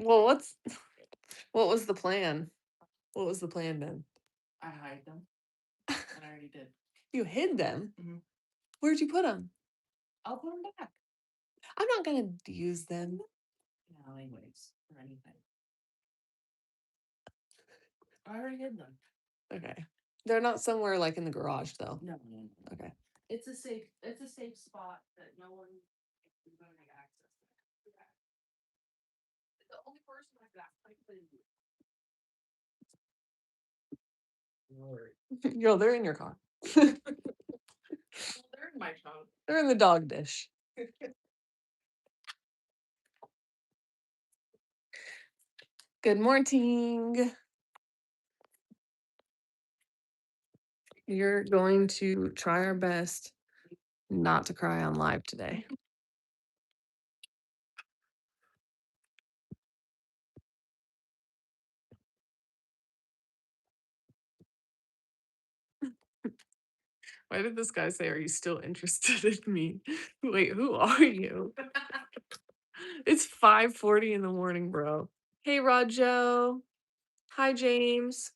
Well, what was the plan? What was the plan then? I hide them, and I already did. You hid them? Mhm. Where'd you put them? I'll put them back. I'm not gonna use them. No, anyways, or anything. I already hid them. Okay. They're not somewhere like in the garage though. No, no, no. Okay. It's a safe spot that no one is going to access. The only person like that I put in. Yo, they're in your car. Well, they're in my phone. They're in the dog dish. Good morning. You're going to try our best not to cry on live today. Why did this guy say, "Are you still interested in me?" Wait, who are you? It's 5:40 in the morning, bro. Hey, Rajo. Hi, James.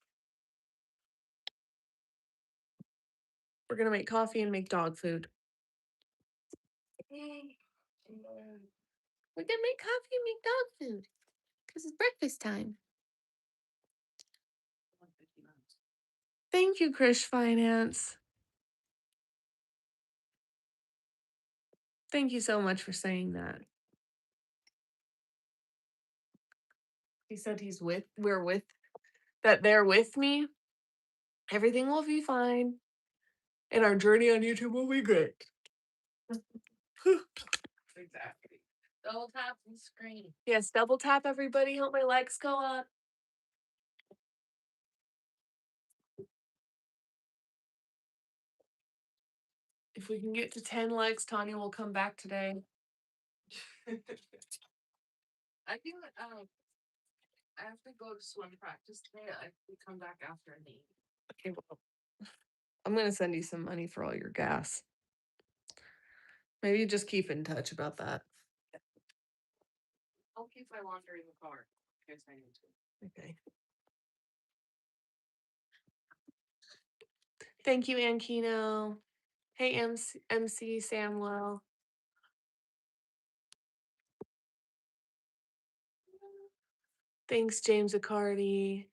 We're gonna make coffee and make dog food. We're gonna make coffee and make dog food because it's breakfast time. Thank you, Krish Finance. Thank you so much for saying that. He said they're with me. Everything will be fine. And our journey on YouTube will be great. Exactly. Double tap the screen. Yes, double tap everybody. Help my likes go up. If we can get to 10 likes, Tanya will come back today. I think I have to go to swim practice today. I can come back after an 8. Okay, well, I'm gonna send you some money for all your gas. Maybe just keep in touch about that. I'll keep my laundry in the car in case I need to. Okay. Thank you, Ankino. Hey, MC Samwell. Thanks, James Accardi.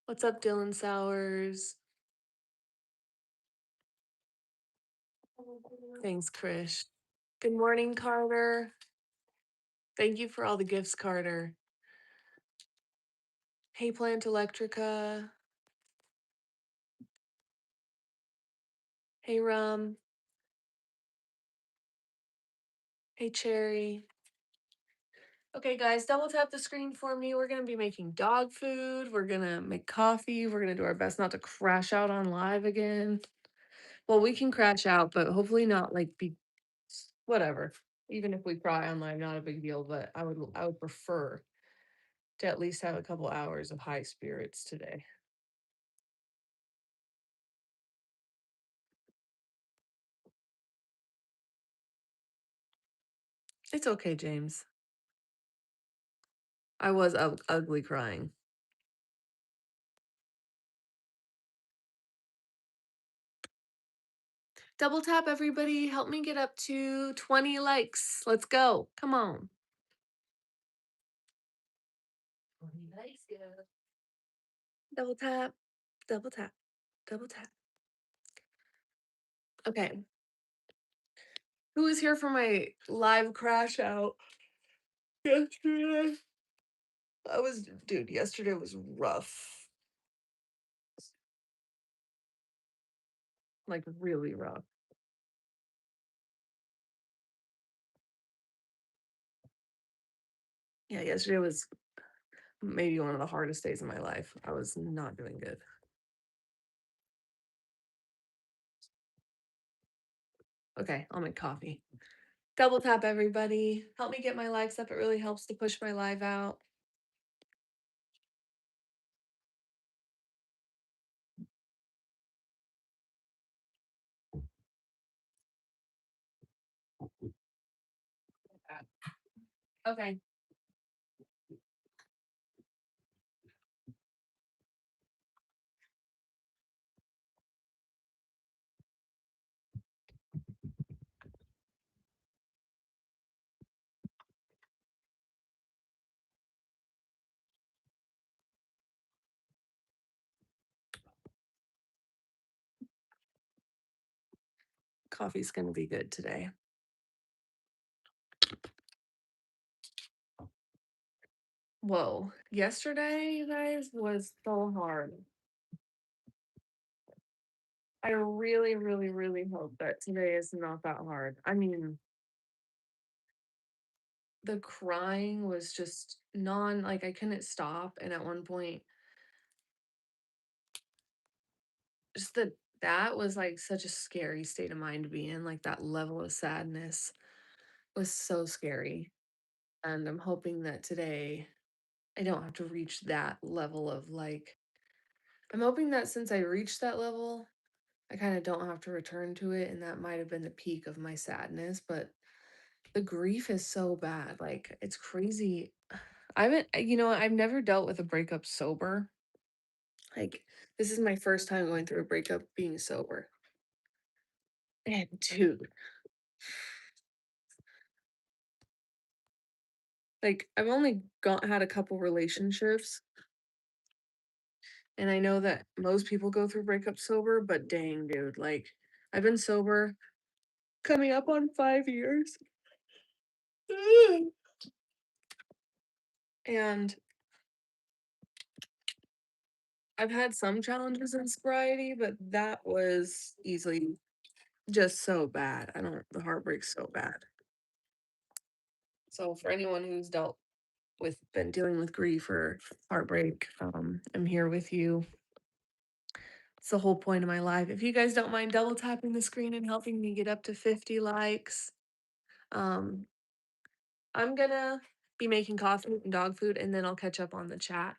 What's up, Dylan Sowers? Thanks, Krish. Good morning, Carter. Thank you for all the gifts, Carter. Hey, Plant Electrica. Hey, Rum. Hey, Cherry. Okay, guys, double tap the screen for me. We're going to be making dog food. We're going to make coffee. We're going to do our best not to crash out on live again. Well, we can crash out, but hopefully not like be whatever. Even if we cry on live, not a big deal, but I would prefer to at least have a couple hours of high spirits today. It's okay, James. I was ugly crying. Double tap, everybody. Help me get up to 20 likes. Let's go. Come on. 20 likes, girl. Double tap, double tap, double tap. Okay. Who was here for my live crash out yesterday? Dude, yesterday was rough. Like, really rough. Yeah, yesterday was maybe one of the hardest days of my life. I was not doing good. Okay, I'll make coffee. Double tap, everybody. Help me get my likes up. It really helps to push my live out. Okay. Coffee's gonna be good today. Whoa. Yesterday, you guys, was so hard. I really, really, really hope that today is not that hard. I mean, the crying was just like, I couldn't stop, and at one point, just that was, like, such a scary state of mind to be in, like, that level of sadness was so scary, and I'm hoping that today I don't have to reach that level of, like I'm hoping that since I reached that level, I kinda don't have to return to it, and that might have been the peak of my sadness, but the grief is so bad, like, it's crazy. I haven't I've never dealt with a breakup sober. Like, this is my first time going through a breakup being sober. And dude, like, I've only got had a couple relationships, and I know that most people go through breakup sober, but dang, dude, like, I've been sober coming up on 5 years. And I've had some challenges in sobriety, but that was easily just so bad. I don't the heartbreak's so bad. So for anyone who's been dealing with grief or heartbreak, I'm here with you. It's the whole point of my life. If you guys don't mind double tapping the screen and helping me get up to 50 likes, um, I'm gonna be making coffee and dog food, and then I'll catch up on the chat.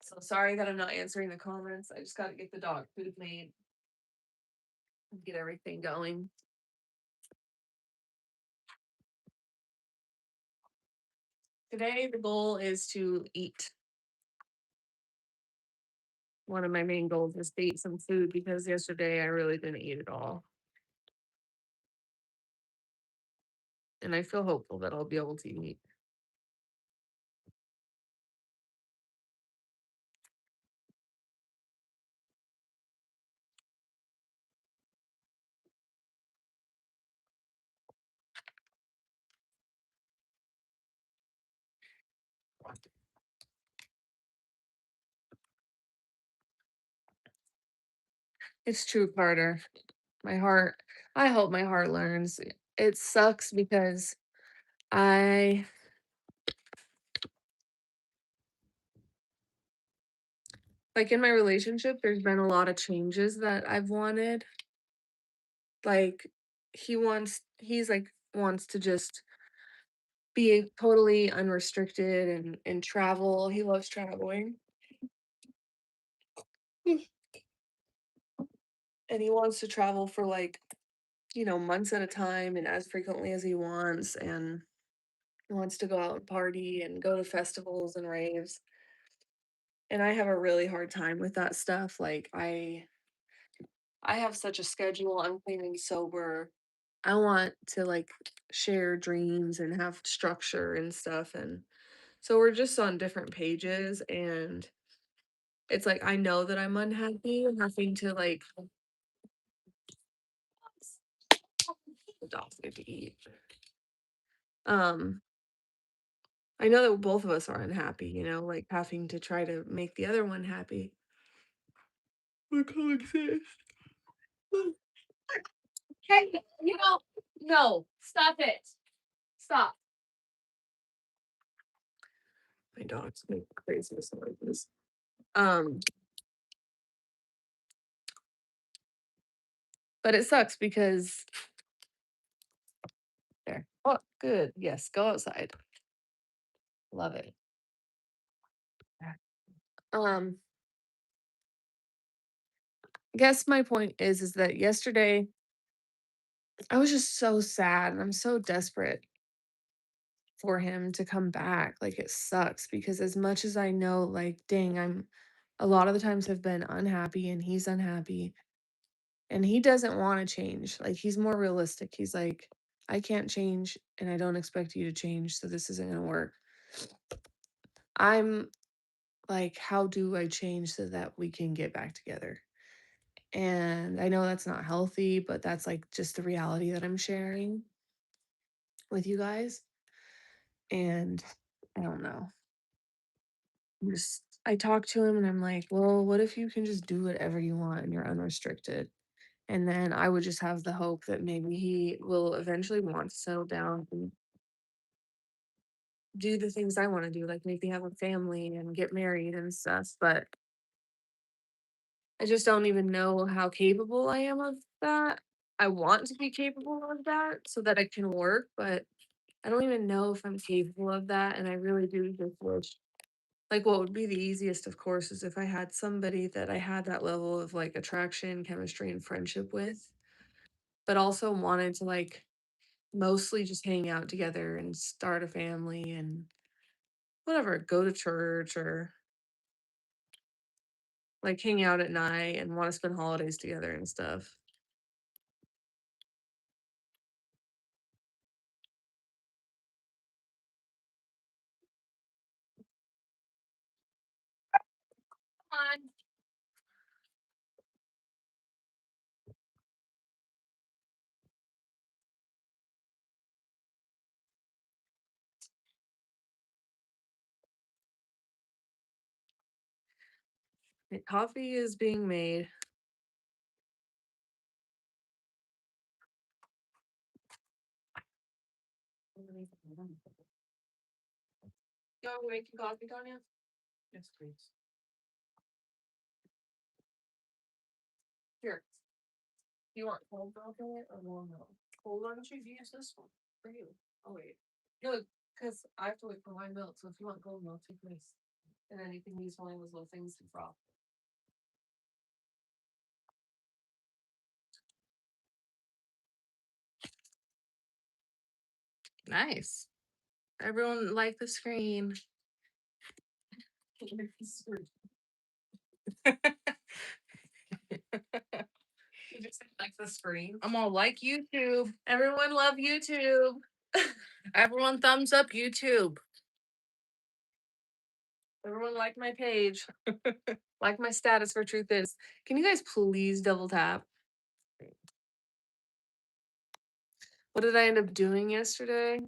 So sorry that I'm not answering the comments. I just got to get the dog food made and get everything going. Today, the goal is to eat. One of my main goals is to eat some food because yesterday I really didn't eat at all. And I feel hopeful that I'll be able to eat. It's true, Carter. My heart, I hope my heart learns. It sucks because I, like in my relationship, there's been a lot of changes that I've wanted. Like, he's like, wants to just be totally unrestricted and travel. He loves traveling. And he wants to travel for like, months at a time and as frequently as he wants. And he wants to go out and party and go to festivals and raves. And I have a really hard time with that stuff. Like I have such a schedule. I'm clean and sober. I want to like share dreams and have structure and stuff. And so we're just on different pages and it's like I know that I'm unhappy and having to like the dogs need to eat. Um I know that both of us are unhappy, like having to try to make the other one happy. We coexist. Hey, no, stop it. Stop. My dogs make craziest noises. Um, but it sucks because there. Oh, good. Yes, go outside. Love it. Um, guess my point is that yesterday I was just so sad and I'm so desperate for him to come back. Like it sucks because as much as I know, like, dang, I'm a lot of the times have been unhappy and he's unhappy and he doesn't want to change. Like he's more realistic. He's like, I can't change and I don't expect you to change. So this isn't going to work. I'm like, how do I change so that we can get back together? And I know that's not healthy, but that's like just the reality that I'm sharing with you guys. And I don't know. I talk to him and I'm like, well, what if you can just do whatever you want and you're unrestricted? And then I would just have the hope that maybe he will eventually want to settle down and do the things I want to do, like maybe have a family and get married and stuff. But I just don't even know how capable I am of that. I want to be capable of that so that I can work, but I don't even know if I'm capable of that. And I really do just wish, like, what would be the easiest, of course, is if I had somebody that I had that level of like attraction, chemistry, and friendship with, but also wanted to like mostly just hang out together and start a family and whatever, go to church or like hang out at night and want to spend holidays together and stuff. Come on. Coffee is being made. You want me making coffee, Tanya? Yes, please. Here. You want cold milk in it or warm milk? Hold on, you use this one for you. Oh wait. No, because I have to wait for my milk. So if you want cold milk, take this. And then you can use one of those little things to froth. Nice. Everyone like the screen. You just like the screen. I'm all like YouTube. Everyone love YouTube. Everyone thumbs up YouTube. Everyone like my page. Like my status for truth is. Can you guys please double tap? What did I end up doing yesterday?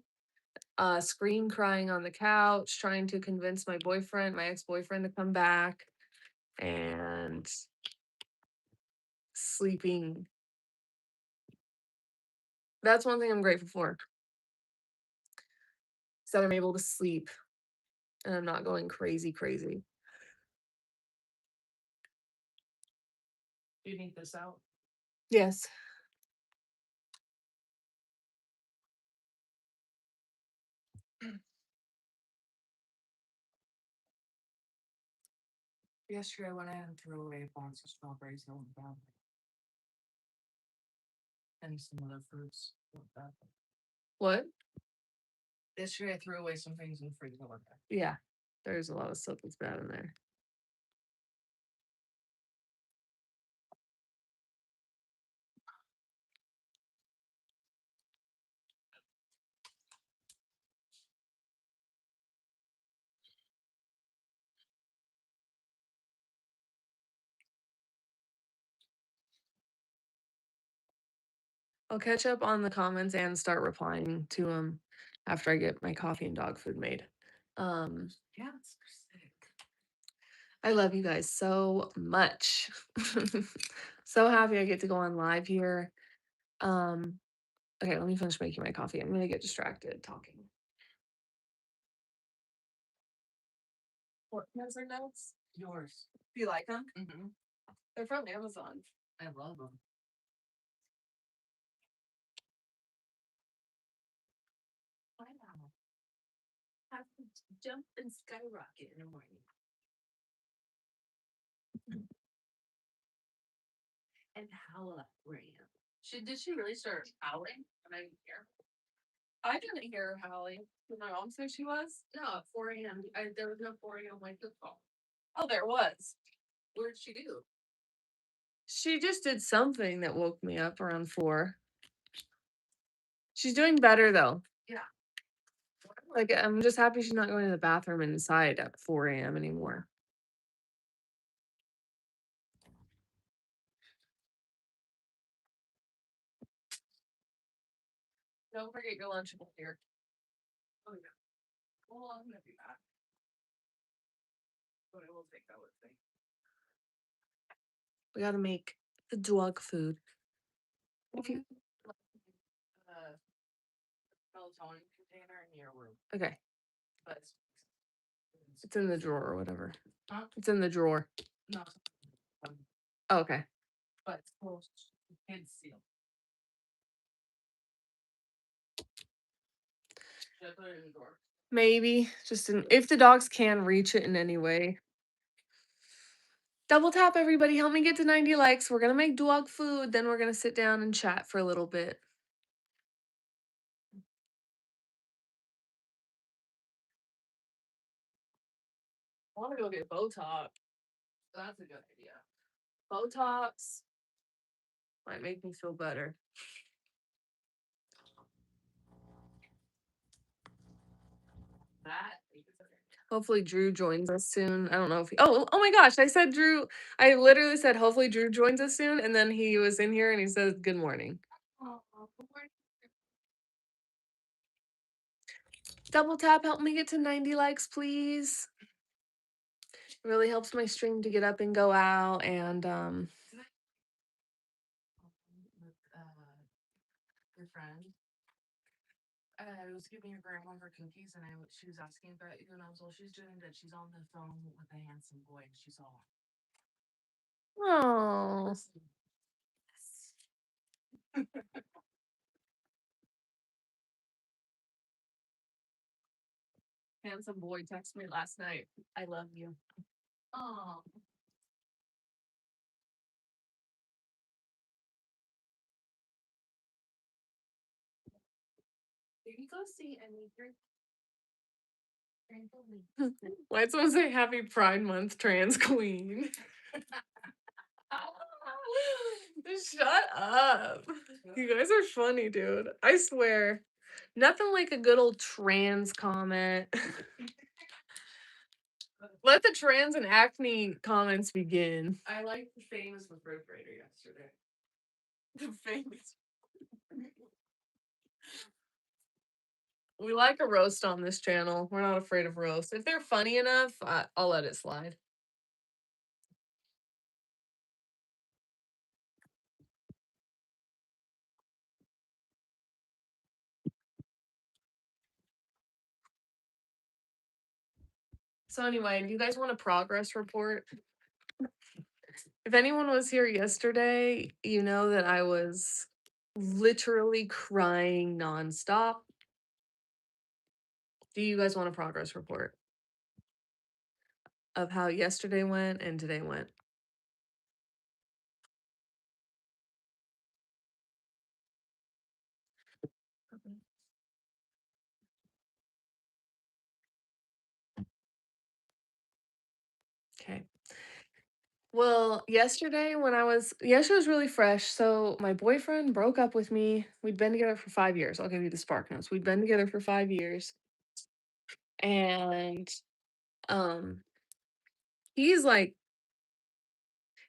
Scream crying on the couch, trying to convince my boyfriend, my ex-boyfriend, to come back, and sleeping. That's one thing I'm grateful for. Is that I'm able to sleep and I'm not going crazy, crazy. Do you need this out? Yes. Yesterday I went ahead and threw away a box of strawberries that went bad. And some other fruits that went bad. What? Yesterday I threw away some things in the fridge that went bad. Yeah. There's a lot of stuff that's bad in there. I'll catch up on the comments and start replying to them after I get my coffee and dog food made. Yeah, it's sick. I love you guys so much. So happy I get to go on live here. Um, okay, let me finish making my coffee. I'm gonna get distracted talking. What those are notes? Yours. Do you like them? Mm-hmm. They're from Amazon. I love them. Wow. Have to jump and skyrocket in the morning. And howl at Graham. Did she really start howling? And I didn't hear. I didn't hear her howling. Did my mom say she was? No, at 4 a.m. There was no 4 a.m. wake up call. Oh, there was. What did she do? She just did something that woke me up around 4. She's doing better though. Yeah. Like I'm just happy she's not going to the bathroom inside at 4 a.m. anymore. Don't forget your Lunchable here. Oh yeah. Well, I'm gonna do that. But I will take that with me. We gotta make the dog food. If you Uh, melatonin container in your room, okay, but it's in the drawer or whatever. Huh? It's in the drawer. not. Oh, okay. But it's closed and sealed. Should I put it in the drawer? Maybe just if the dogs can reach it in any way. Double tap, everybody. Help me get to 90 likes. We're gonna make dog food. Then we're gonna sit down and chat for a little bit. I want to go get Botox. That's a good idea. Botox might make me feel better. That Hopefully Drew joins us soon. I don't know if oh my gosh, I said Drew. I literally said hopefully Drew joins us soon, and then he was in here and he says good morning. Double tap, help me get to 90 likes, please. It really helps my stream to get up and go out and with your friend. I was giving your grandma her cookies, and she was asking about you, and I was all she's doing that. She's on the phone with a handsome boy, and she's all. oh. Handsome boy texted me last night. I love you. Oh. Did you go see any drink? Why'd someone say happy Pride Month, trans queen? Shut up. You guys are funny, dude. I swear. Nothing like a good old trans comment. Let the trans and acne comments begin. I like the famous refrigerator yesterday. The famous. We like a roast on this channel. We're not afraid of roast. If they're funny enough, I'll let it slide. So anyway, do you guys want a progress report? If anyone was here yesterday, you know that I was literally crying nonstop. Do you guys want a progress report of how yesterday went and today went? Okay. Well, yesterday was really fresh. So my boyfriend broke up with me. We'd been together for 5 years. I'll give you the spark notes. We'd been together for 5 years. And um he's like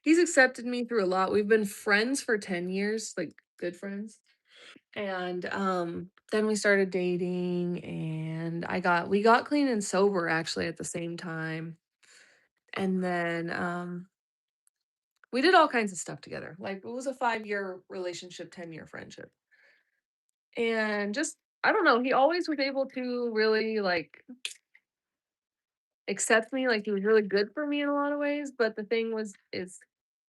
he's accepted me through a lot. We've been friends for 10 years, like good friends. And then we started dating and we got clean and sober actually at the same time. And then we did all kinds of stuff together. Like it was a 5-year relationship, 10-year friendship. And just I don't know, he always was able to really like accept me. Like he was really good for me in a lot of ways. But the thing was is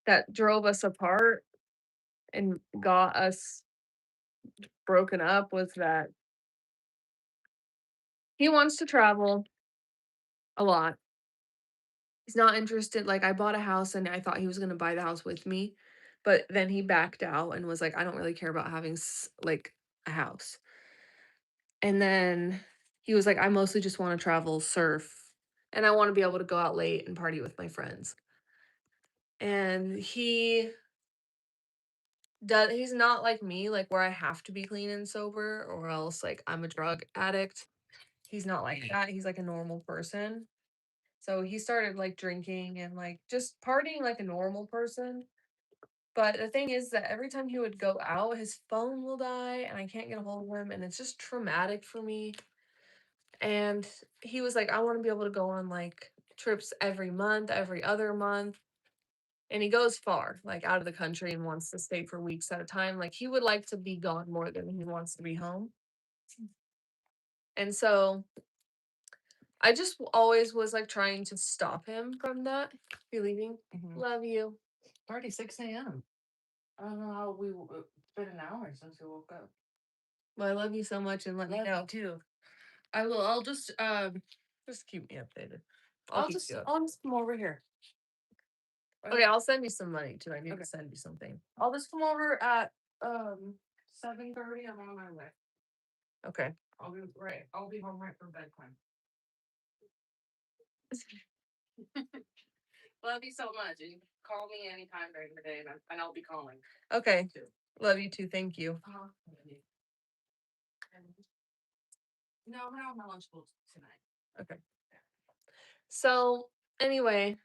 that drove us apart and got us broken up was that he wants to travel a lot. He's not interested. Like I bought a house and I thought he was going to buy the house with me, but then he backed out and was like, I don't really care about having like a house. And then he was like, I mostly just want to travel, surf, and I want to be able to go out late and party with my friends. And he's not like me, like where I have to be clean and sober or else like I'm a drug addict. He's not like that. He's like a normal person. So he started like drinking and like just partying like a normal person. But the thing is that every time he would go out, his phone will die and I can't get a hold of him, and it's just traumatic for me. And he was like, "I wanna be able to go on, like, trips every month, every other month." And he goes far, like, out of the country and wants to stay for weeks at a time. Like, he would like to be gone more than he wants to be home. And so, I just always was, like, trying to stop him from that. You leaving? Mhm. Love you. It's already 6 a.m. I don't know how it's been an hour since we woke up. Well, I love you so much and let me Love know. you too. I'll Just keep me updated. I'll keep you up. I'll just come over here. Okay, I'll send you some money too. I need Okay. to send you something. I'll just come over at 7:30. I'm on my way. Okay. I'll be home right for bedtime. Love you so much. You can call me anytime during the day, and I'll be calling Okay. too. Love you too. Thank you. Love you. And no, we're not on my lunch boat tonight. Okay. So, anyway,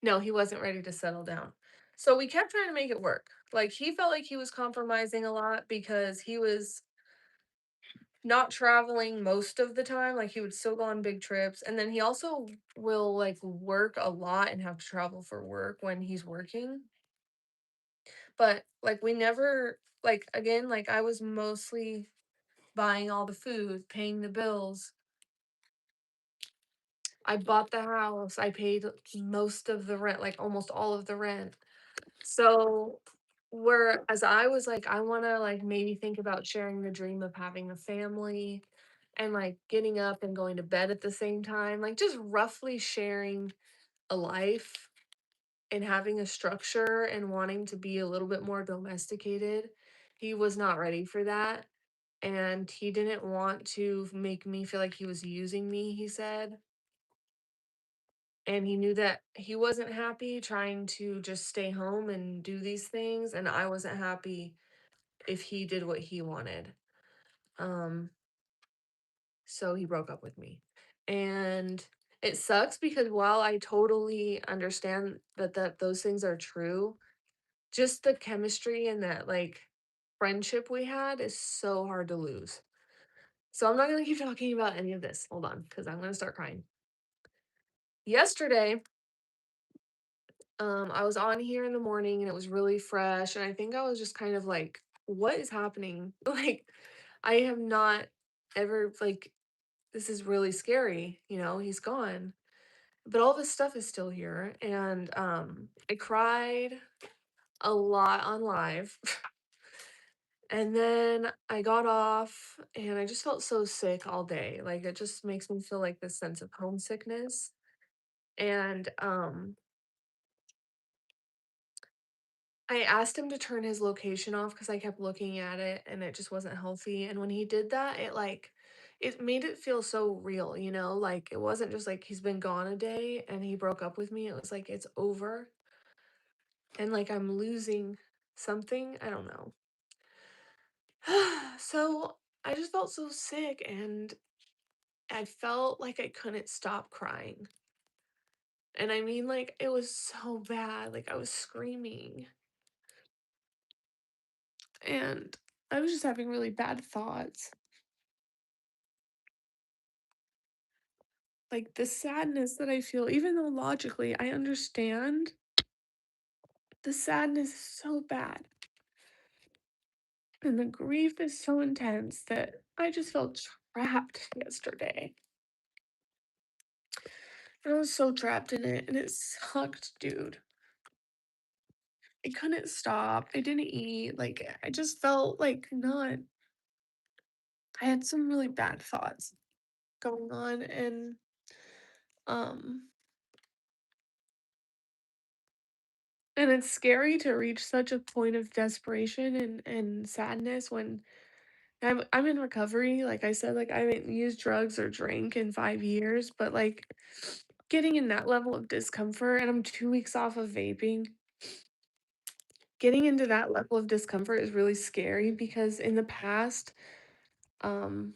no, he wasn't ready to settle down. So we kept trying to make it work. Like he felt like he was compromising a lot because he was not traveling most of the time. Like he would still go on big trips. And then he also will like work a lot and have to travel for work when he's working. But like we never like again, like I was mostly buying all the food, paying the bills. I bought the house. I paid most of the rent, like almost all of the rent. So, whereas I was like, I wanna, like, maybe think about sharing the dream of having a family and, like, getting up and going to bed at the same time, like, just roughly sharing a life and having a structure and wanting to be a little bit more domesticated. He was not ready for that, and he didn't want to make me feel like he was using me, he said. And he knew that he wasn't happy trying to just stay home and do these things, and I wasn't happy if he did what he wanted. Um, so he broke up with me. And it sucks because while I totally understand that those things are true, just the chemistry and that like friendship we had is so hard to lose. So I'm not gonna keep talking about any of this. Hold on, because I'm gonna start crying. Yesterday, I was on here in the morning and it was really fresh, and I think I was just kind of like, "What is happening?" Like, I have not ever like, this is really scary, he's gone, but all this stuff is still here, and, I cried a lot on live, and then I got off, and I just felt so sick all day, like, it just makes me feel like this sense of homesickness, and, I asked him to turn his location off because I kept looking at it and it just wasn't healthy, and when he did that, it made it feel so real, like, it wasn't just like he's been gone a day and he broke up with me, it was like it's over and, like, I'm losing something, I don't know. So, I just felt so sick and I felt like I couldn't stop crying, and I mean, like, it was so bad, like, I was screaming, and I was just having really bad thoughts. Like, the sadness that I feel, even though logically I understand, the sadness is so bad, and the grief is so intense that I just felt trapped yesterday. I was so trapped in it, and it sucked, dude. I couldn't stop, I didn't eat, like, I just felt like not I had some really bad thoughts going on, um and it's scary to reach such a point of desperation and sadness when I'm in recovery, like I said, like, I haven't used drugs or drank in 5 years, but, like, getting in that level of discomfort and I'm 2 weeks off of vaping, getting into that level of discomfort is really scary because in the past, um,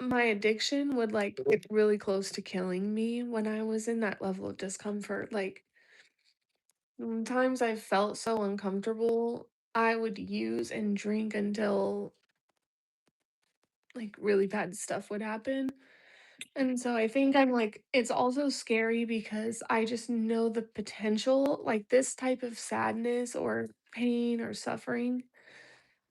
my addiction would, like, get really close to killing me when I was in that level of discomfort, like, Times I felt so uncomfortable, I would use and drink until like really bad stuff would happen. And so I think I'm like, it's also scary because I just know the potential, like this type of sadness or pain or suffering,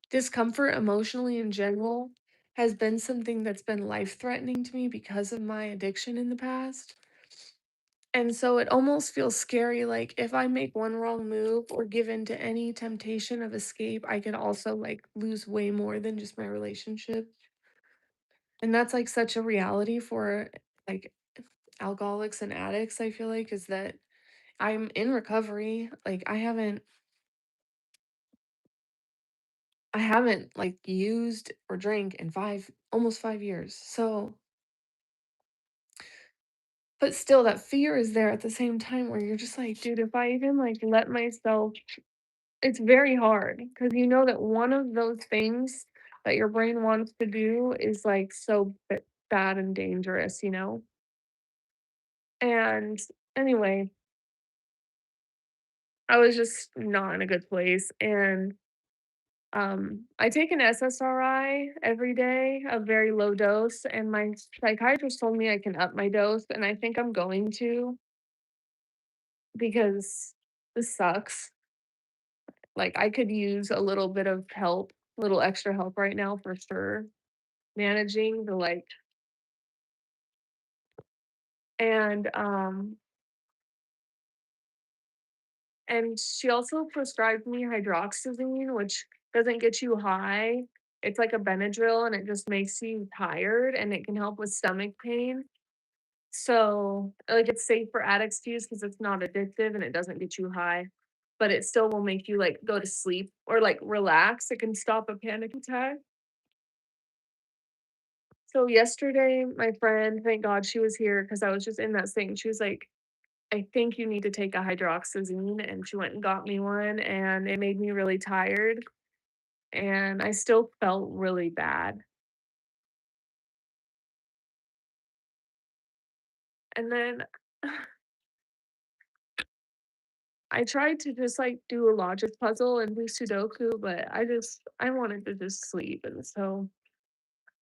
discomfort emotionally in general has been something that's been life threatening to me because of my addiction in the past. And so it almost feels scary, like, if I make one wrong move or give in to any temptation of escape, I could also, like, lose way more than just my relationship. And that's, like, such a reality for, like, alcoholics and addicts, I feel like, is that I'm in recovery. Like, I haven't, like, used or drank in 5 almost 5 years. So but still, that fear is there at the same time where you're just like, "Dude, if I even, like, let myself." It's very hard because you know that one of those things that your brain wants to do is, like, so bad and dangerous, you know? And anyway, I was just not in a good place, and, I take an SSRI every day, a very low dose, and my psychiatrist told me I can up my dose, and I think I'm going to because this sucks. Like, I could use a little bit of help, a little extra help right now for sure, managing the, like. And and she also prescribed me hydroxyzine, which doesn't get you high. It's like a Benadryl, and it just makes you tired, and it can help with stomach pain. So, like, it's safe for addicts to use because it's not addictive and it doesn't get you high, but it still will make you, like, go to sleep or, like, relax. It can stop a panic attack. So yesterday, my friend, thank God she was here because I was just in that thing. She was like, I think you need to take a hydroxyzine, and she went and got me one, and it made me really tired, and I still felt really bad. And then I tried to just, like, do a logic puzzle and do Sudoku, but I wanted to just sleep, and so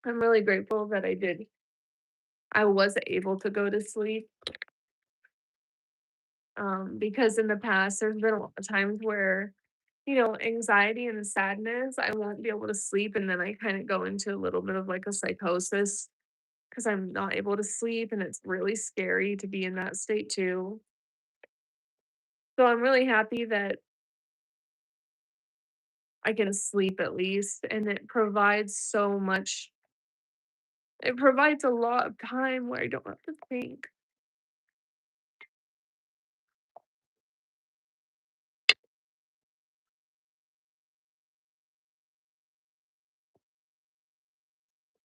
I'm really grateful that I was able to go to sleep, because in the past, there's been a lot of times where, anxiety and sadness, I won't be able to sleep, and then I kinda go into a little bit of, like, a psychosis. 'Cause I'm not able to sleep, and it's really scary to be in that state too. So I'm really happy that I can sleep at least, and it provides a lot of time where I don't have to think.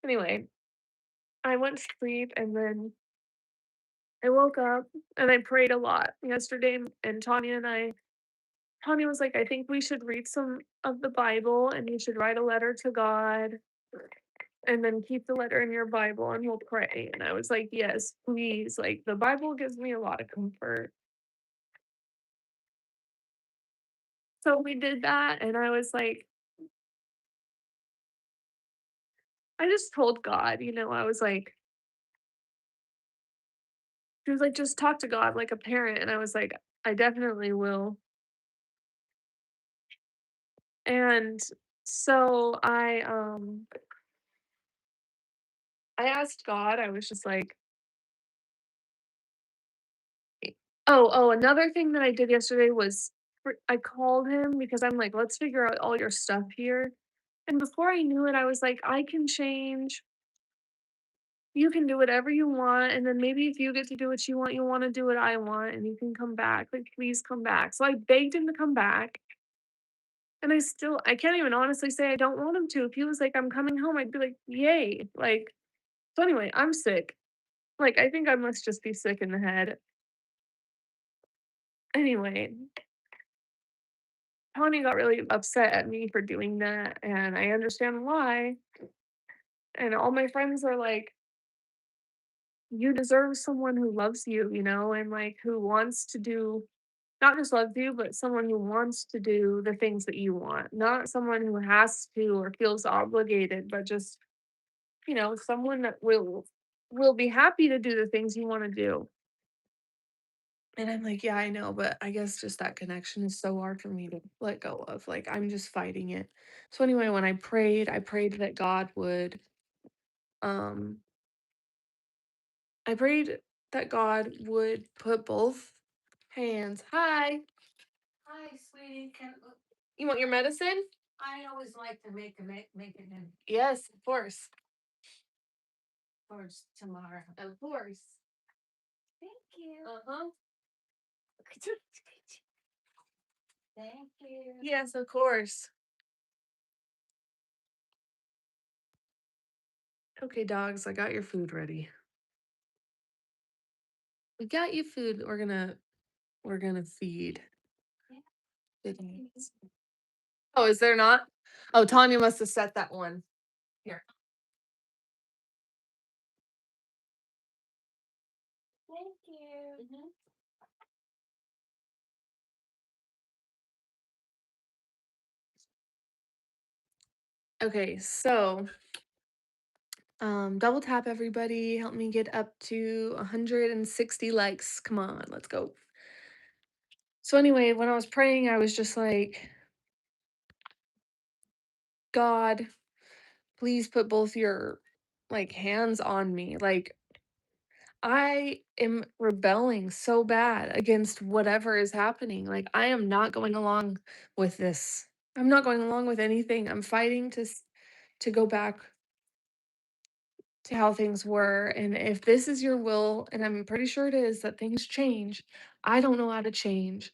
Anyway, I went to sleep, and then I woke up, and I prayed a lot yesterday, and Tanya was like, "I think we should read some of the Bible, and you should write a letter to God, and then keep the letter in your Bible, and we'll pray." And I was like, "Yes, please." Like, the Bible gives me a lot of comfort. So we did that, and I was like, I just told God, I was like, she was like, "Just talk to God like a parent," and I was like, "I definitely will." And so I asked God, I was just like, another thing that I did yesterday was I called him because I'm like, "Let's figure out all your stuff here." And before I knew it, I was like, "I can change. You can do whatever you want, and then maybe if you get to do what you wanna do what I want, and you can come back, like, please come back." So I begged him to come back, and I can't even honestly say I don't want him to. If he was like, "I'm coming home," I'd be like, "Yay." Like, so anyway, I'm sick. Like, I think I must just be sick in the head. Anyway, Tony got really upset at me for doing that, and I understand why, and all my friends are like, "You deserve someone who loves you, and, like, who wants to do." not just loves you, but someone who wants to do the things that you want, not someone who has to or feels obligated, but just, someone that will be happy to do the things you want to do. And I'm like, yeah, I know, but I guess just that connection is so hard for me to let go of. Like I'm just fighting it. So anyway, when I prayed that God would um I prayed that God would put both hands. Hi. Hi, sweetie. You want your medicine? I always like to make it in Yes, of course. for tomorrow. Of course. Thank you. Uh-huh. Thank you. Yes, of course. Okay, dogs, I got your food ready. We got you food. We're gonna feed Yeah. the dogs. Oh, is there not? Oh, Tanya must have set that one. Here. Thank you. Mhm. Okay, so double tap everybody. Help me get up to 160 likes. Come on, let's go. So anyway, when I was praying, I was just like, God, please put both your like hands on me. Like I am rebelling so bad against whatever is happening. Like I am not going along with this. I'm not going along with anything. I'm fighting to go back to how things were. And if this is your will, and I'm pretty sure it is, that things change, I don't know how to change.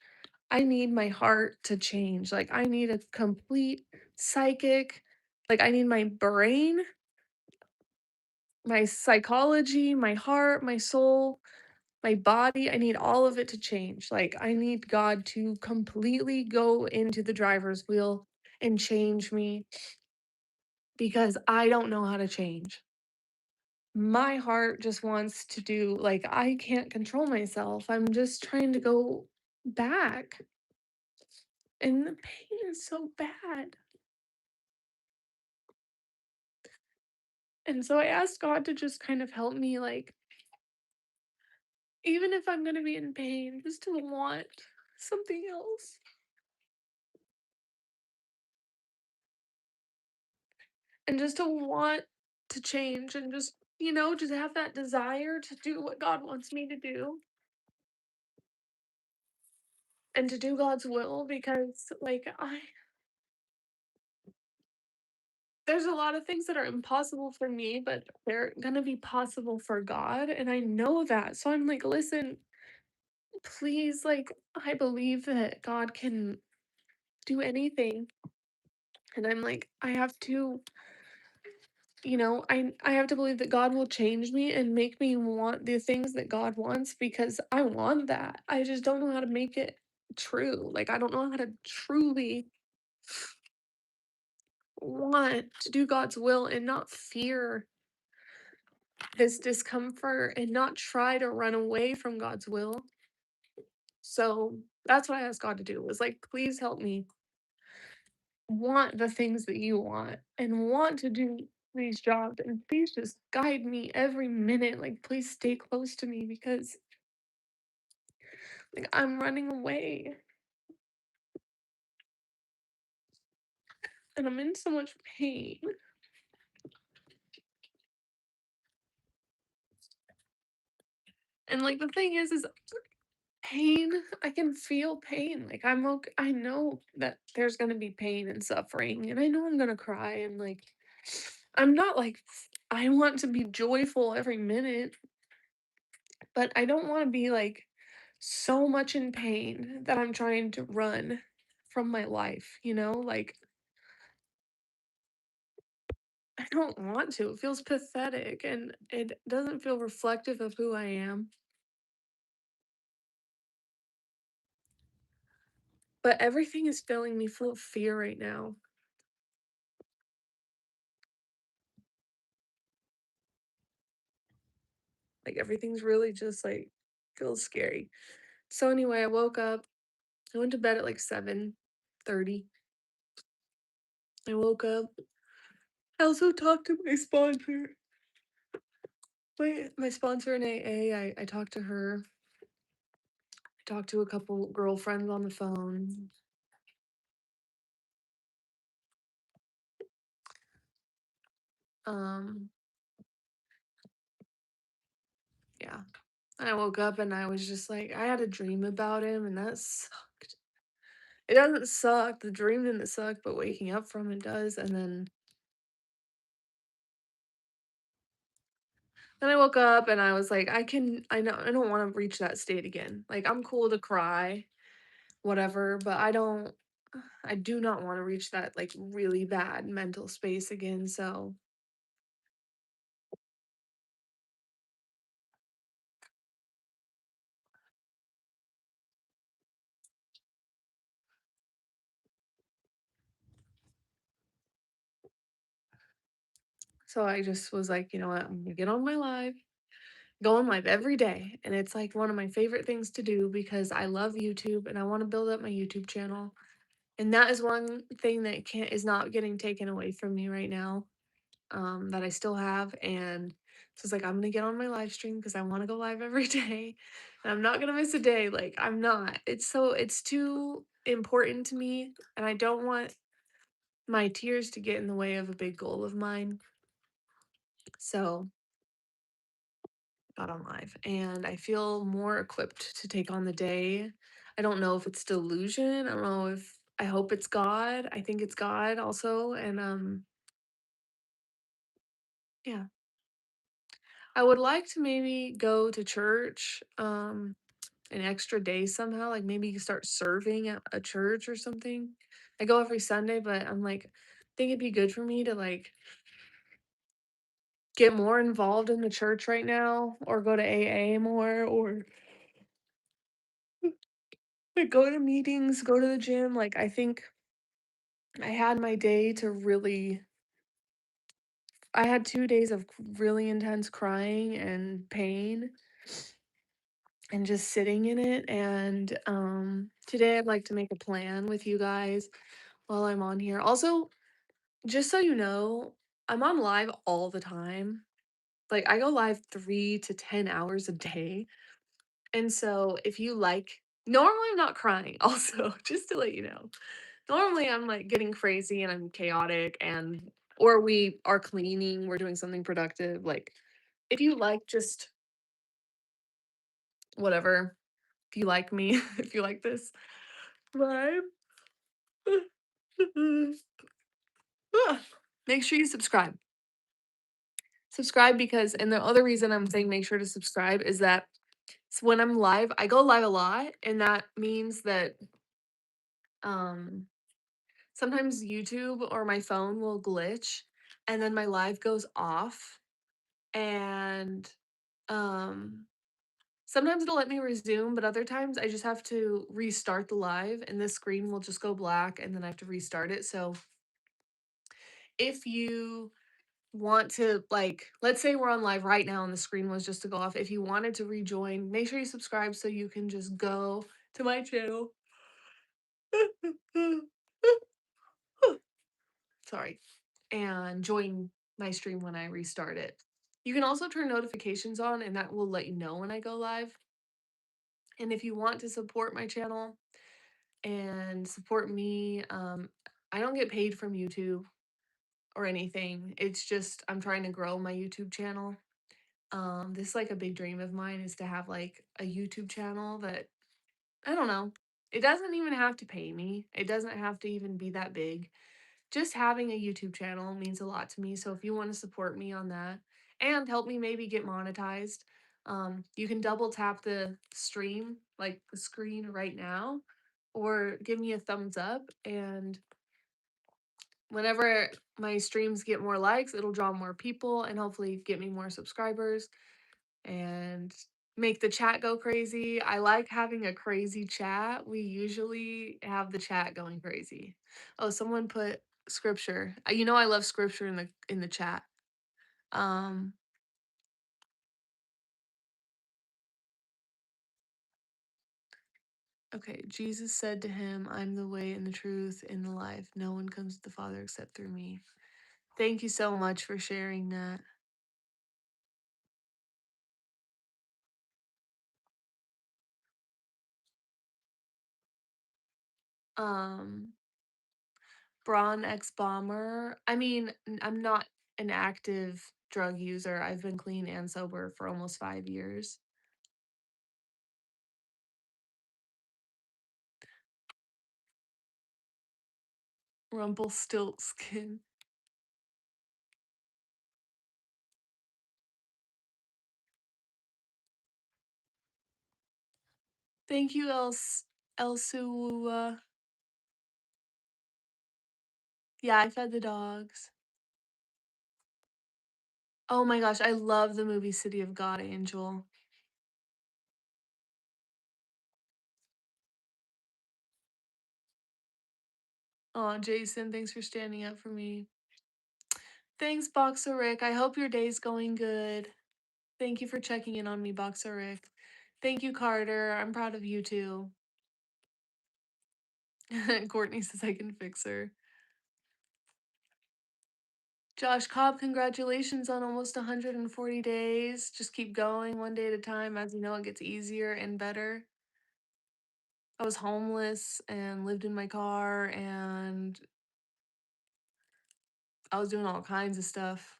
I need my heart to change. Like, I need a complete psychic, like, I need my brain, my psychology, my heart, my soul, my body. I need all of it to change. Like, I need God to completely go into the driver's wheel and change me because I don't know how to change. My heart just wants to do like, I can't control myself. I'm just trying to go back, and the pain is so bad. And so I asked God to just kind of help me, like, even if I'm gonna be in pain, just to want something else, and just to want to change, and just, just have that desire to do what God wants me to do, and to do God's will because, like, there's a lot of things that are impossible for me, but they're gonna be possible for God, and I know that. So I'm like, listen, please, like, I believe that God can do anything. And I'm like, I have to, I have to believe that God will change me and make me want the things that God wants because I want that. I just don't know how to make it true. Like I don't know how to truly want to do God's will and not fear this discomfort and not try to run away from God's will. So that's what I asked God to do was like, please help me want the things that you want and want to do these jobs. And please just guide me every minute. Like, please stay close to me because like I'm running away and I'm in so much pain. And like the thing is pain, I can feel pain. Like I'm okay. I know that there's gonna be pain and suffering, and I know I'm gonna cry. And like, I'm not like, I want to be joyful every minute, but I don't want to be like so much in pain that I'm trying to run from my life, Like, I don't want to. It feels pathetic and it doesn't feel reflective of who I am. But everything is filling me full of fear right now. Like everything's really just like feels scary. So anyway, I woke up I went to bed at like 7:30. I woke up. I also talked to my sponsor. My sponsor in AA, I talked to her. I talked to a couple girlfriends on the phone. Um, yeah. I woke up and I was just like, I had a dream about him, and that sucked. It doesn't suck. The dream didn't suck, but waking up from it does. And then I woke up and I was like, I know I don't want to reach that state again. Like I'm cool to cry, whatever, but I do not want to reach that like really bad mental space again. So I just was like, you know what, I'm gonna get on my live, go on live every day. And it's like one of my favorite things to do because I love YouTube and I want to build up my YouTube channel. And that is one thing that can't is not getting taken away from me right now. That I still have. And so it's like I'm gonna get on my live stream because I want to go live every day. And I'm not gonna miss a day. Like I'm not. It's too important to me. And I don't want my tears to get in the way of a big goal of mine. So got on live and I feel more equipped to take on the day. I don't know if it's delusion. I don't know if I hope it's God. I think it's God also. And yeah. I would like to maybe go to church an extra day somehow, like maybe start serving at a church or something. I go every Sunday, but I'm like, I think it'd be good for me to like get more involved in the church right now or go to AA more or like go to meetings, go to the gym. Like I think I had my day to really I had 2 days of really intense crying and pain and just sitting in it and today I'd like to make a plan with you guys while I'm on here. Also, just so you know, I'm on live all the time. Like I go live 3 to 10 hours a day. And so if you like normally I'm not crying also, just to let you know. Normally I'm like getting crazy and I'm chaotic and or we are cleaning, we're doing something productive. Like if you like just whatever, if you like me, if you like this vibe, make sure you subscribe. Subscribe because and the other reason I'm saying make sure to subscribe is that when I'm live, I go live a lot, and that means that um sometimes YouTube or my phone will glitch and then my live goes off and um sometimes it'll let me resume, but other times I just have to restart the live and this screen will just go black and then I have to restart it. So if you want to like let's say we're on live right now and the screen was just to go off, if you wanted to rejoin, make sure you subscribe so you can just go to my channel. Sorry. And join my stream when I restart it. You can also turn notifications on and that will let you know when I go live. And if you want to support my channel and support me, I don't get paid from YouTube or anything. It's just I'm trying to grow my YouTube channel. This is like a big dream of mine is to have like a YouTube channel that I don't know. It doesn't even have to pay me. It doesn't have to even be that big. Just having a YouTube channel means a lot to me. So if you want to support me on that and help me maybe get monetized, you can double tap the stream, like the screen right now, or give me a thumbs up. And whenever my streams get more likes, it'll draw more people and hopefully get me more subscribers and make the chat go crazy. I like having a crazy chat. We usually have the chat going crazy. Oh, someone put scripture. You know I love scripture in the chat. Um Okay, Jesus said to him, I'm the way and the truth and the life. No one comes to the Father except through me. Thank you so much for sharing that. Um, Braun X Bomber. I mean, I'm not an active drug user. I've been clean and sober for almost 5 years. Rumpelstiltskin. Thank you, Elsu. Yeah, I fed the dogs. Oh my gosh, I love the movie City of God Angel. Oh, Jason, thanks for standing up for me. Thanks, Boxer Rick. I hope your day's going good. Thank you for checking in on me, Boxer Rick. Thank you, Carter. I'm proud of you too. Courtney says I can fix her. Josh Cobb, congratulations on almost 140 days. Just keep going one day at a time. As you know, it gets easier and better. I was homeless and lived in my car, and I was doing all kinds of stuff,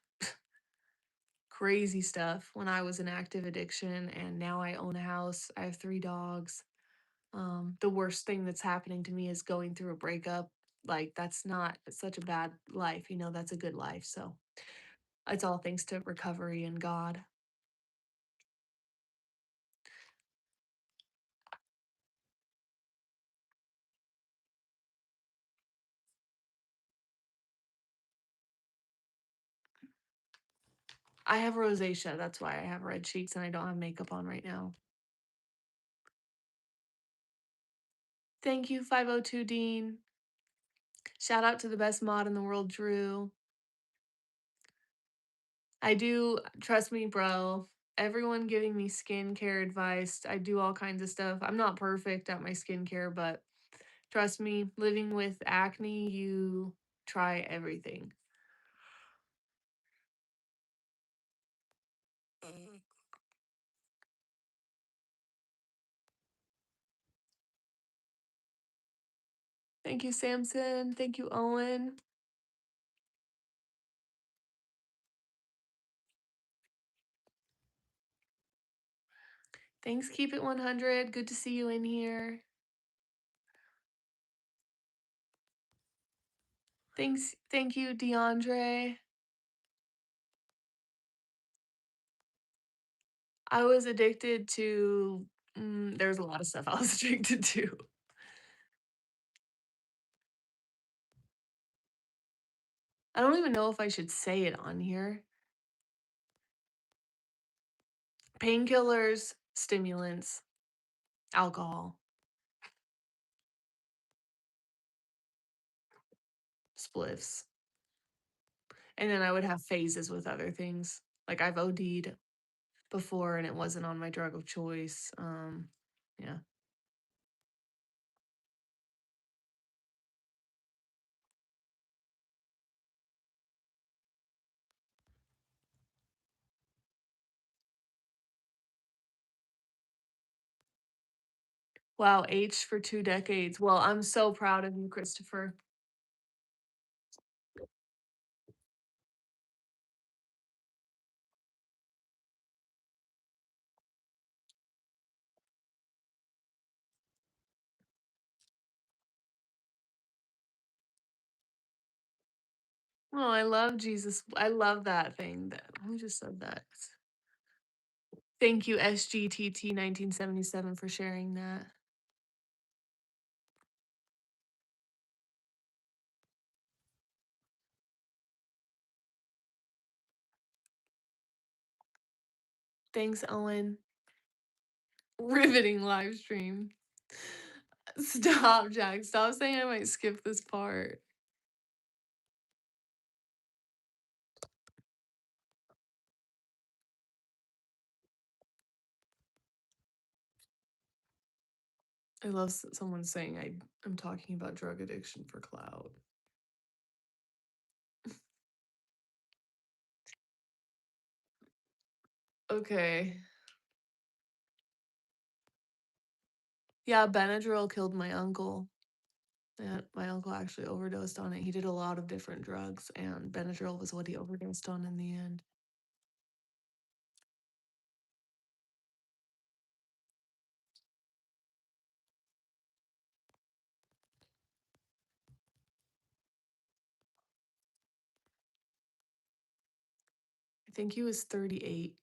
crazy stuff when I was in active addiction. And now I own a house. I have 3 dogs. The worst thing that's happening to me is going through a breakup. Like, that's not such a bad life, that's a good life. So it's all thanks to recovery and God. I have rosacea. That's why I have red cheeks and I don't have makeup on right now. Thank you, 502 Dean. Shout out to the best mod in the world, Drew. I do, trust me, bro. Everyone giving me skincare advice. I do all kinds of stuff. I'm not perfect at my skincare, but trust me, living with acne, you try everything. Thank you, Samson. Thank you, Owen. Thanks, Keep It 100. Good to see you in here. Thank you, DeAndre. I was addicted to, there's a lot of stuff I was addicted to. I don't even know if I should say it on here. Painkillers, stimulants, alcohol, spliffs. And then I would have phases with other things. Like, I've OD'd before and it wasn't on my drug of choice. Yeah. Wow, H for 2 decades. Well, I'm so proud of you, Christopher. Oh, I love Jesus. I love that thing. Who just said that? Thank you, SGTT 1977, for sharing that. Thanks, Owen. Riveting live stream. Stop, Jack. Stop saying I might skip this part. I love someone saying I'm talking about drug addiction for clout. Okay. Yeah, Benadryl killed my uncle. Yeah, my uncle actually overdosed on it. He did a lot of different drugs, and Benadryl was what he overdosed on in the end. I think he was 38.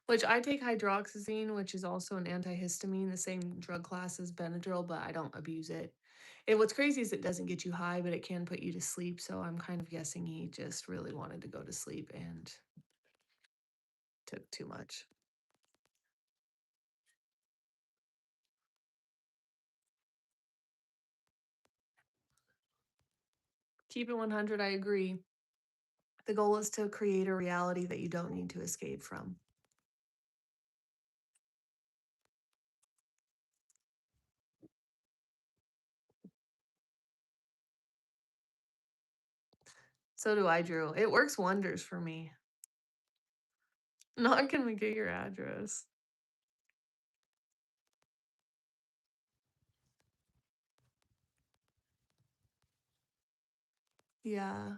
Which I take hydroxyzine, which is also an antihistamine, the same drug class as Benadryl, but I don't abuse it. And what's crazy is it doesn't get you high, but it can put you to sleep. So I'm kind of guessing he just really wanted to go to sleep and took too much. Keep it 100, I agree. The goal is to create a reality that you don't need to escape from. So do I, Drew. It works wonders for me. Not gonna get your address. Yeah.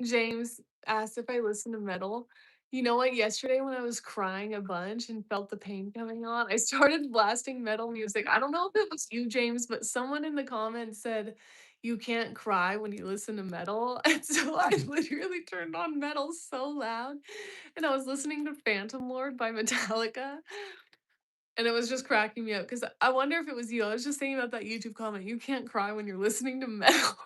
James asked if I listen to metal. You know what? Yesterday, when I was crying a bunch and felt the pain coming on, I started blasting metal music. I don't know if it was you, James, but someone in the comments said you can't cry when you listen to metal. And so I literally turned on metal so loud. And I was listening to Phantom Lord by Metallica. And it was just cracking me up because I wonder if it was you. I was just thinking about that YouTube comment. You can't cry when you're listening to metal.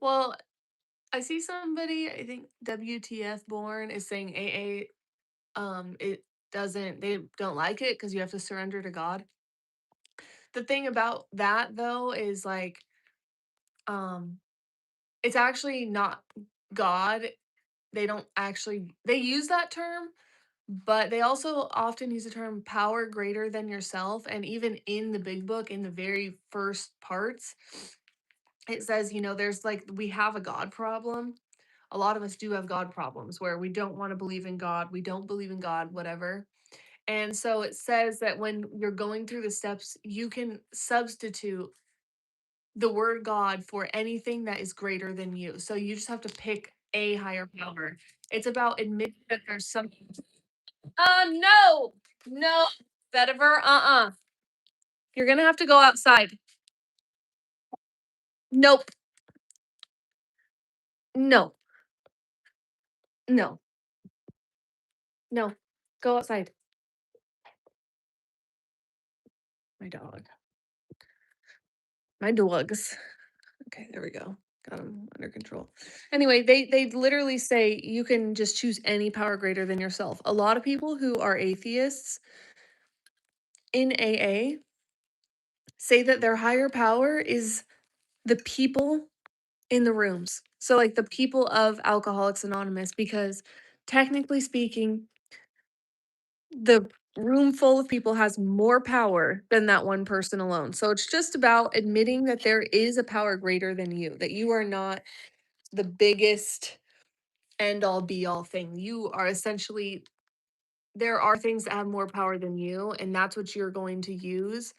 Well, I see somebody, I think WTF Born is saying AA, it doesn't, they don't like it because you have to surrender to God. The thing about that though is like, um, it's actually not God. They don't actually, they use that term, but they also often use the term power greater than yourself. And even in the big book, in the very first parts, it says, there's like, we have a God problem. A lot of us do have God problems where we don't want to believe in God, we don't believe in God, whatever. And so it says that when you're going through the steps, you can substitute the word God for anything that is greater than you. So you just have to pick a higher power. It's about admitting that there's something. No, no, Vetiver, You're gonna have to go outside. Nope, no, no, no. Go outside. My dog. My dogs. Okay, there we go. Got them under control. Anyway, they literally say you can just choose any power greater than yourself. A lot of people who are atheists in AA say that their higher power is the people in the rooms. So like the people of Alcoholics Anonymous, because technically speaking, the room full of people has more power than that one person alone. So it's just about admitting that there is a power greater than you, that you are not the biggest end all be all thing. You are essentially, there are things that have more power than you, and that's what you're going to use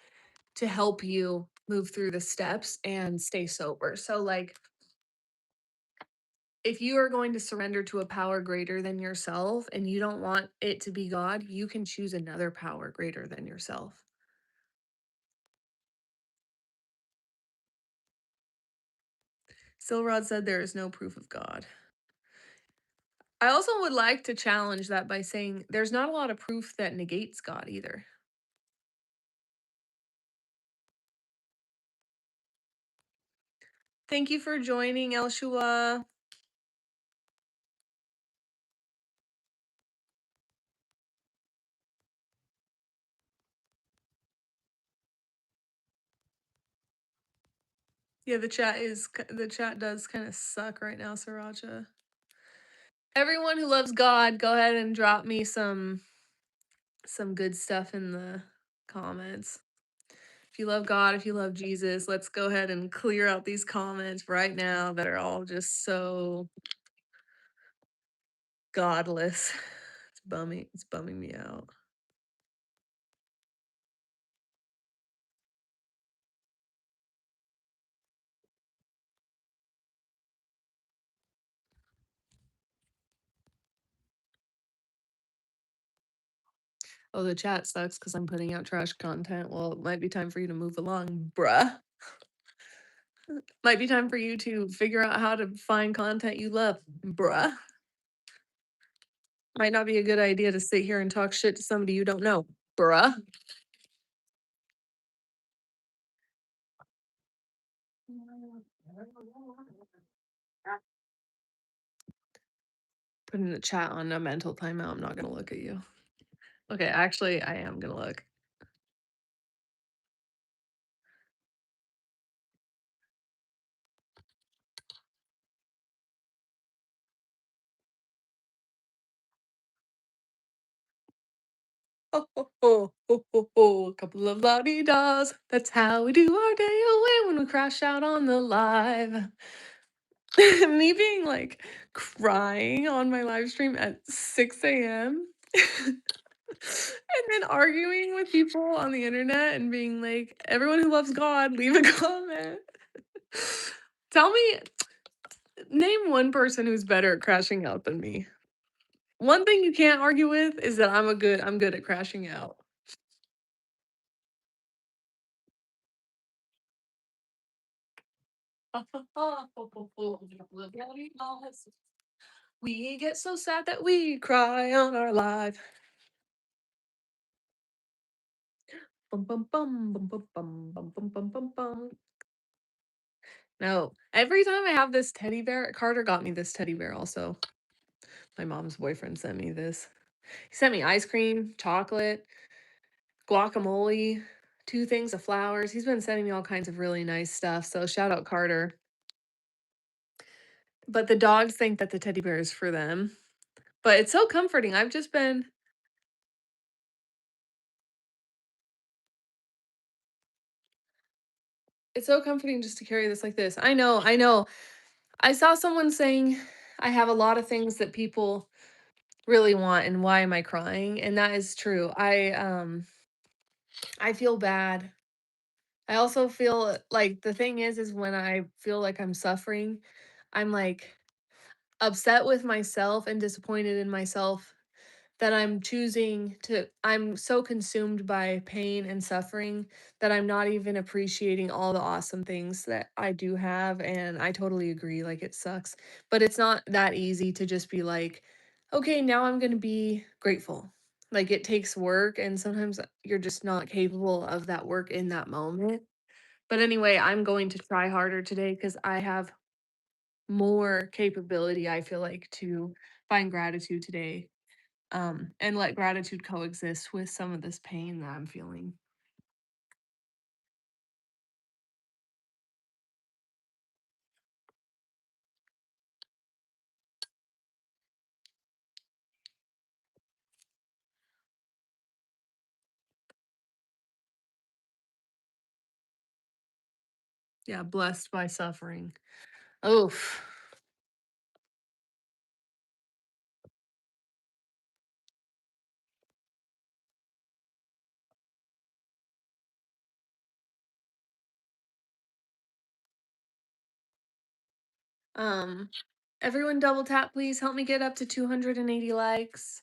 to help you move through the steps and stay sober. So, like, if you are going to surrender to a power greater than yourself and you don't want it to be God, you can choose another power greater than yourself. Silrod said there is no proof of God. I also would like to challenge that by saying there's not a lot of proof that negates God either. Thank you for joining, Elshua. Yeah, the chat does kind of suck right now, Sriracha. Everyone who loves God, go ahead and drop me some good stuff in the comments. If you love God, if you love Jesus, let's go ahead and clear out these comments right now that are all just so godless. It's bumming me out. Oh, the chat sucks because I'm putting out trash content. Well, it might be time for you to move along, bruh. Might be time for you to figure out how to find content you love, bruh. Might not be a good idea to sit here and talk shit to somebody you don't know, bruh. Put in the chat on a mental timeout. I'm not gonna look at you. Okay, actually, I am gonna look. Oh, oh, oh, oh, oh, oh, a couple of la-di-das. That's how we do our day away when we crash out on the live. Me being like crying on my live stream at 6 a.m. and then arguing with people on the internet and being like, everyone who loves God, leave a comment. Tell me, name one person who's better at crashing out than me. One thing you can't argue with is that I'm good at crashing out. We get so sad that we cry on our live. Bum bum bum bum bum bum bum bum bum bum bum. No, every time I have this teddy bear, Carter got me this teddy bear also. My mom's boyfriend sent me this. He sent me ice cream, chocolate, guacamole, 2 things of flowers. He's been sending me all kinds of really nice stuff. So shout out Carter. But the dogs think that the teddy bear is for them. But it's so comforting. It's so comforting just to carry this like this. I know, I know. I saw someone saying I have a lot of things that people really want and why am I crying? And that is true. I feel bad. I also feel like the thing is when I feel like I'm suffering, I'm like upset with myself and disappointed in myself that I'm so consumed by pain and suffering that I'm not even appreciating all the awesome things that I do have. And I totally agree, like it sucks. But it's not that easy to just be like, okay, now I'm gonna be grateful. Like it takes work, and sometimes you're just not capable of that work in that moment. But anyway, I'm going to try harder today because I have more capability, I feel like, to find gratitude today, and let gratitude coexist with some of this pain that I'm feeling. Yeah, blessed by suffering. Oof. Um, Everyone double tap, please. Help me get up to 280 likes.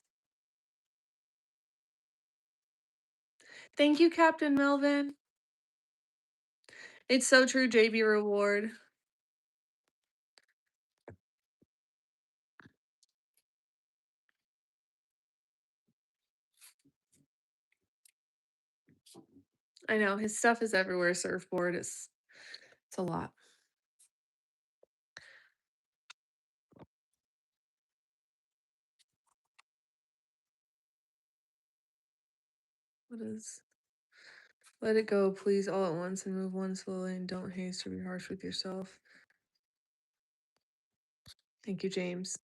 Thank you, Captain Melvin. It's so true, JB Reward. I know his stuff is everywhere. Surfboard is it's a lot. What is let it go, please, all at once and move one slowly and don't haste or be harsh with yourself. Thank you, James.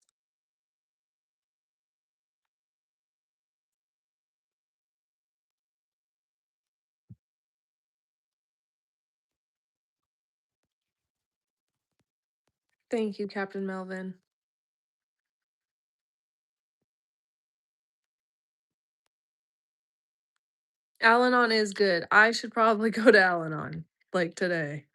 Thank you, Captain Melvin. Al-Anon is good. I should probably go to Al-Anon, like today.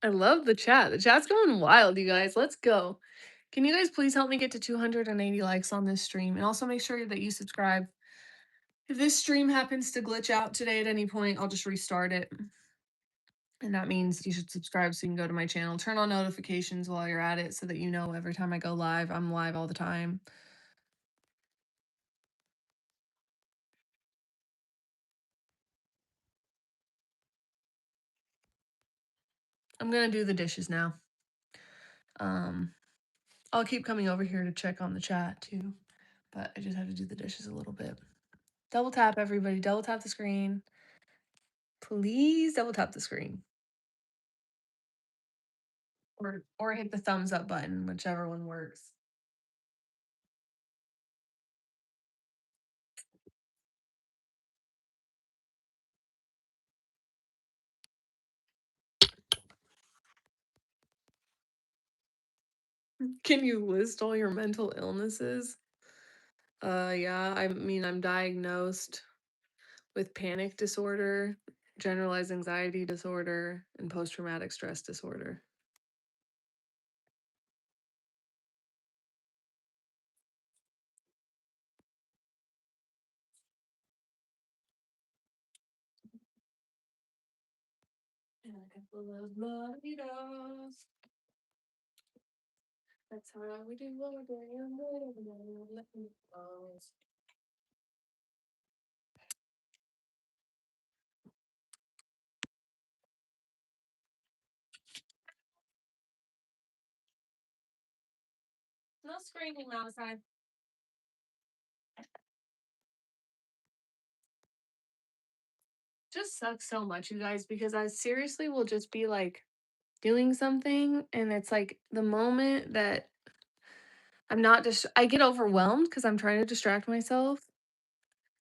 I love the chat. The chat's going wild, you guys. Let's go. Can you guys please help me get to 280 likes on this stream? And also make sure that you subscribe. If this stream happens to glitch out today at any point, I'll just restart it. And that means you should subscribe so you can go to my channel. Turn on notifications while you're at it so that you know every time I go live. I'm live all the time. I'm gonna do the dishes now. I'll keep coming over here to check on the chat too, but I just have to do the dishes a little bit. Double tap, everybody. Double tap the screen. Please double tap the screen. Or hit the thumbs up button, whichever one works. Can you list all your mental illnesses? Yeah, I mean, I'm diagnosed with panic disorder, generalized anxiety disorder, and post-traumatic stress disorder. And a couple of burritos. That's how we do our damn burritos. No screaming outside. Just sucks so much, you guys, because I seriously will just be like doing something, and it's like the moment that I'm not just I get overwhelmed because I'm trying to distract myself.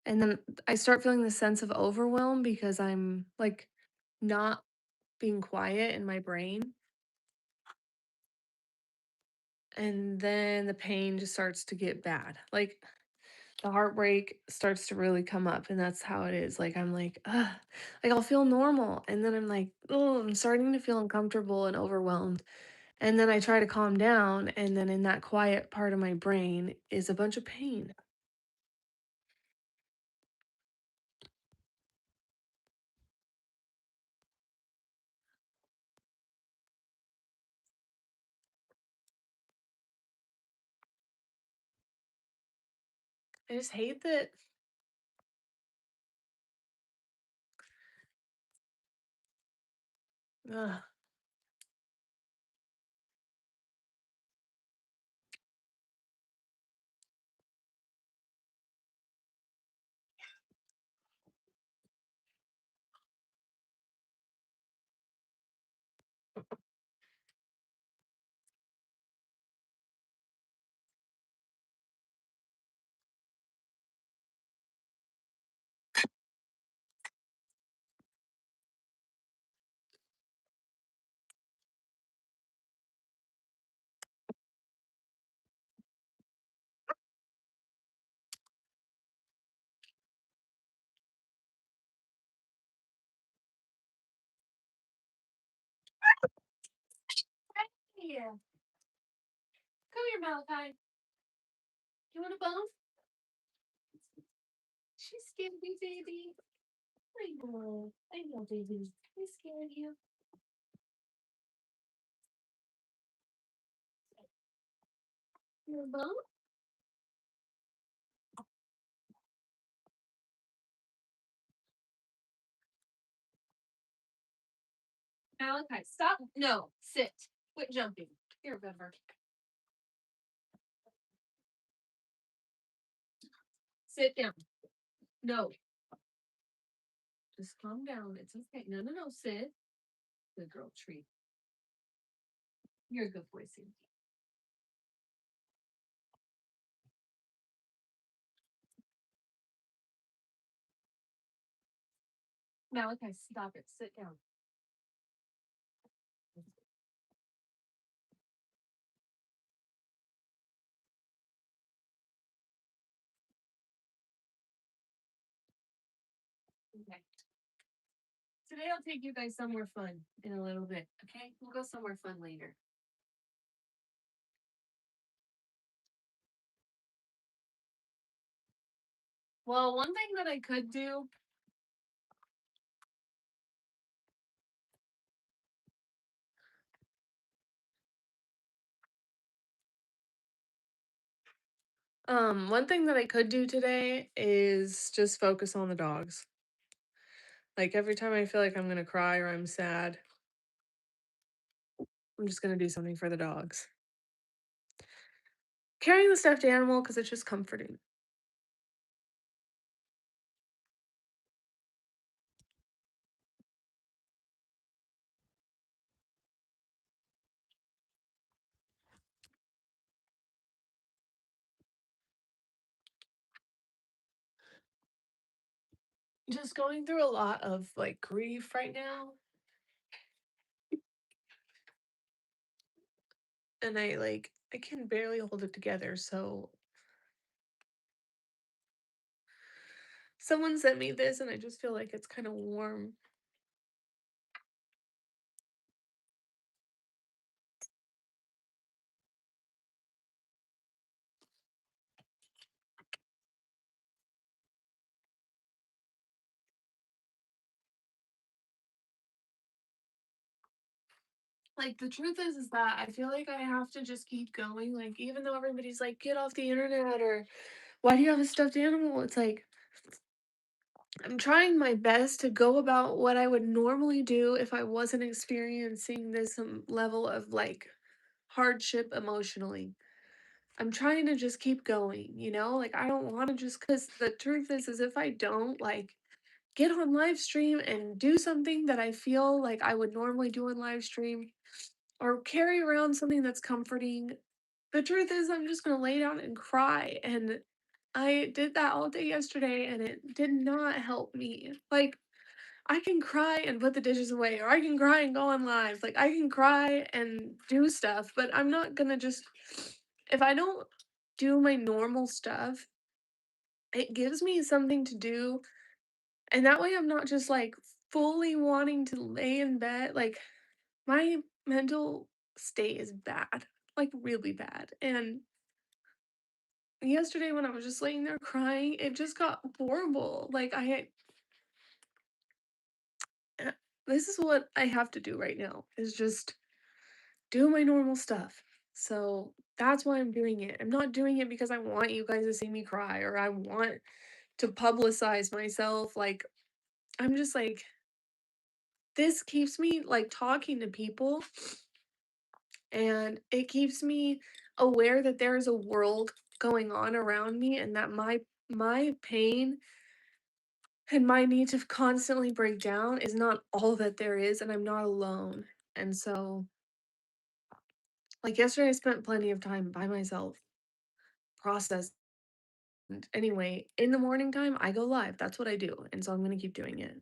And then I start feeling this sense of overwhelm because I'm like not being quiet in my brain. And then the pain just starts to get bad. Like the heartbreak starts to really come up. And that's how it is. Like I'm like, ugh, like I'll feel normal. And then I'm like, oh, I'm starting to feel uncomfortable and overwhelmed. And then I try to calm down. And then in that quiet part of my brain is a bunch of pain. I just hate that. Ugh. Yeah. Come here, Malachi. You want a bone? She's scared me, baby. I know, baby. I scared you. You want a bone? Malachi, stop. No, sit. Quit jumping. Here, Bever. Sit down. No. Just calm down. It's okay. No, no, no. Sit. Good girl, treat. You're a good boy, Sandy. Malachi, stop it. Sit down. Okay. Today I'll take you guys somewhere fun in a little bit. Okay? We'll go somewhere fun later. Well, one thing that I could do. One thing that I could do today is just focus on the dogs. Like every time I feel like I'm gonna cry or I'm sad, I'm just gonna do something for the dogs. Carrying the stuffed animal because it's just comforting. Just going through a lot of like grief right now. And I can barely hold it together. So someone sent me this and I just feel like it's kind of warm. Like the truth is that I feel like I have to just keep going. Like even though everybody's like, get off the internet or why do you have a stuffed animal? It's like I'm trying my best to go about what I would normally do if I wasn't experiencing this level of like hardship emotionally. I'm trying to just keep going, you know? Like I don't want to just cuz the truth is if I don't like get on live stream and do something that I feel like I would normally do on live stream or carry around something that's comforting, the truth is I'm just going to lay down and cry and I did that all day yesterday and it did not help me. Like I can cry and put the dishes away, or I can cry and go on live. Like I can cry and do stuff, but I'm not gonna just if I don't do my normal stuff, it gives me something to do. And that way I'm not just like fully wanting to lay in bed. Like my mental state is bad, like really bad. And yesterday when I was just laying there crying, it just got horrible. Like uh, this is what I have to do right now is just do my normal stuff. So that's why I'm doing it. I'm not doing it because I want you guys to see me cry or I want to publicize myself. Like, I'm just like, this keeps me like talking to people and it keeps me aware that there is a world going on around me and that my pain and my need to constantly break down is not all that there is and I'm not alone. And so, like yesterday, I spent plenty of time by myself processing. Anyway, in the morning time, I go live. That's what I do. And so I'm going to keep doing it.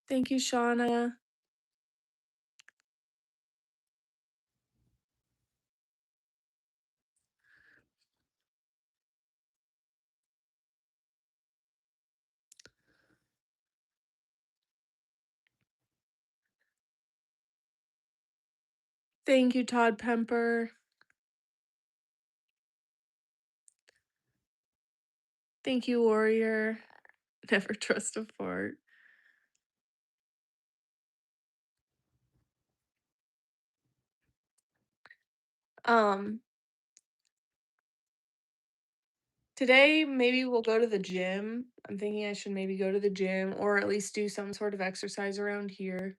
Thank you, Shauna. Thank you, Todd Pemper. Thank you, Warrior. Never trust a fart. Um, Today maybe we'll go to the gym. I'm thinking I should maybe go to the gym or at least do some sort of exercise around here.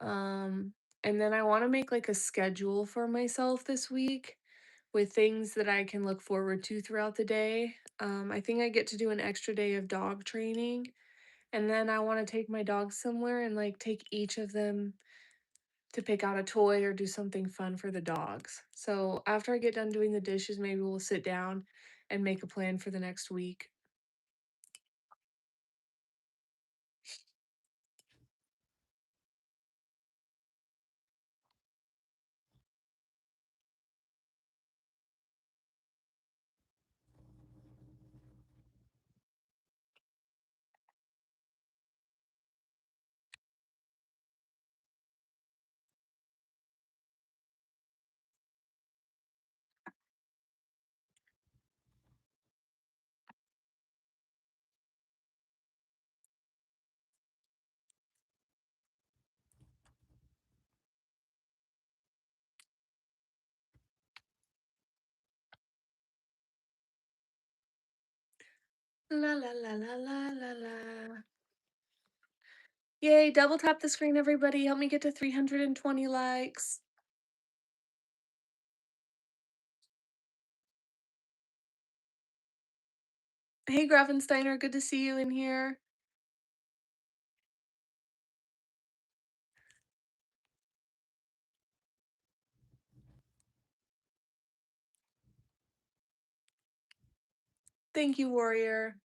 Um, and then I want to make like a schedule for myself this week with things that I can look forward to throughout the day. I think I get to do an extra day of dog training, and then I want to take my dogs somewhere and like take each of them to pick out a toy or do something fun for the dogs. So after I get done doing the dishes, maybe we'll sit down and make a plan for the next week. La la la la la la la. Yay, double tap the screen, everybody. Help me get to 320 likes. Hey, Gravensteiner, good to see you in here. Thank you, Warrior.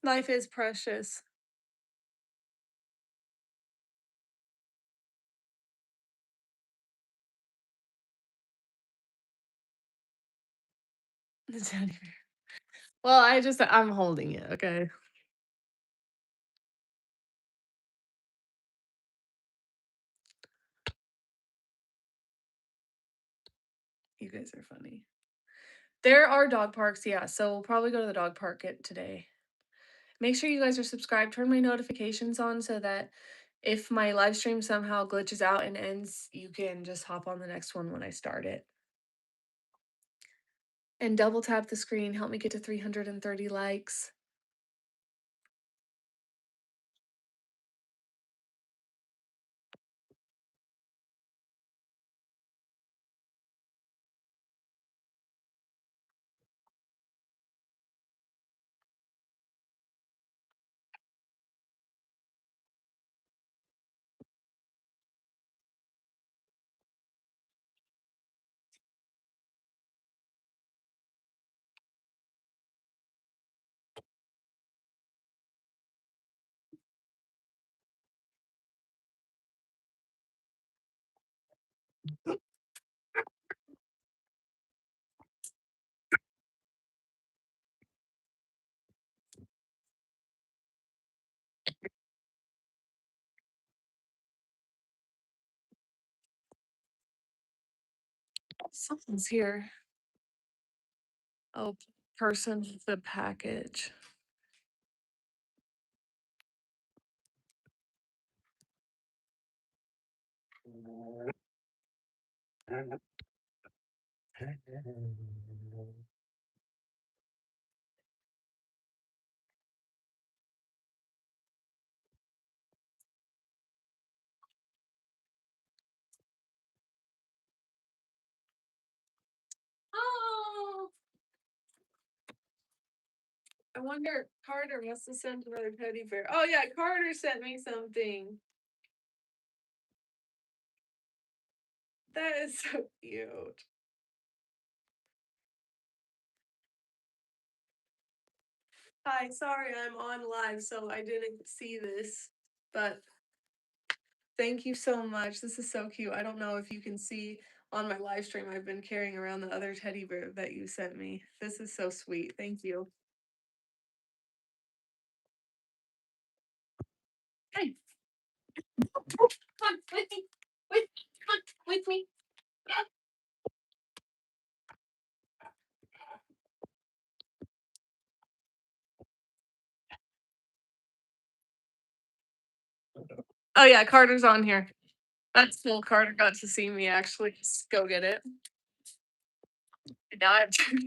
Life is precious. The teddy bear. Well, I'm holding it, okay? You guys are funny. There are dog parks, yeah, so we'll probably go to the dog park today. Make sure you guys are subscribed, turn my notifications on so that if my live stream somehow glitches out and ends, you can just hop on the next one when I start it. And double tap the screen, help me get to 330 likes. Someone's here. Oh, person with the package. Oh, I wonder, Carter must have sent another teddy bear. Oh yeah, Carter sent me something. That is so cute. Hi, sorry I'm on live, so I didn't see this, but thank you so much. This is so cute. I don't know if you can see on my live stream, I've been carrying around the other teddy bear that you sent me. This is so sweet. Thank you. Hey, come on, with me. Come on, with me. Oh yeah, Carter's on here. That's cool. Carter got to see me actually. Go get it. And now I have to.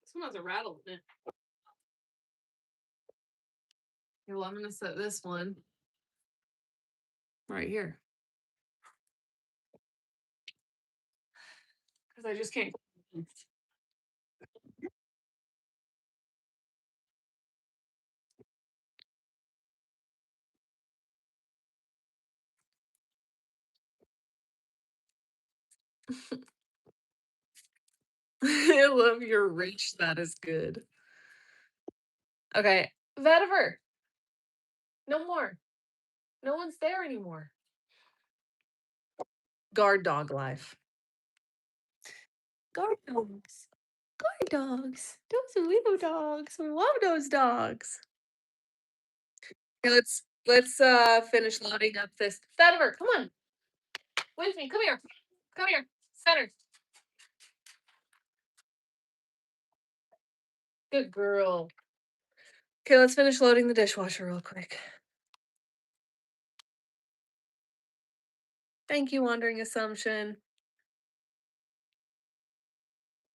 This one has a rattle in it. Okay, well, I'm gonna set this one right here because I just can't. I love your reach. That is good. Okay, Vetiver. No more. No one's there anymore. Guard dog life. Guard dogs. Guard dogs. Those are little dogs. We love those dogs. Okay, let's finish loading up this. Vetiver, come on. With me. Come here. Come here. Center. Good girl. Okay, let's finish loading the dishwasher real quick. Thank you, Wandering Assumption.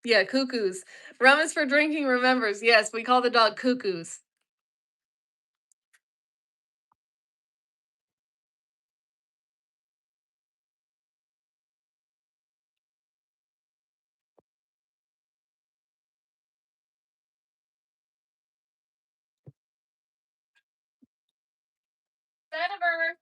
Yeah, cuckoos. Rum is for drinking, remembers. Yes, we call the dog cuckoos. Vetiver.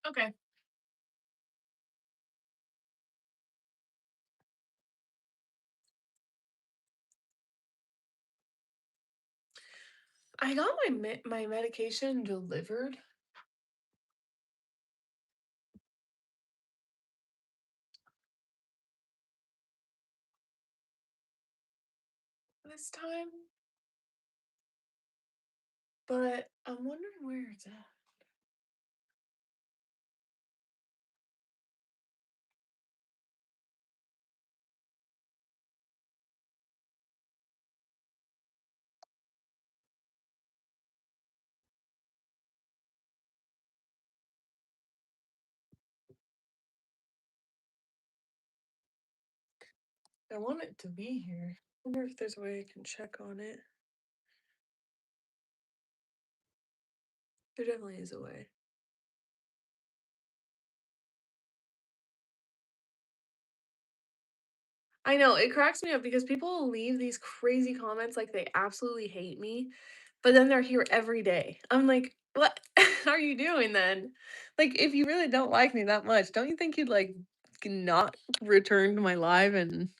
Okay. I got my medication delivered. This time, but I'm wondering where it's at. I want it to be here. Wonder if there's a way I can check on it. There definitely is a way. I know, it cracks me up because people will leave these crazy comments like they absolutely hate me, but then they're here every day. I'm like, "What are you doing then?" Like, if you really don't like me that much, don't you think you'd, like, not return to my live and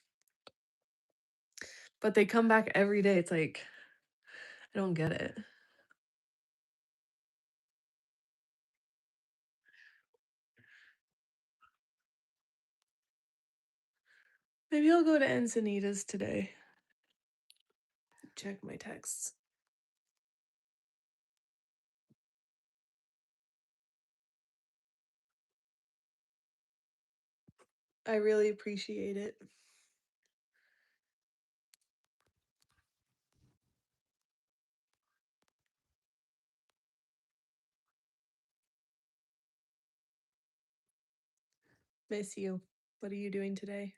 but they come back every day, it's like, I don't get it. Maybe I'll go to Encinitas today. Check my texts. I really appreciate it. Miss you. What are you doing today?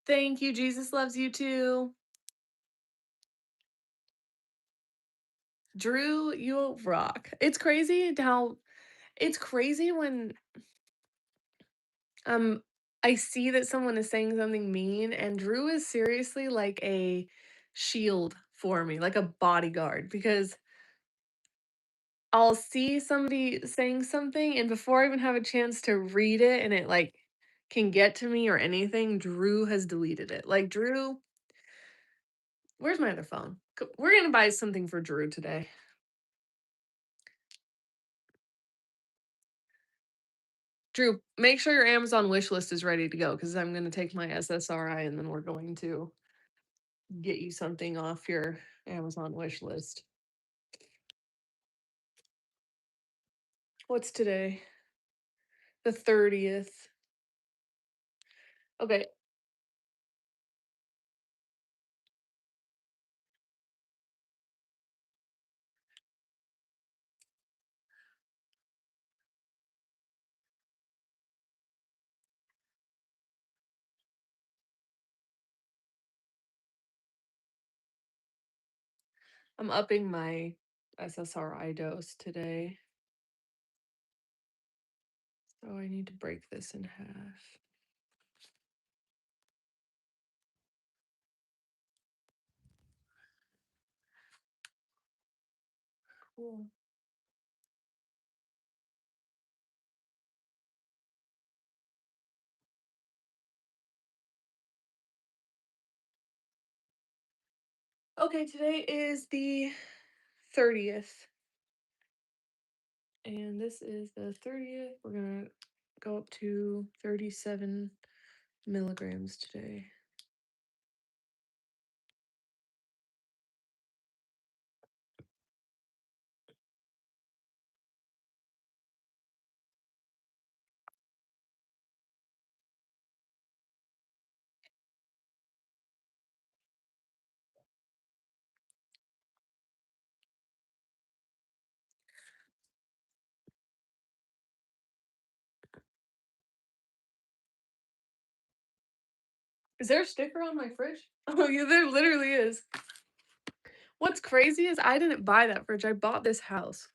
Thank you. Jesus loves you too. Drew, you rock. It's crazy when um I see that someone is saying something mean and Drew is seriously like a shield for me, like a bodyguard because I'll see somebody saying something and before I even have a chance to read it and it like can get to me or anything, Drew has deleted it. Like Drew, where's my other phone? We're gonna buy something for Drew today. Drew, make sure your Amazon wish list is ready to go because I'm going to take my SSRI and then we're going to get you something off your Amazon wish list. What's today? The 30th. Okay. I'm upping my SSRI dose today. So I need to break this in half. Cool. Okay, today is the 30th. And this is the 30th. We're going to go up to 37 milligrams today. Is there a sticker on my fridge? Oh, yeah, there literally is. What's crazy is I didn't buy that fridge. I bought this house.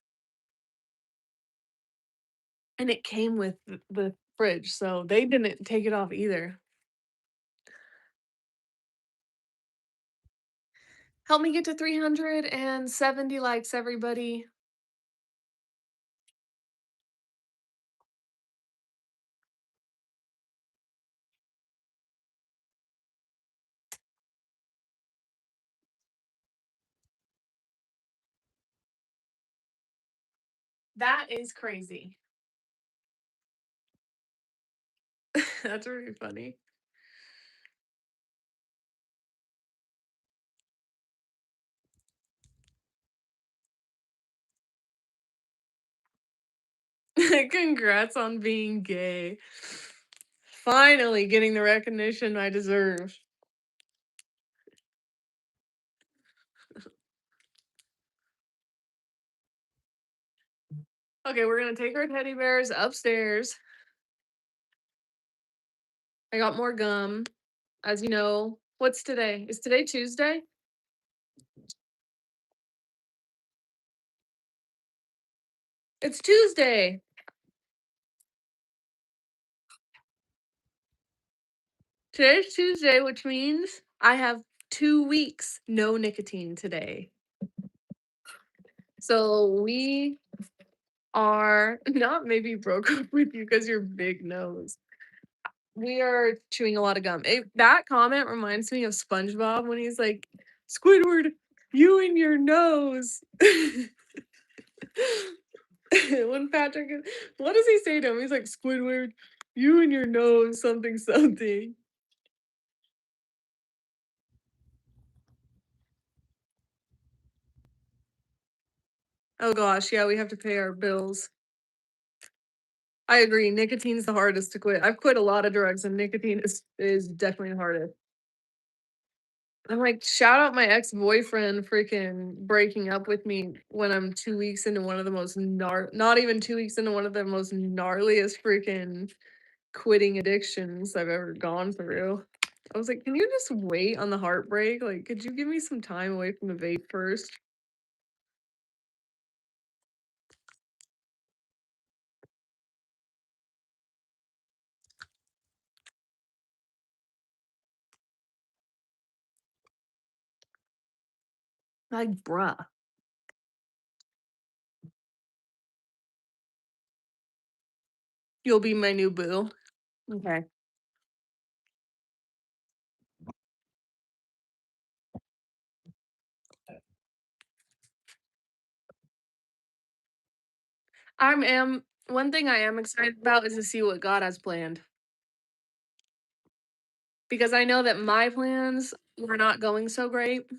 And it came with the fridge, so they didn't take it off either. Help me get to 370 likes, everybody. That is crazy. That's really funny. Congrats on being gay. Finally getting the recognition I deserve. Okay, we're gonna take our teddy bears upstairs. I got more gum. As you know, what's today? Is today Tuesday? It's Tuesday. Today's Tuesday, which means I have 2 weeks no nicotine today. So we are not maybe broke up with you because your big nose. We are chewing a lot of gum. That comment reminds me of SpongeBob when he's like, Squidward, you and your nose. When Patrick is, what does he say to him? He's like, Squidward, you and your nose, something, something. Oh gosh, yeah, we have to pay our bills. I agree. Nicotine's the hardest to quit. I've quit a lot of drugs, and nicotine is definitely the hardest. I'm like, shout out my ex-boyfriend freaking breaking up with me when I'm 2 weeks into one of the most not even 2 weeks into one of the most gnarliest freaking quitting addictions I've ever gone through. I was like, "Can you just wait on the heartbreak? Like, could you give me some time away from the vape first?" Like, bruh. You'll be my new boo. Okay. Am one thing I am excited about is to see what God has planned. Because I know that my plans were not going so great.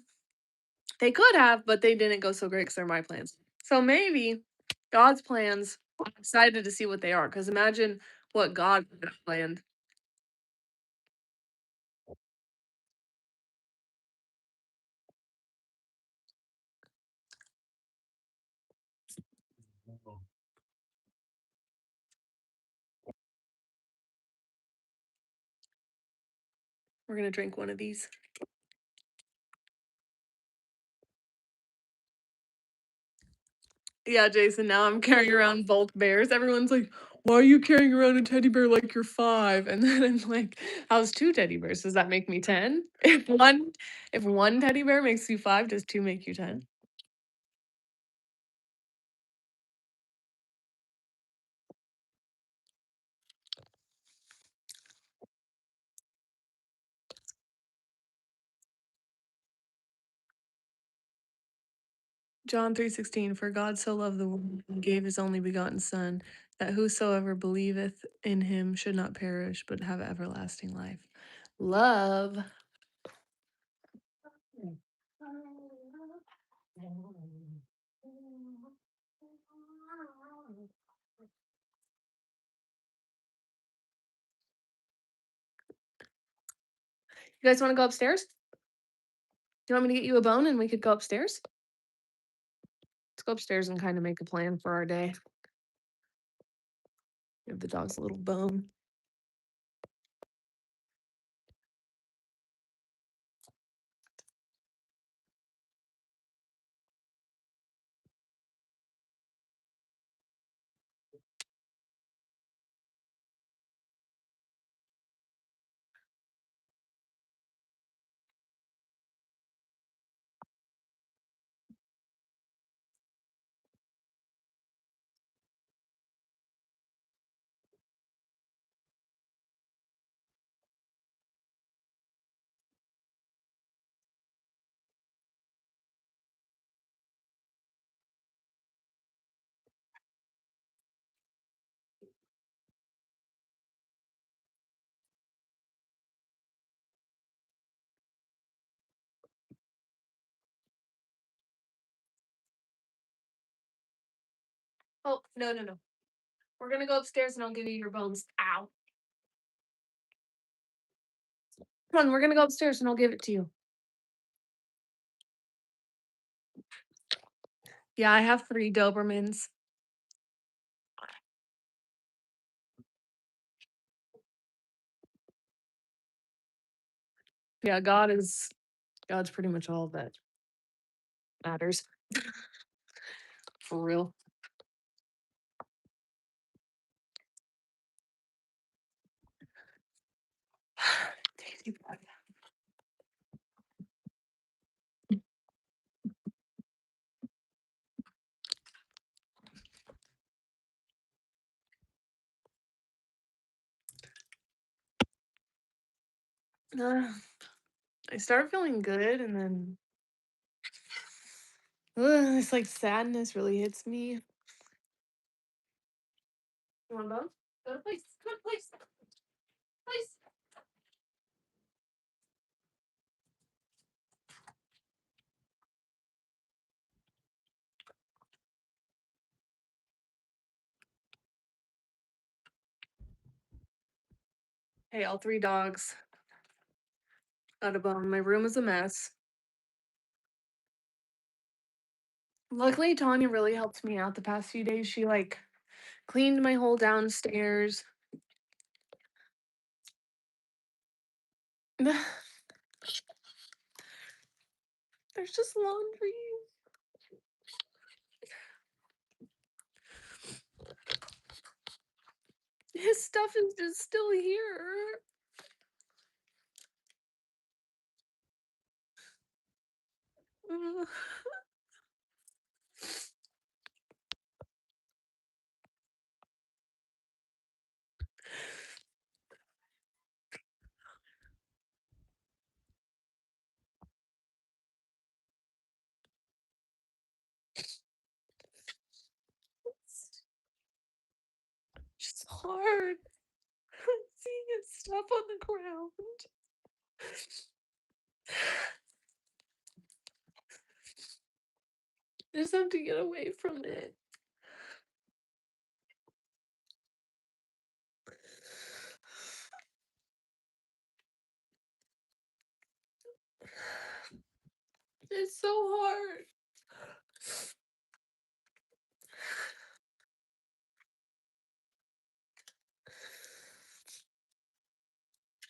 They could have, but they didn't go so great because 'cause they're my plans. So maybe God's plans, I'm excited to see what they are. Because imagine what God could have planned. We're gonna drink one of these. Yeah, Jason, now I'm carrying around both bears. Everyone's like, "Why are you carrying around a teddy bear like you're 5?" And then I'm like, "How's 2 teddy bears? Does that make me 10? If one teddy bear makes you 5, does 2 make you 10?" John 3:16, for God so loved the world and gave his only begotten Son, that whosoever believeth in him should not perish, but have everlasting life. Love. You guys want to go upstairs? Do you want me to get you a bone and we could go upstairs? Let's go upstairs and kind of make a plan for our day. Give the dogs a little bone. Oh, no, no, no. We're gonna go upstairs and I'll give you your bones. Ow. Come on, we're gonna go upstairs and I'll give it to you. Yeah, I have 3 Dobermans. Yeah, God's pretty much all that matters. For real. Daisy bud. I start feeling good and then this like sadness really hits me. You want bone? Go to place. Come on, place. Place. Hey, all 3 dogs got a bone. My room is a mess. Luckily, Tanya really helped me out the past few days. She like cleaned my whole downstairs. There's just laundry. His stuff is just still here. Ugh. It's just hard seeing his stuff on the ground. I just have to get away from it. It's so hard.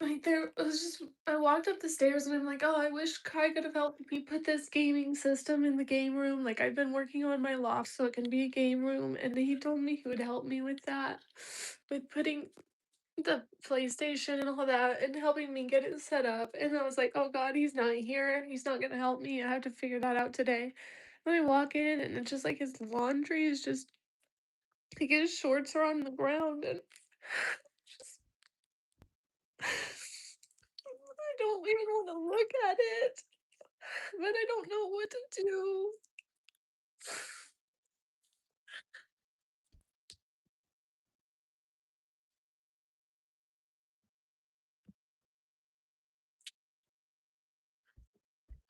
Like there was just I walked up the stairs and I'm like, oh, I wish Kai could have helped me put this gaming system in the game room. Like I've been working on my loft so it can be a game room, and he told me he would help me with that, with putting the PlayStation and all that and helping me get it set up. And I was like, oh God, he's not here. He's not gonna help me. I have to figure that out today. And I walk in and it's just like his laundry is just like his shorts are on the ground and just I don't even want to look at it. But I don't know what to do.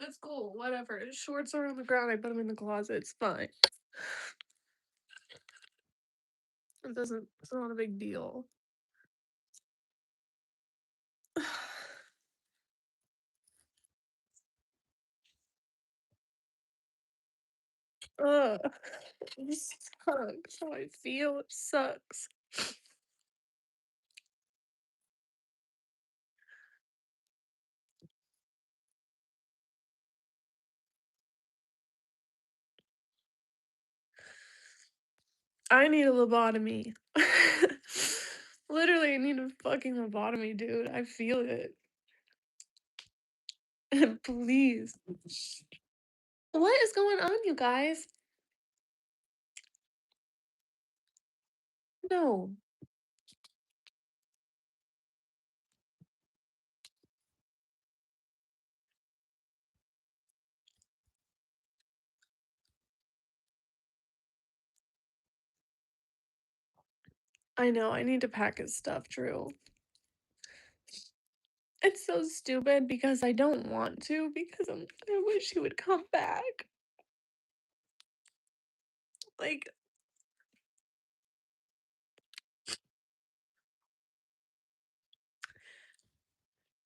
It's cool, whatever. His shorts are on the ground. I put them in the closet. It's fine. It's not a big deal. Ugh. It sucks how I feel. It sucks. I need a lobotomy. Literally, I need a fucking lobotomy, dude. I feel it. Please. What is going on, you guys? No. I know, I need to pack his stuff, Drew. It's so stupid because I don't want to because I wish he would come back. Like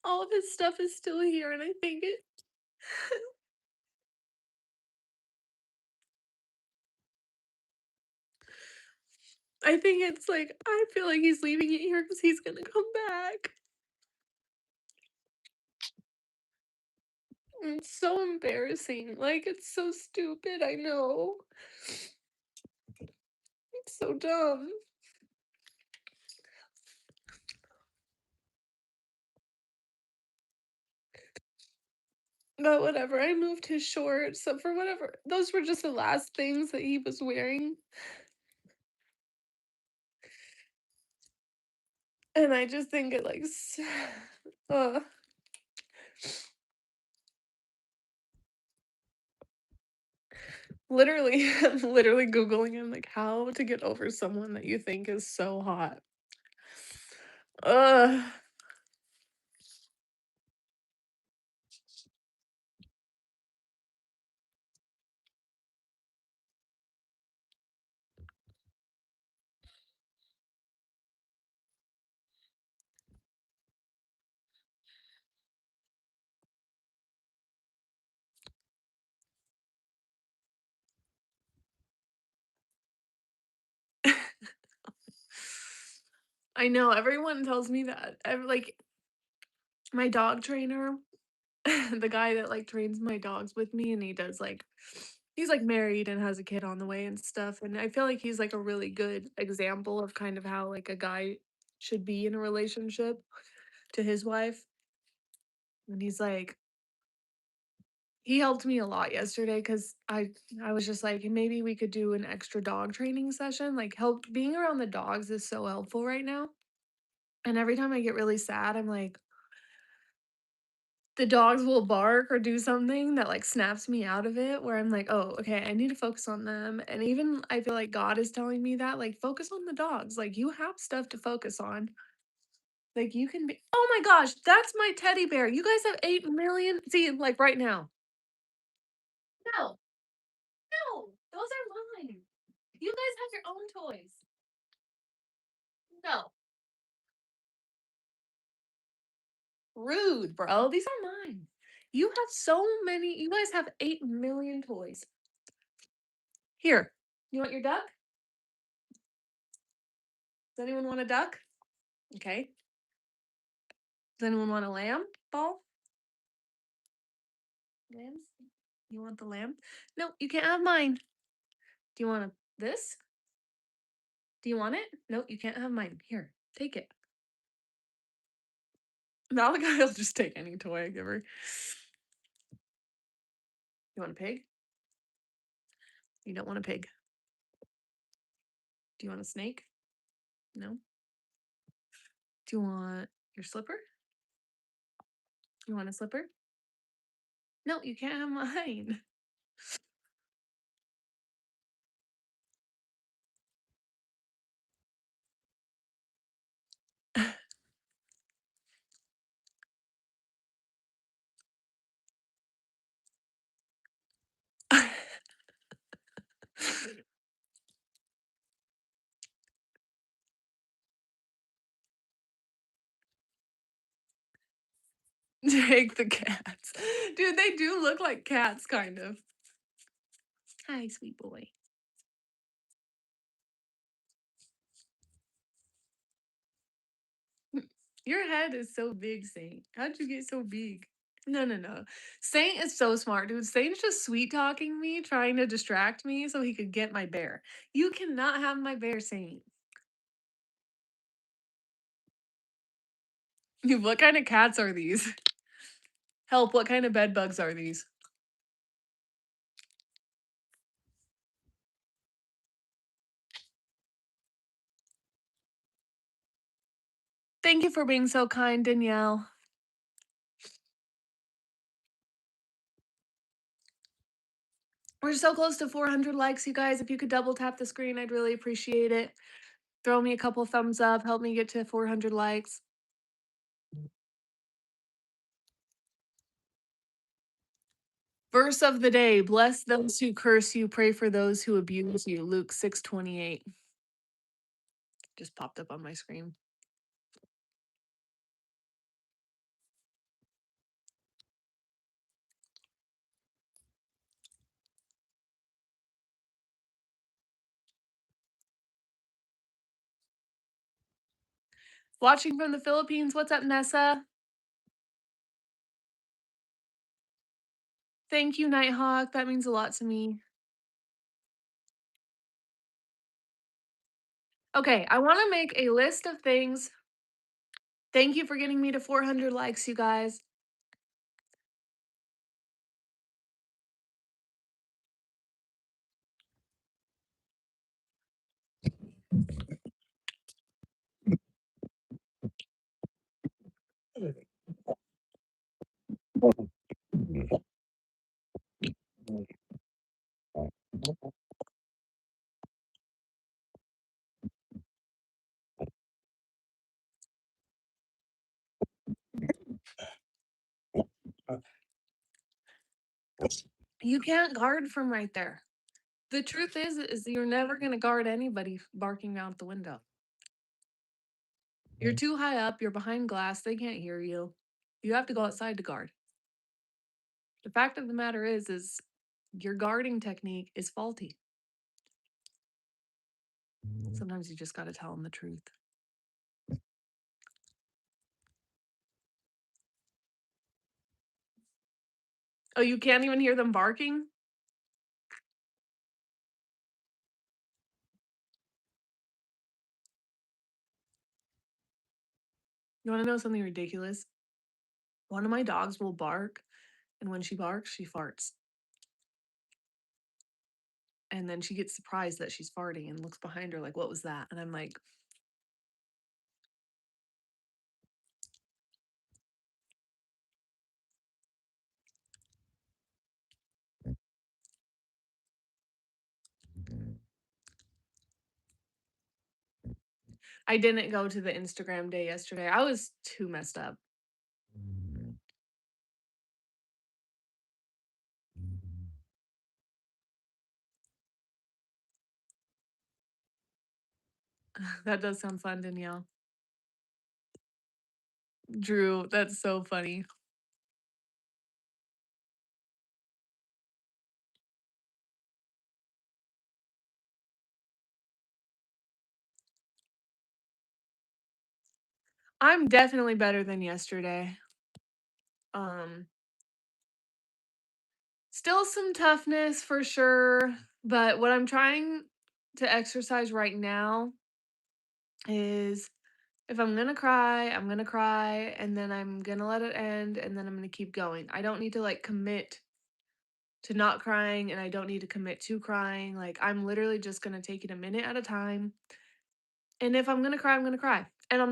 all of his stuff is still here, and I think it I think it's like I feel like he's leaving it here because he's gonna come back. It's so embarrassing. Like, it's so stupid, I know. It's so dumb. But whatever, I moved his shorts, so for whatever those were just the last things that he was wearing, and I just think it, like, ugh. Literally, I'm literally Googling him, like, how to get over someone that you think is so hot. Ugh. I know, everyone tells me that. Like, my dog trainer, the guy that, like, trains my dogs with me, and he does, like he's, like, married and has a kid on the way and stuff, and I feel like he's, like, a really good example of kind of how, like, a guy should be in a relationship to his wife, and he's like he helped me a lot yesterday because I was just like, "Maybe we could do an extra dog training session," like, help being around the dogs is so helpful right now, and every time I get really sad, I'm like the dogs will bark or do something that, like, snaps me out of it where I'm like, "Oh, okay, I need to focus on them," and even I feel like God is telling me that, like, "Focus on the dogs, like, you have stuff to focus on." Like, you can be oh my gosh, that's my teddy bear. You guys have 8,000,000 see, like, right now. No, no, those are mine. You guys have your own toys. No. Rude, bro. These are mine. You have so many you guys have 8,000,000 toys. Here, you want your duck? Does anyone want a duck? Okay. Does anyone want a lamb ball? Lambs? You want the lamb? No, you can't have mine. Do you want this? Do you want it? No, you can't have mine. Here, take it. Malachi will just take any toy I give her. You want a pig? You don't want a pig. Do you want a snake? No. Do you want your slipper? You want a slipper? No, you can't have mine. Take the cats. Dude, they do look like cats, kind of. Hi, sweet boy. Your head is so big, Saint. How'd you get so big? No, no, no. Saint is so smart, dude. Saint's just sweet talking me, trying to distract me so he could get my bear. You cannot have my bear, Saint. What kind of cats are these? Help, what kind of bed bugs are these? Thank you for being so kind, Danielle. We're so close to 400 likes, you guys. If you could double tap the screen, I'd really appreciate it. Throw me a couple thumbs up, help me get to 400 likes. Verse of the day, bless those who curse you, pray for those who abuse you. Luke 6:28. Just popped up on my screen. Watching from the Philippines. What's up, Nessa? Thank you, Nighthawk. That means a lot to me. Okay, I want to make a list of things. Thank you for getting me to 400 likes, you guys. You can't guard from right there. The truth is you're never gonna guard anybody barking out the window. You're too high up, you're behind glass, they can't hear you. You have to go outside to guard. The fact of the matter is your guarding technique is faulty. Sometimes you just gotta tell them the truth. Oh, you can't even hear them barking? You wanna know something ridiculous? One of my dogs will bark, and when she barks, she farts. And then she gets surprised that she's farting and looks behind her like, "What was that?" And I'm like, I didn't go to the Instagram day yesterday. I was too messed up. That does sound fun, Danielle. Drew, that's so funny. I'm definitely better than yesterday. Um, Still some toughness for sure, but what I'm trying to exercise right now is if I'm gonna cry, I'm gonna cry, and then I'm gonna let it end, and then I'm gonna keep going. I don't need to like commit to not crying, and I don't need to commit to crying. Like, I'm literally just gonna take it a minute at a time. And if I'm gonna cry, I'm gonna cry. And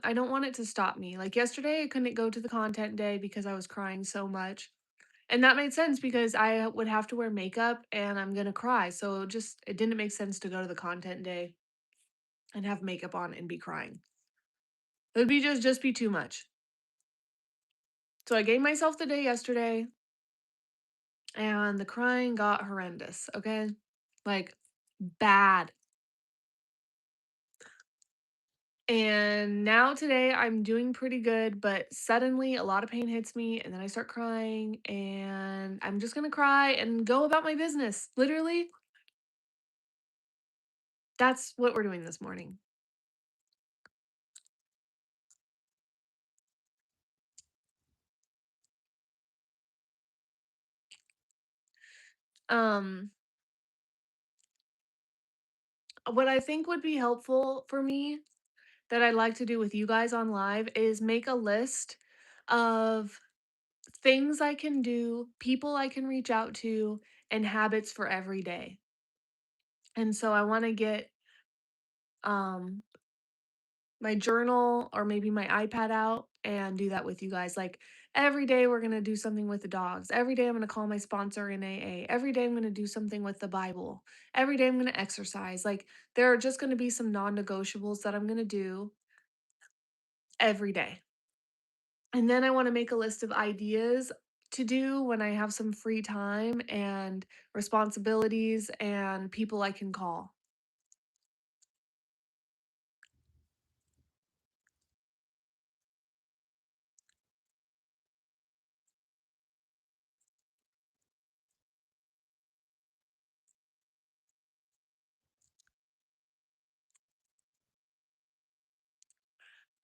I don't want it to stop me. Like yesterday, I couldn't go to the content day because I was crying so much. And that made sense because I would have to wear makeup and I'm gonna cry. So it didn't make sense to go to the content day and have makeup on and be crying. It would be just be too much. So I gave myself the day yesterday and the crying got horrendous, okay? Like bad. And now today I'm doing pretty good, but suddenly a lot of pain hits me and then I start crying and I'm just gonna cry and go about my business. Literally, that's what we're doing this morning. Um, what I think would be helpful for me that I'd like to do with you guys on live is make a list of things I can do, people I can reach out to, and habits for every day. And so I want to get um my journal or maybe my iPad out and do that with you guys. Like every day we're going to do something with the dogs. Every day I'm going to call my sponsor in AA. Every day I'm going to do something with the Bible. Every day I'm going to exercise. Like there are just going to be some non-negotiables that I'm going to do every day. And then I want to make a list of ideas to do when I have some free time and responsibilities and people I can call.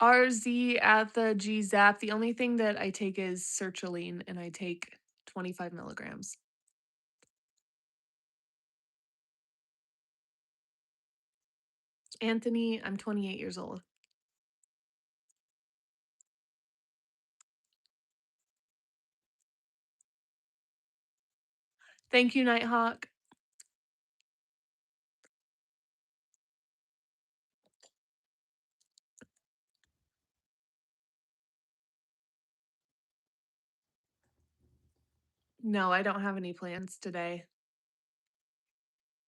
RZ at the GZAP. The only thing that I take is sertraline, and I take 25 milligrams. Anthony, I'm 28 years old. Thank you, Nighthawk. No, I don't have any plans today.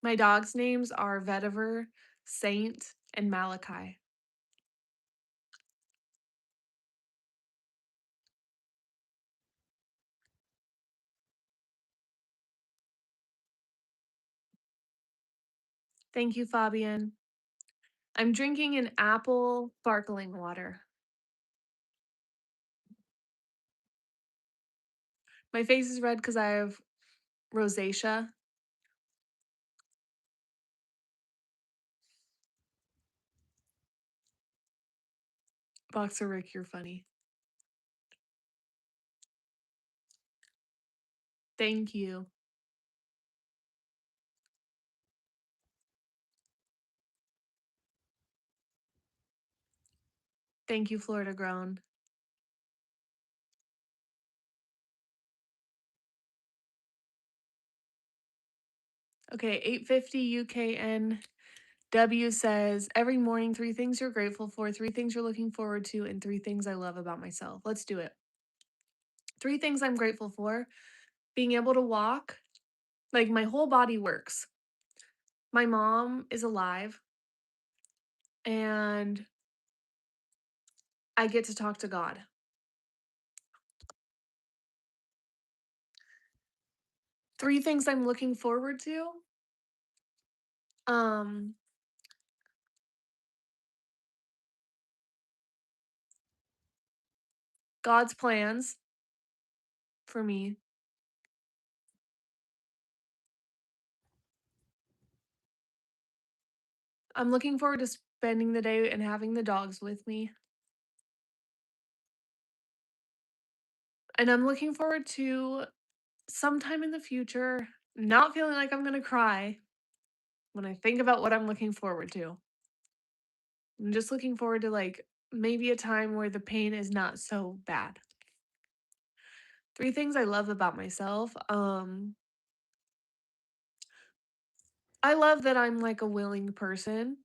My dogs' names are Vetiver, Saint, and Malachi. Thank you, Fabian. I'm drinking an apple sparkling water. My face is red because I have rosacea. Boxer Rick, you're funny. Thank you. Thank you, Florida Grown. Okay, 850 UKNW says, every morning, 3 things you're grateful for, 3 things you're looking forward to, and 3 things I love about myself. Let's do it. 3 things I'm grateful for: being able to walk, like my whole body works. My mom is alive, and I get to talk to God. 3 things I'm looking forward to. Um, God's plans for me. I'm looking forward to spending the day and having the dogs with me. And I'm looking forward to sometime in the future not feeling like I'm gonna cry when I think about what I'm looking forward to. I'm just looking forward to, like, maybe a time where the pain is not so bad. 3 things I love about myself. I love that I'm, like, a willing person.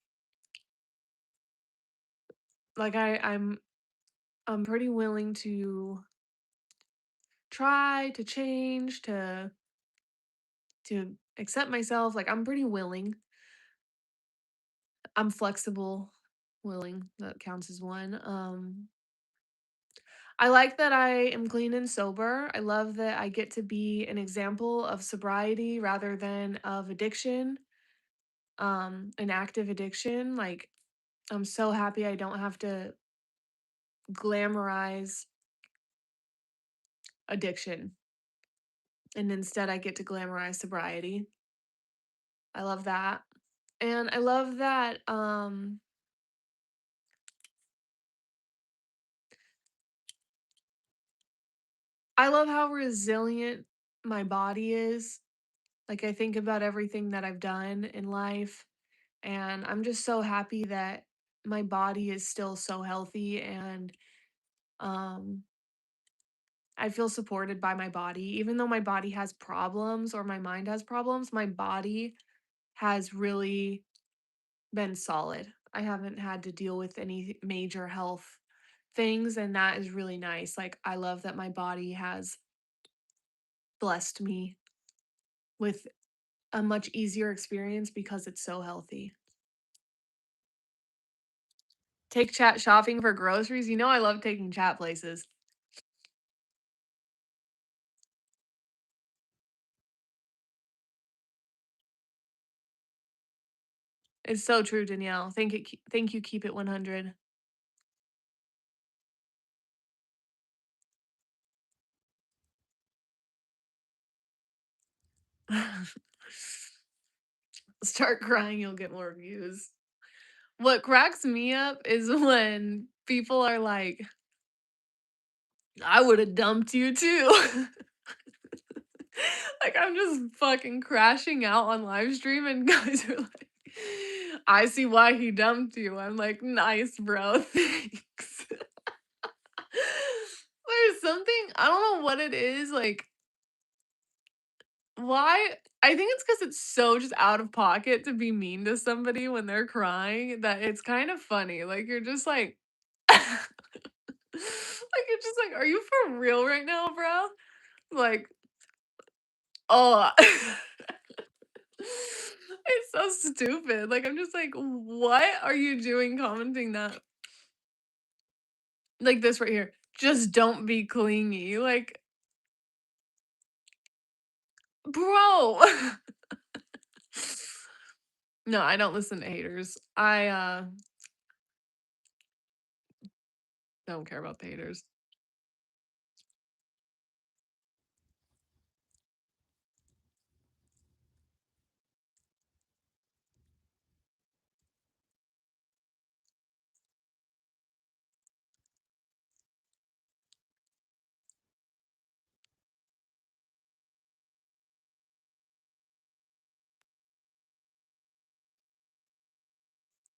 Like, I'm pretty willing to try, to change, to accept myself. Like, I'm pretty willing. I'm flexible, willing, that counts as 1. I like that I am clean and sober. I love that I get to be an example of sobriety rather than of addiction, an active addiction. Like, I'm so happy I don't have to glamorize addiction, and instead I get to glamorize sobriety. I love that. And I love that I love how resilient my body is. Like, I think about everything that I've done in life, and I'm just so happy that my body is still so healthy, and um I feel supported by my body. Even though my body has problems or my mind has problems, my body has really been solid. I haven't had to deal with any major health things, and that is really nice. Like, I love that my body has blessed me with a much easier experience because it's so healthy. Take chat shopping for groceries. You know I love taking chat places. It's so true, Danielle. Thank you, keep it 100. Start crying, you'll get more views. What cracks me up is when people are like, "I would've dumped you too." Like, I'm just fucking crashing out on live stream and guys are like, "I see why he dumped you." I'm like, "Nice, bro, thanks." There's something I don't know what it is, like, why I think it's because it's so just out of pocket to be mean to somebody when they're crying that it's kind of funny, like, you're just like you're just like, "Are you for real right now, bro?" Like, oh it's so stupid, like, I'm just like, "What are you doing commenting that?" Like this right here, "Just don't be clingy," like, bro! No, I don't listen to haters. I don't care about the haters.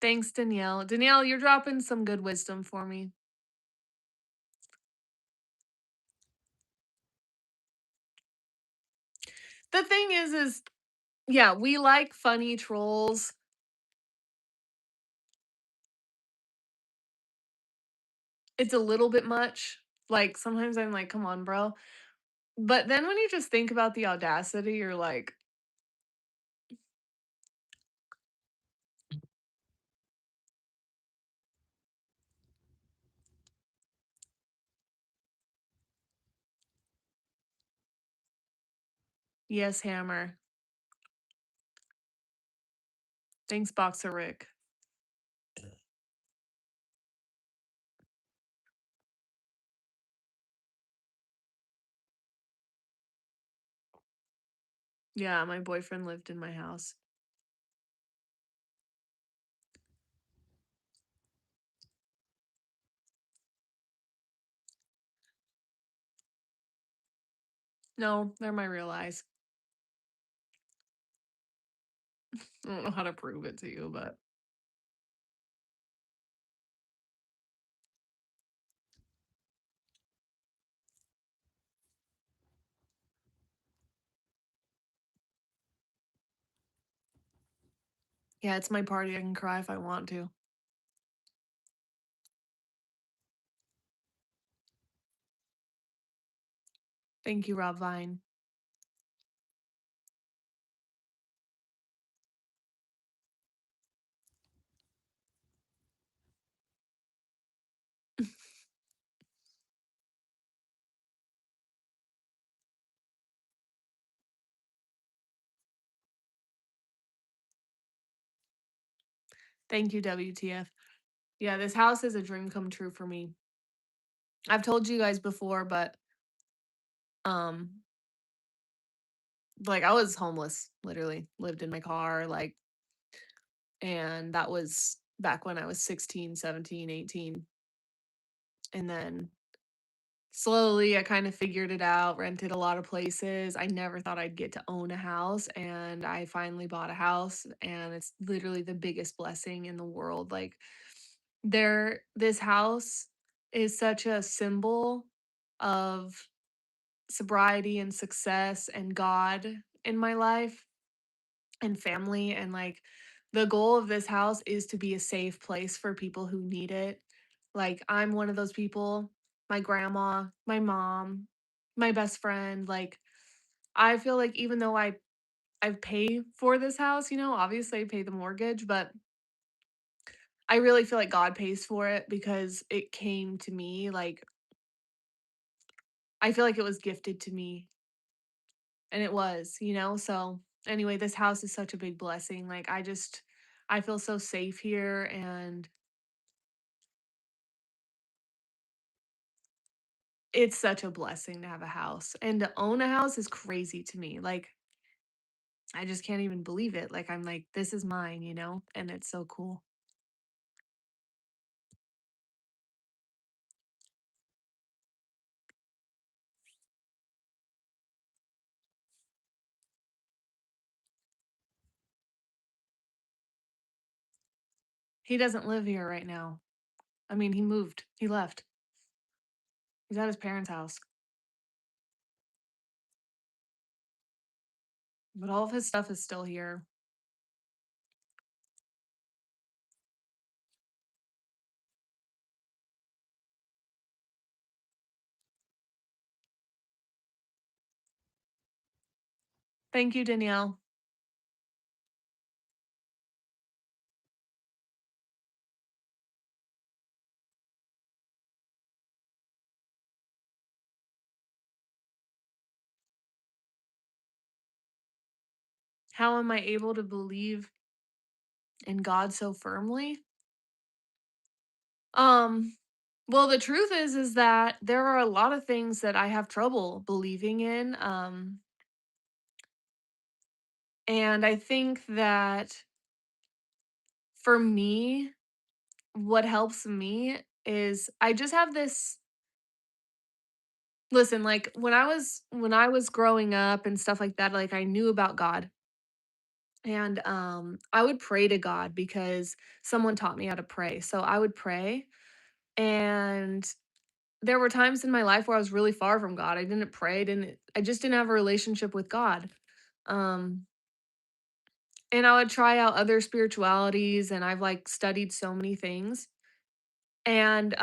Thanks, Danielle. Danielle, you're dropping some good wisdom for me. The thing is yeah, we like funny trolls. It's a little bit much. Like, sometimes I'm like, "Come on, bro." But then when you just think about the audacity, you're like, "Yes, Hammer. Thanks, Boxer Rick." Yeah, my boyfriend lived in my house. No, they're my real eyes. I don't know how to prove it to you, but yeah, it's my party. I can cry if I want to. Thank you, Rob Vine. Thank you, WTF. Yeah, this house is a dream come true for me. I've told you guys before, but um like I was homeless, literally lived in my car, like, and that was back when I was 16, 17, 18. And then slowly I kind of figured it out, rented a lot of places. I never thought I'd get to own a house, and I finally bought a house, and it's literally the biggest blessing in the world. Like, this house is such a symbol of sobriety and success and God in my life and family. And like, the goal of this house is to be a safe place for people who need it. Like, I'm one of those people, my grandma, my mom, my best friend. Like, I feel like even though I pay for this house, obviously I pay the mortgage, but I really feel like God pays for it because it came to me. Like, I feel like it was gifted to me, and it was. So anyway, this house is such a big blessing. Like, I feel so safe here, and it's such a blessing to have a house. And to own a house is crazy to me. Like, I just can't even believe it. Like, I'm like, this is mine, and it's so cool. He doesn't live here right now. I mean, he moved. He left. He's at his parents' house. But all of his stuff is still here. Thank you, Danielle. How am I able to believe in God so firmly? Um, well, the truth is that there are a lot of things that I have trouble believing in. And I think that for me, what helps me is I just have this listen, like when I was growing up and stuff like that, like I knew about God. And I would pray to God because someone taught me how to pray. So I would pray, and there were times in my life where I was really far from God. I didn't pray, I just didn't have a relationship with God. Um and I would try out other spiritualities, and I've like studied so many things. And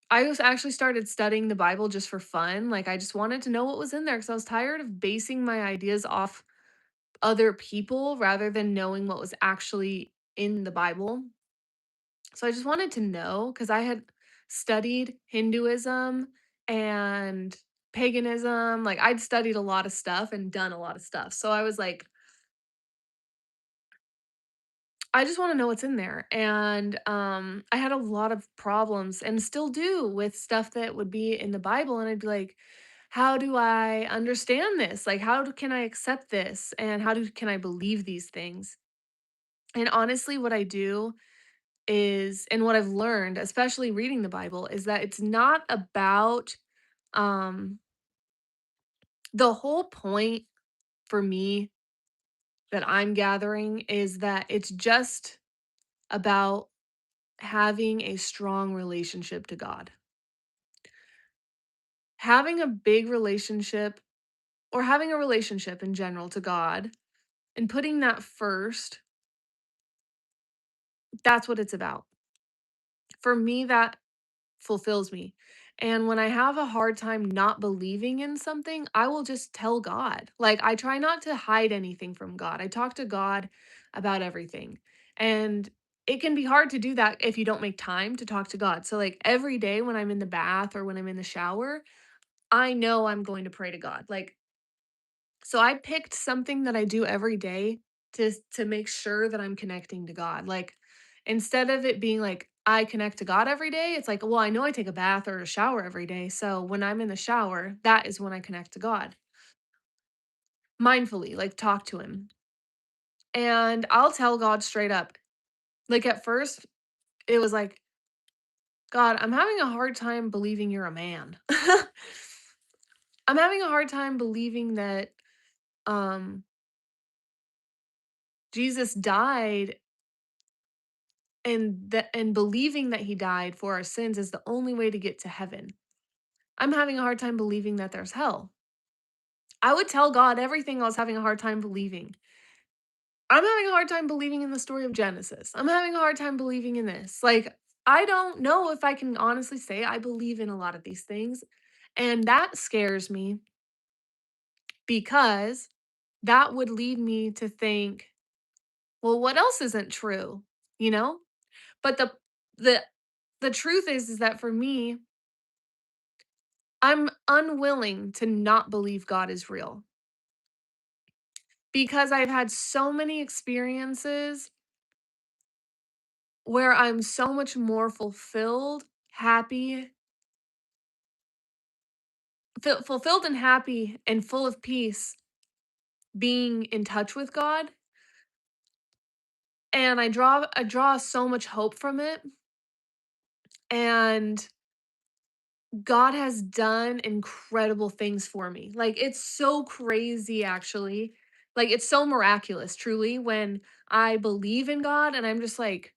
I was actually started studying the Bible just for fun. Like I just wanted to know what was in there cuz I was tired of basing my ideas off other people rather than knowing what was actually in the Bible. So I just wanted to know because I had studied Hinduism and paganism. Like I'd studied a lot of stuff and done a lot of stuff. So I was like, I just want to know what's in there. And I had a lot of problems and still do with stuff that would be in the Bible. And I'd be like, how do I understand this? Like, can I accept this? And can I believe these things? And honestly, what I do is and what I've learned, especially reading the Bible, is that it's not about um the whole point for me that I'm gathering is that it's just about having a strong relationship to God. Having a big relationship or having a relationship in general to God and putting that first, that's what it's about. For me, that fulfills me. And when I have a hard time not believing in something, I will just tell God. Like, I try not to hide anything from God. I talk to God about everything. And it can be hard to do that if you don't make time to talk to God. So, like, every day when I'm in the bath or when I'm in the shower, I know I'm going to pray to God. Like, so I picked something that I do every day to make sure that I'm connecting to God. Like instead of it being like I connect to God every day, it's like, well, I know I take a bath or a shower every day. So when I'm in the shower, that is when I connect to God mindfully, like talk to him. And I'll tell God straight up. Like at first, it was like, God, I'm having a hard time believing you're a man. I'm having a hard time believing that um Jesus died and believing that he died for our sins is the only way to get to heaven. I'm having a hard time believing that there's hell. I would tell God everything I was having a hard time believing. I'm having a hard time believing in the story of Genesis. I'm having a hard time believing in this. Like, I don't know if I can honestly say I believe in a lot of these things. And that scares me because that would lead me to think, well, what else isn't true? You know? But the the truth is that for me, I'm unwilling to not believe God is real because I've had so many experiences where I'm so much more fulfilled, happy, fulfilled and happy and full of peace being in touch with God, and I draw so much hope from it, and God has done incredible things for me. Like it's so crazy actually. Like it's so miraculous truly when I believe in God and I'm just like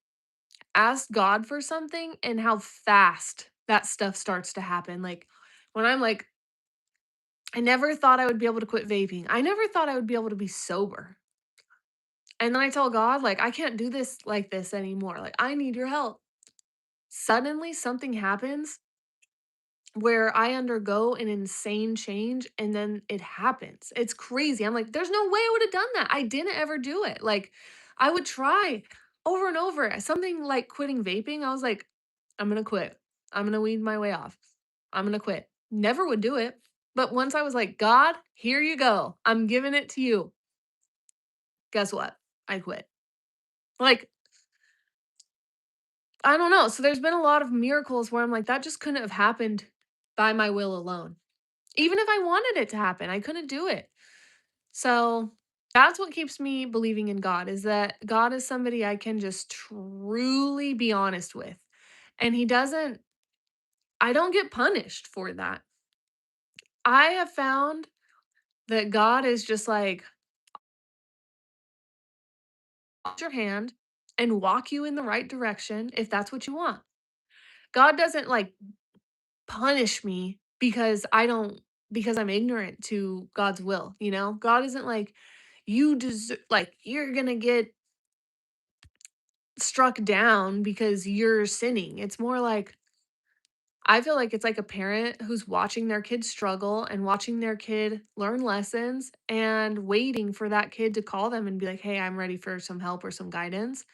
ask God for something and how fast that stuff starts to happen. Like when I'm like, I never thought I would be able to quit vaping. I never thought I would be able to be sober. And then I tell God, like, I can't do this like this anymore. Like, I need your help. Suddenly something happens where I undergo an insane change and then it happens. It's crazy. I'm like, there's no way I would have done that. I didn't ever do it. Like, I would try over and over. Something like quitting vaping. I was like, I'm going to quit. I'm going to weed my way off. I'm going to quit. Never would do it. But once I was like, God, here you go. I'm giving it to you. Guess what? I quit. Like, I don't know. So there's been a lot of miracles where I'm like, that just couldn't have happened by my will alone. Even if I wanted it to happen, I couldn't do it. So that's what keeps me believing in God is that God is somebody I can just truly be honest with. And he doesn't, I don't get punished for that. I have found that God is just like, hold your hand and walk you in the right direction if that's what you want. God doesn't like punish me because because I'm ignorant to God's will, you know? God isn't like you deserve like you're going to get struck down because you're sinning. It's more like I feel like it's like a parent who's watching their kid struggle and watching their kid learn lessons and waiting for that kid to call them and be like, "Hey, I'm ready for some help or some guidance."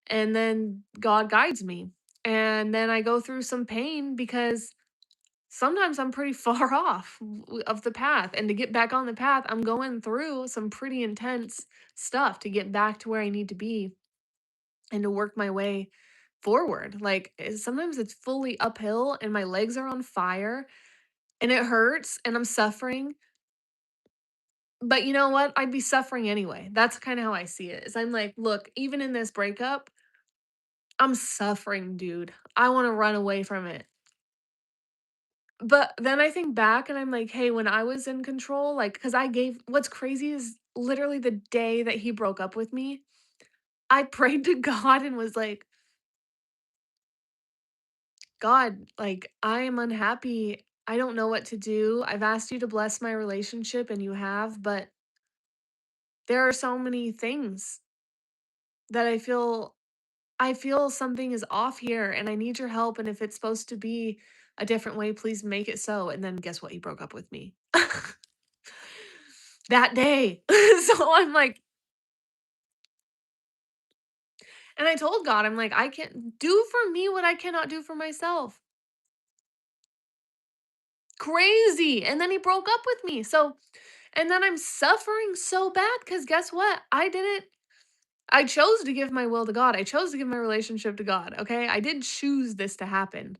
And then God guides me. And then I go through some pain because sometimes I'm pretty far off of the path. And to get back on the path, I'm going through some pretty intense stuff to get back to where I need to be and to work my way forward. Like sometimes it's fully uphill and my legs are on fire and it hurts and I'm suffering. But you know what? I'd be suffering anyway. That's kind of how I see it. Is I'm like, look, even in this breakup, I'm suffering, dude. I want to run away from it. But then I think back and I'm like, hey, when I was in control, like, because I gave what's crazy is literally the day that he broke up with me, I prayed to God and was like, God, like, I am unhappy. I don't know what to do. I've asked you to bless my relationship and you have, but there are so many things that I feel something is off here and I need your help. And if it's supposed to be a different way, please make it so. And then guess what? He broke up with me that day. So I'm like, and I told God, I'm like, I can't do for me what I cannot do for myself. Crazy. And then he broke up with me. So, and then I'm suffering so bad because guess what? I chose to give my will to God. I chose to give my relationship to God. Okay. I did choose this to happen.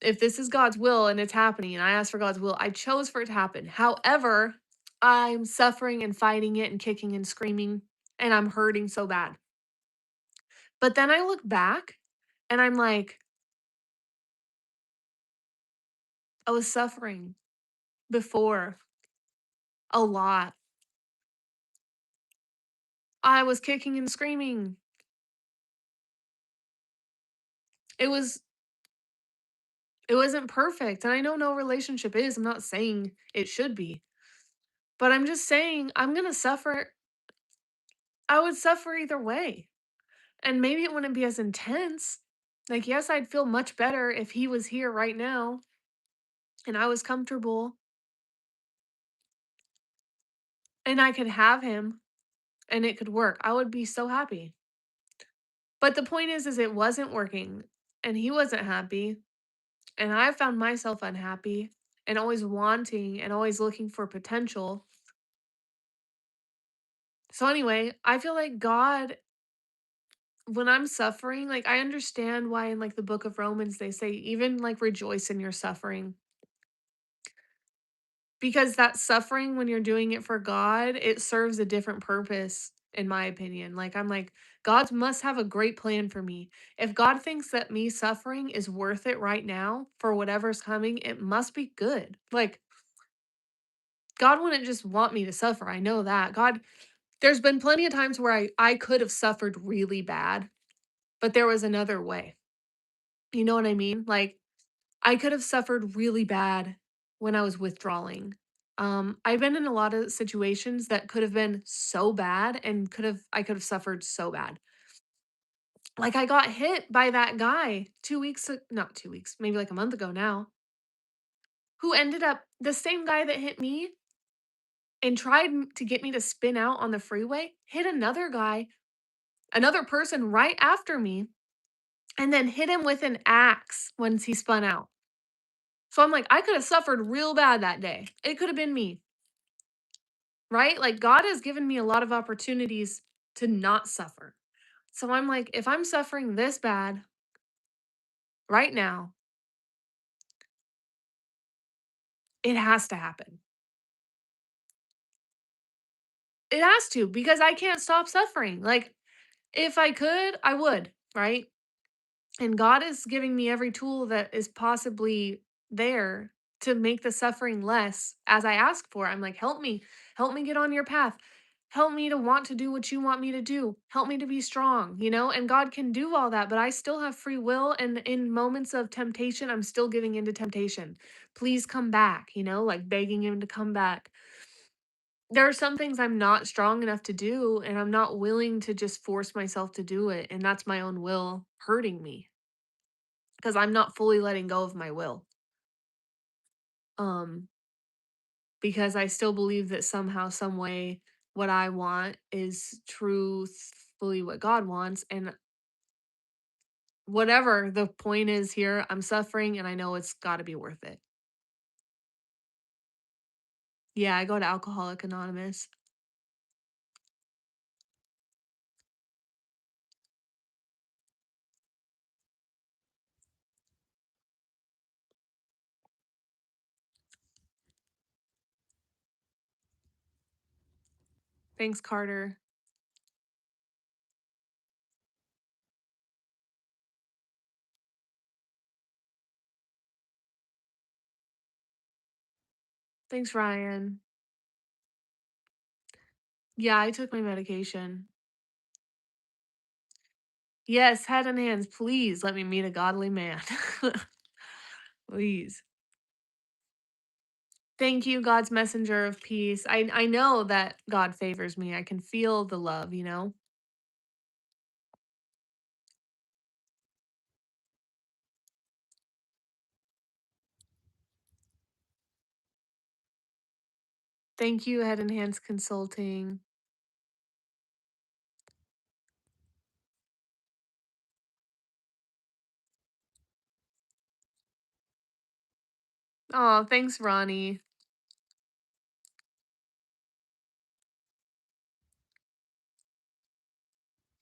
If this is God's will and it's happening and I asked for God's will, I chose for it to happen. However, I'm suffering and fighting it and kicking and screaming and I'm hurting so bad. But then I look back and I'm like, I was suffering before a lot. I was kicking and screaming. It was it wasn't perfect. And I know no relationship is. I'm not saying it should be. But I'm just saying I'm going to suffer. I would suffer either way. And maybe it wouldn't be as intense. Like yes, I'd feel much better if he was here right now and I was comfortable and I could have him and it could work. I would be so happy. But the point is it wasn't working and he wasn't happy and I found myself unhappy and always wanting and always looking for potential. So anyway, I feel like God, when I'm suffering, like I understand why in like the book of Romans they say even like rejoice in your suffering. Because that suffering when you're doing it for God, it serves a different purpose in my opinion. Like I'm like God must have a great plan for me. If God thinks that me suffering is worth it right now for whatever's coming, it must be good. Like God wouldn't just want me to suffer. I know that. God, there's been plenty of times where I could have suffered really bad but there was another way. You know what I mean? Like, I could have suffered really bad when I was withdrawing. I've been in a lot of situations that could have been so bad and I could have suffered so bad. Like I got hit by that guy 2 weeks, not 2 weeks, maybe like a month ago now, who ended up the same guy that hit me and tried to get me to spin out on the freeway, hit another guy, another person right after me, and then hit him with an axe once he spun out. So I'm like, I could have suffered real bad that day. It could have been me, right? Like God has given me a lot of opportunities to not suffer. So I'm like, if I'm suffering this bad right now, it has to happen. It has to because I can't stop suffering. Like if I could, I would, right? And God is giving me every tool that is possibly there to make the suffering less as I ask for. I'm like, help me get on your path. Help me to want to do what you want me to do. Help me to be strong, you know? And God can do all that, but I still have free will. And in moments of temptation, I'm still giving into temptation. Please come back, you know, like begging Him to come back. There are some things I'm not strong enough to do, and I'm not willing to just force myself to do it. And that's my own will hurting me because I'm not fully letting go of my will. Um, because I still believe that somehow, some way, what I want is truthfully what God wants. And whatever the point is here, I'm suffering and I know it's got to be worth it. Yeah, I go to Alcoholic Anonymous. Thanks, Carter. Thanks, Ryan. Yeah, I took my medication. Yes, head and hands, please let me meet a godly man. Please. Thank you, God's messenger of peace. I know that God favors me. I can feel the love, you know? Thank you, Head and Hands Consulting. Oh, thanks, Ronnie.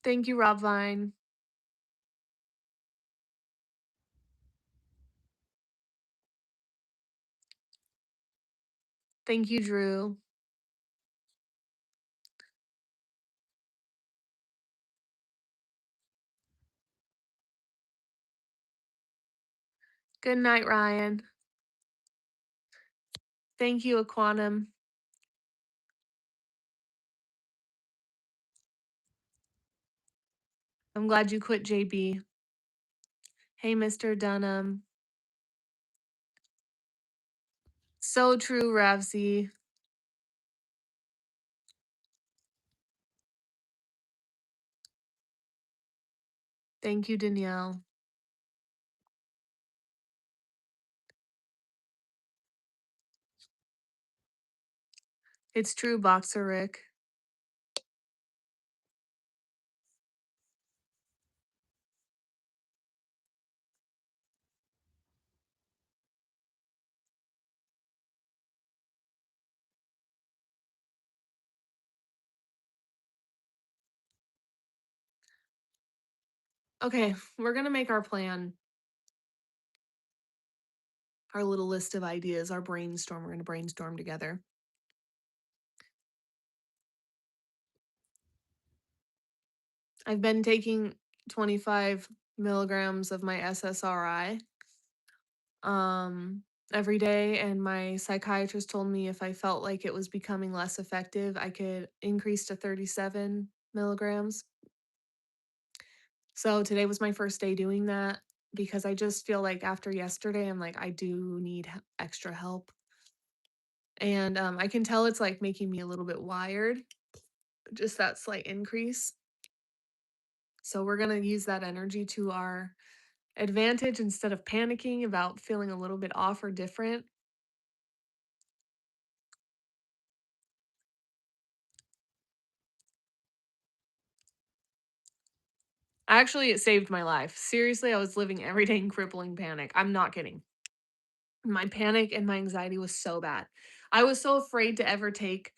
Thank you, Rob Vine. Thank you, Drew. Good night, Ryan. Thank you, Aquanum. I'm glad you quit, JB. Hey, Mr. Dunham. So true, Ravsey. Thank you, Danielle. It's true, Boxer Rick. Okay, we're gonna make our plan. Our little list of ideas, our brainstorm. We're gonna brainstorm together. I've been taking 25 milligrams of my SSRI every day, and my psychiatrist told me if I felt like it was becoming less effective, I could increase to 37 milligrams. So today was my first day doing that because I just feel like after yesterday, I'm like, I do need extra help. And I can tell it's like making me a little bit wired, just that slight increase. So we're going to use that energy to our advantage instead of panicking about feeling a little bit off or different. Actually, it saved my life. Seriously, I was living every day in crippling panic. I'm not kidding. My panic and my anxiety was so bad. I was so afraid to ever take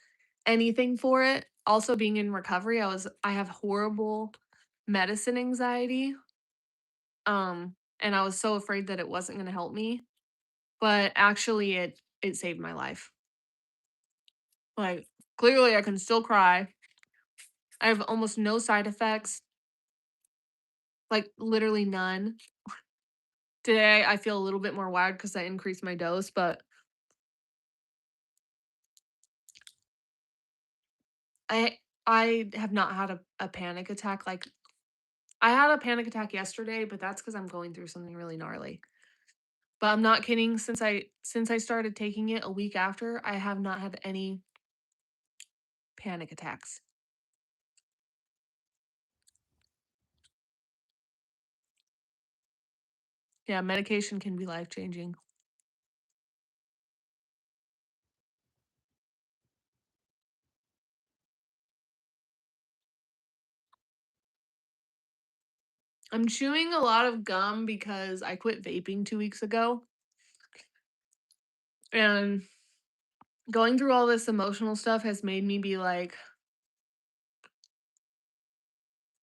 anything for it. Also being in recovery, I have horrible medicine anxiety. And I was so afraid that it wasn't going to help me, but actually it saved my life. Like clearly I can still cry. I have almost no side effects, like literally none. Today I feel a little bit more wired cuz I increased my dose, but I I have not had a panic attack. Like I had a panic attack yesterday, but that's cuz I'm going through something really gnarly. But I'm not kidding, since I started taking it a week after, I have not had any panic attacks. Yeah, medication can be life-changing. I'm chewing a lot of gum because I quit vaping 2 weeks ago, and going through all this emotional stuff has made me be, like,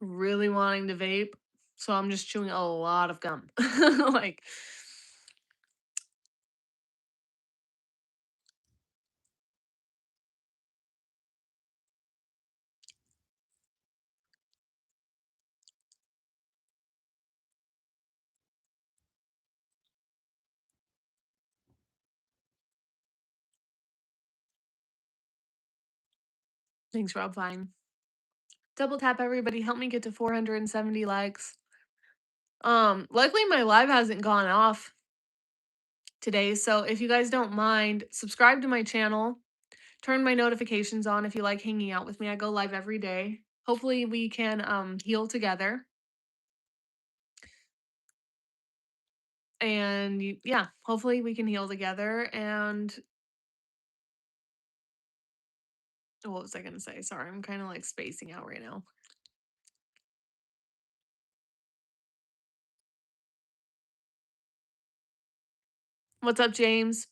really wanting to vape, so I'm just chewing a lot of gum. Like, thanks, Rob Fine. Double tap everybody, help me get to 470 likes. Luckily my live hasn't gone off today, so if you guys don't mind, subscribe to my channel, turn my notifications on if you like hanging out with me. I go live every day. Hopefully we can heal together. And yeah, hopefully we can heal together. And what was I going to say? Sorry, I'm kind of like spacing out right now. What's up, James?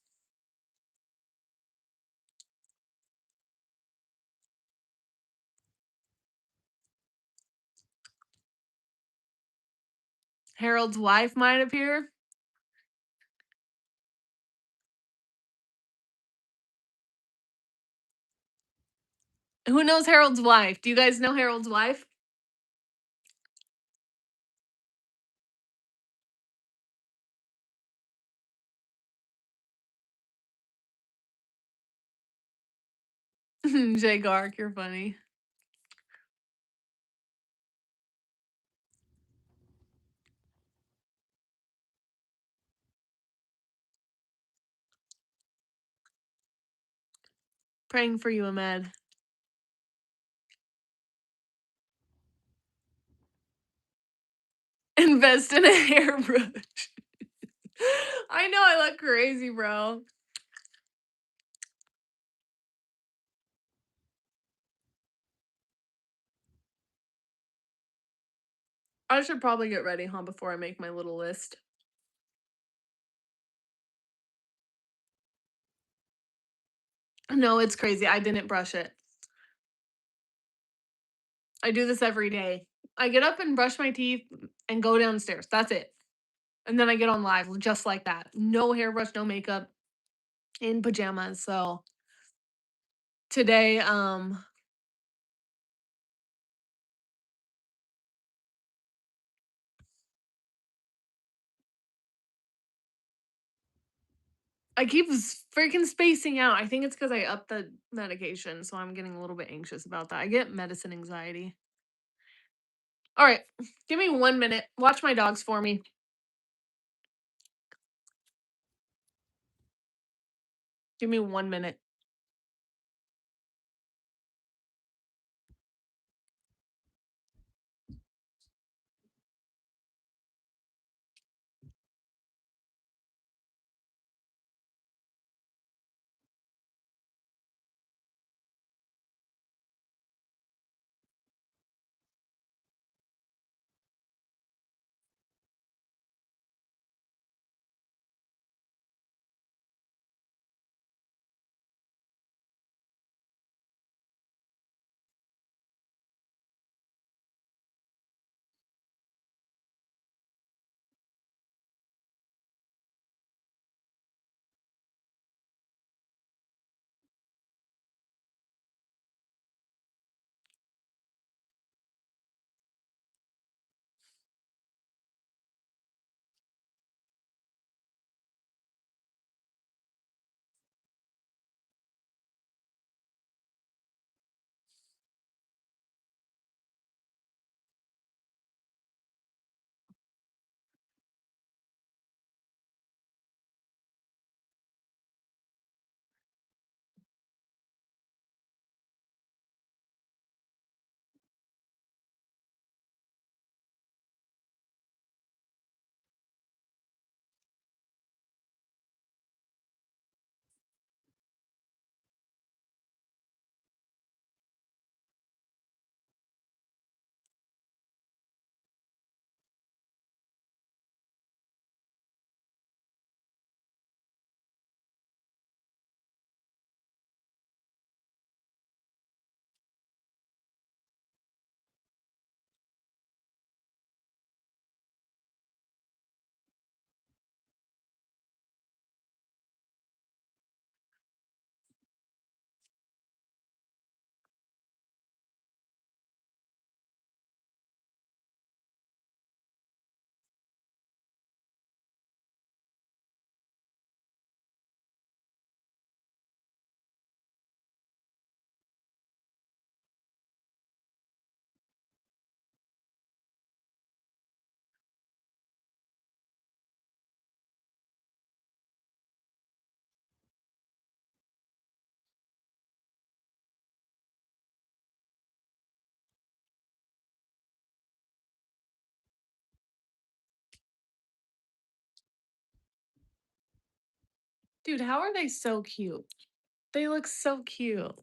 Harold's wife might appear. Who knows Harold's wife? Do you guys know Harold's wife? Jay Gark, you're funny. Praying for you, Ahmed. Invest in a hairbrush. I know I look crazy, bro. I should probably get ready, huh, before I make my little list. No, it's crazy. I didn't brush it. I do this every day. I get up and brush my teeth and go downstairs. That's it. And then I get on live just like that. No hairbrush, no makeup, in pajamas. So today, I keep freaking spacing out. I think it's because I upped the medication, so I'm getting a little bit anxious about that. I get medicine anxiety. All right. Give me 1 minute. Watch my dogs for me. Give me 1 minute. Dude, how are they so cute? They look so cute.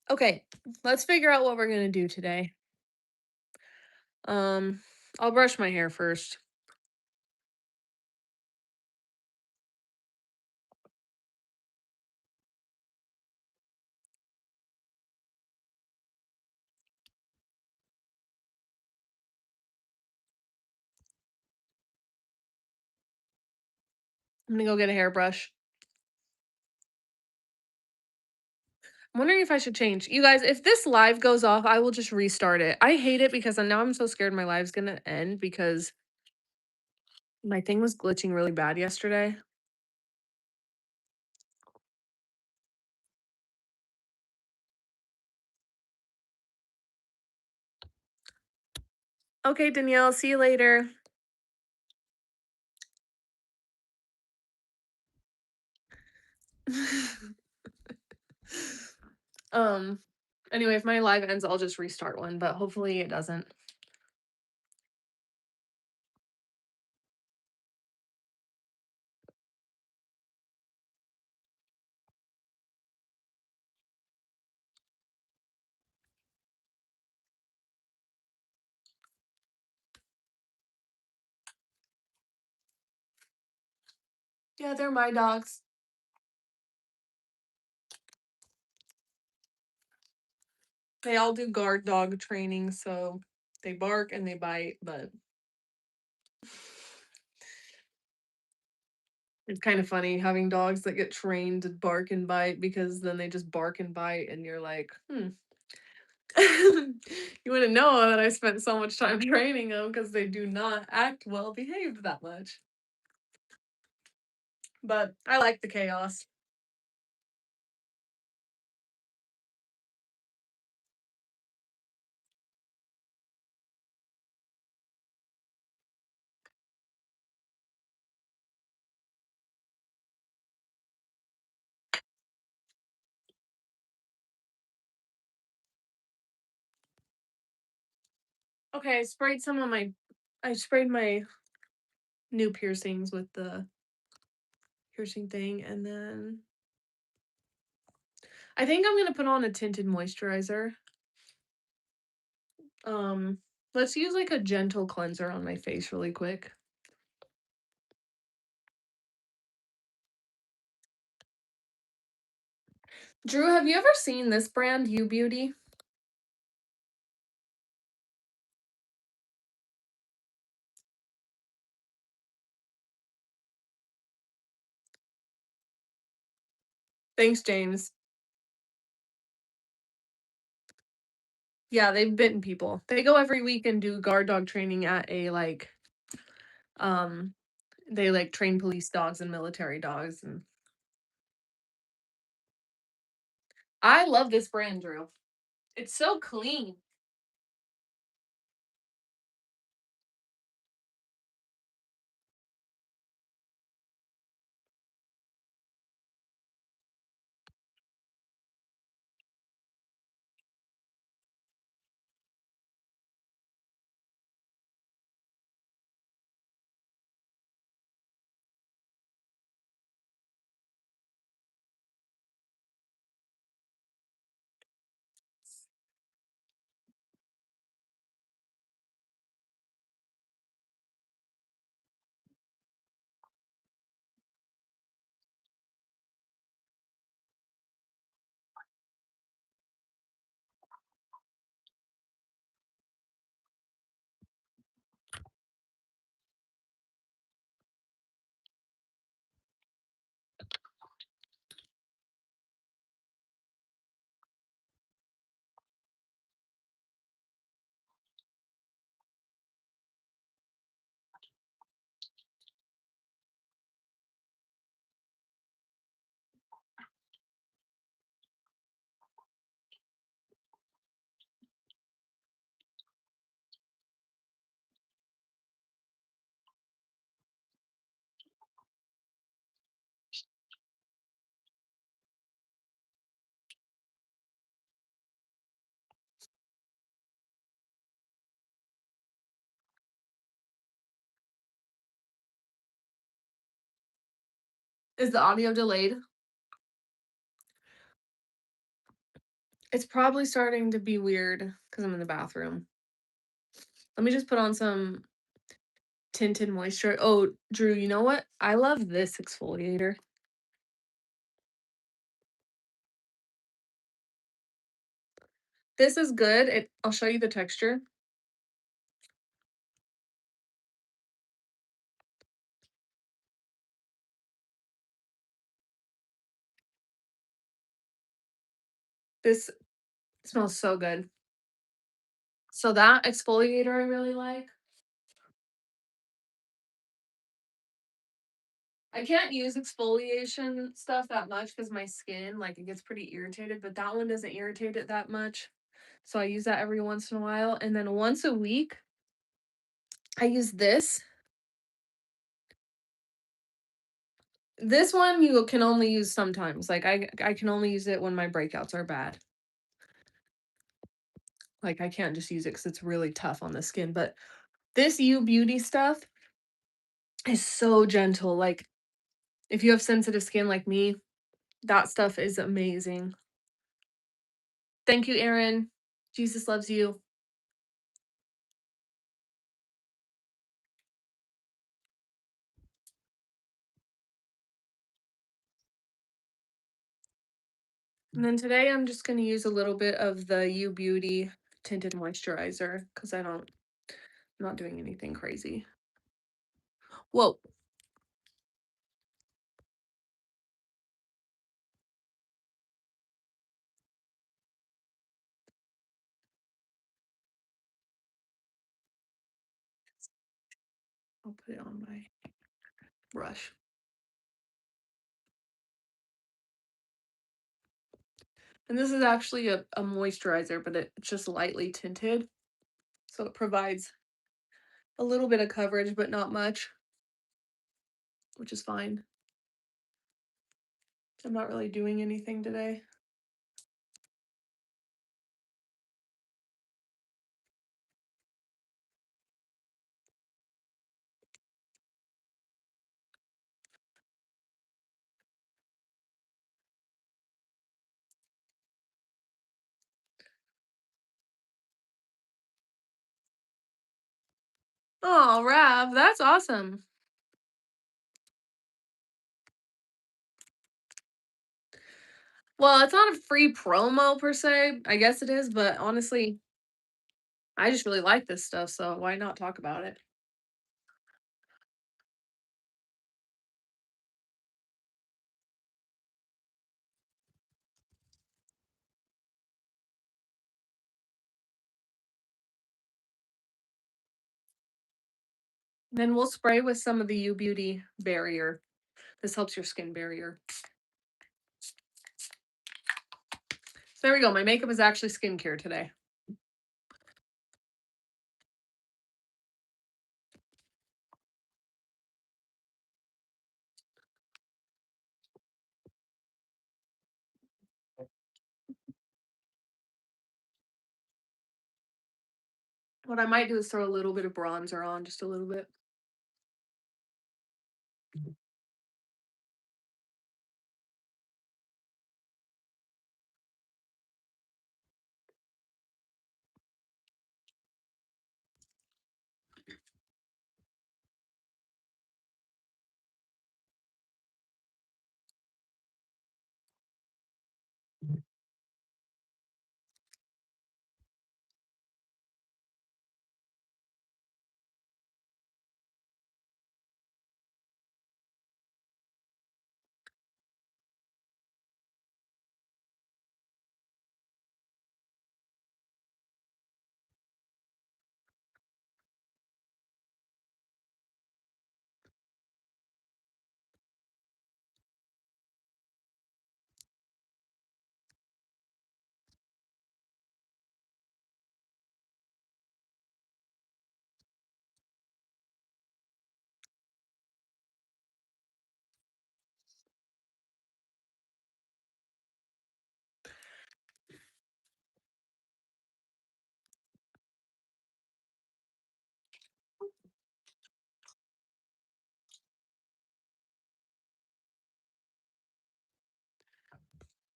Okay, let's figure out what we're gonna do today. Um, I'll brush my hair first. I'm gonna go get a hairbrush. I'm wondering if I should change. You guys, if this live goes off, I will just restart it. I hate it because now I'm so scared my live's gonna end because my thing was glitching really bad yesterday. Okay, Danielle, see you later. um, anyway, if my live ends, I'll just restart one, but hopefully it doesn't. Yeah, they're my dogs. They all do guard dog training, so they bark and they bite, but It's kind of funny having dogs that get trained to bark and bite because then they just bark and bite, and you're like, hmm. You wouldn't know that I spent so much time training them because they do not act well behaved that much. But I like the chaos. Okay, I sprayed my new piercings with the piercing thing, and then I think I'm gonna put on a tinted moisturizer. Um, let's use like a gentle cleanser on my face really quick. Drew, have you ever seen this brand, U Beauty? Thanks, James. Yeah, they've bitten people. They go every week and do guard dog training at a like um they like train police dogs and military dogs, and I love this brand, Drew. It's so clean. Is the audio delayed? It's probably starting to be weird because I'm in the bathroom. Let me just put on some tinted moisture. Oh, Drew, you know what? I love this exfoliator. This is good. I'll show you the texture. This smells so good. So that exfoliator I really like. I can't use exfoliation stuff that much because my skin, like, it gets pretty irritated, but that one doesn't irritate it that much. So I use that every once in a while. And then once a week, I use this. This one you can only use sometimes. Like I can only use it when my breakouts are bad. Like I can't just use it because it's really tough on the skin. But this U Beauty stuff is so gentle. Like if you have sensitive skin like me, that stuff is amazing. Thank you, Aaron. Jesus loves you. And then today I'm just going to use a little bit of the U Beauty tinted moisturizer because I'm not doing anything crazy. Whoa. I'll put it on my brush. And this is actually a moisturizer, but it's just lightly tinted. So it provides a little bit of coverage, but not much, which is fine. I'm not really doing anything today. Oh, Rav, that's awesome. Well, it's not a free promo per se. I guess it is, but honestly, I just really like this stuff, so why not talk about it? Then we'll spray with some of the U Beauty barrier. This helps your skin barrier. So there we go. My makeup is actually skincare today. What I might do is throw a little bit of bronzer on, just a little bit.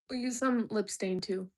We'll use some lip stain too.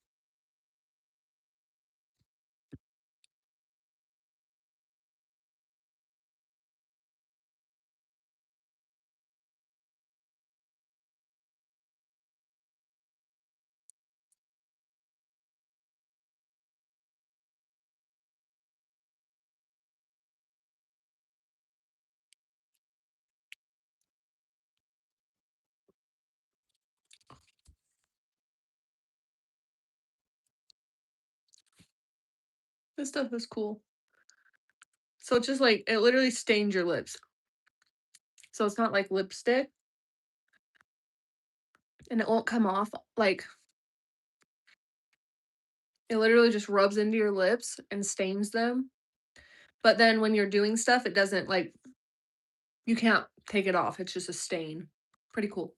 This stuff is cool. So it's just like it literally stains your lips. So it's not like lipstick. And it won't come off. Like it literally just rubs into your lips and stains them. But then when you're doing stuff, it doesn't like you can't take it off. It's just a stain. Pretty cool.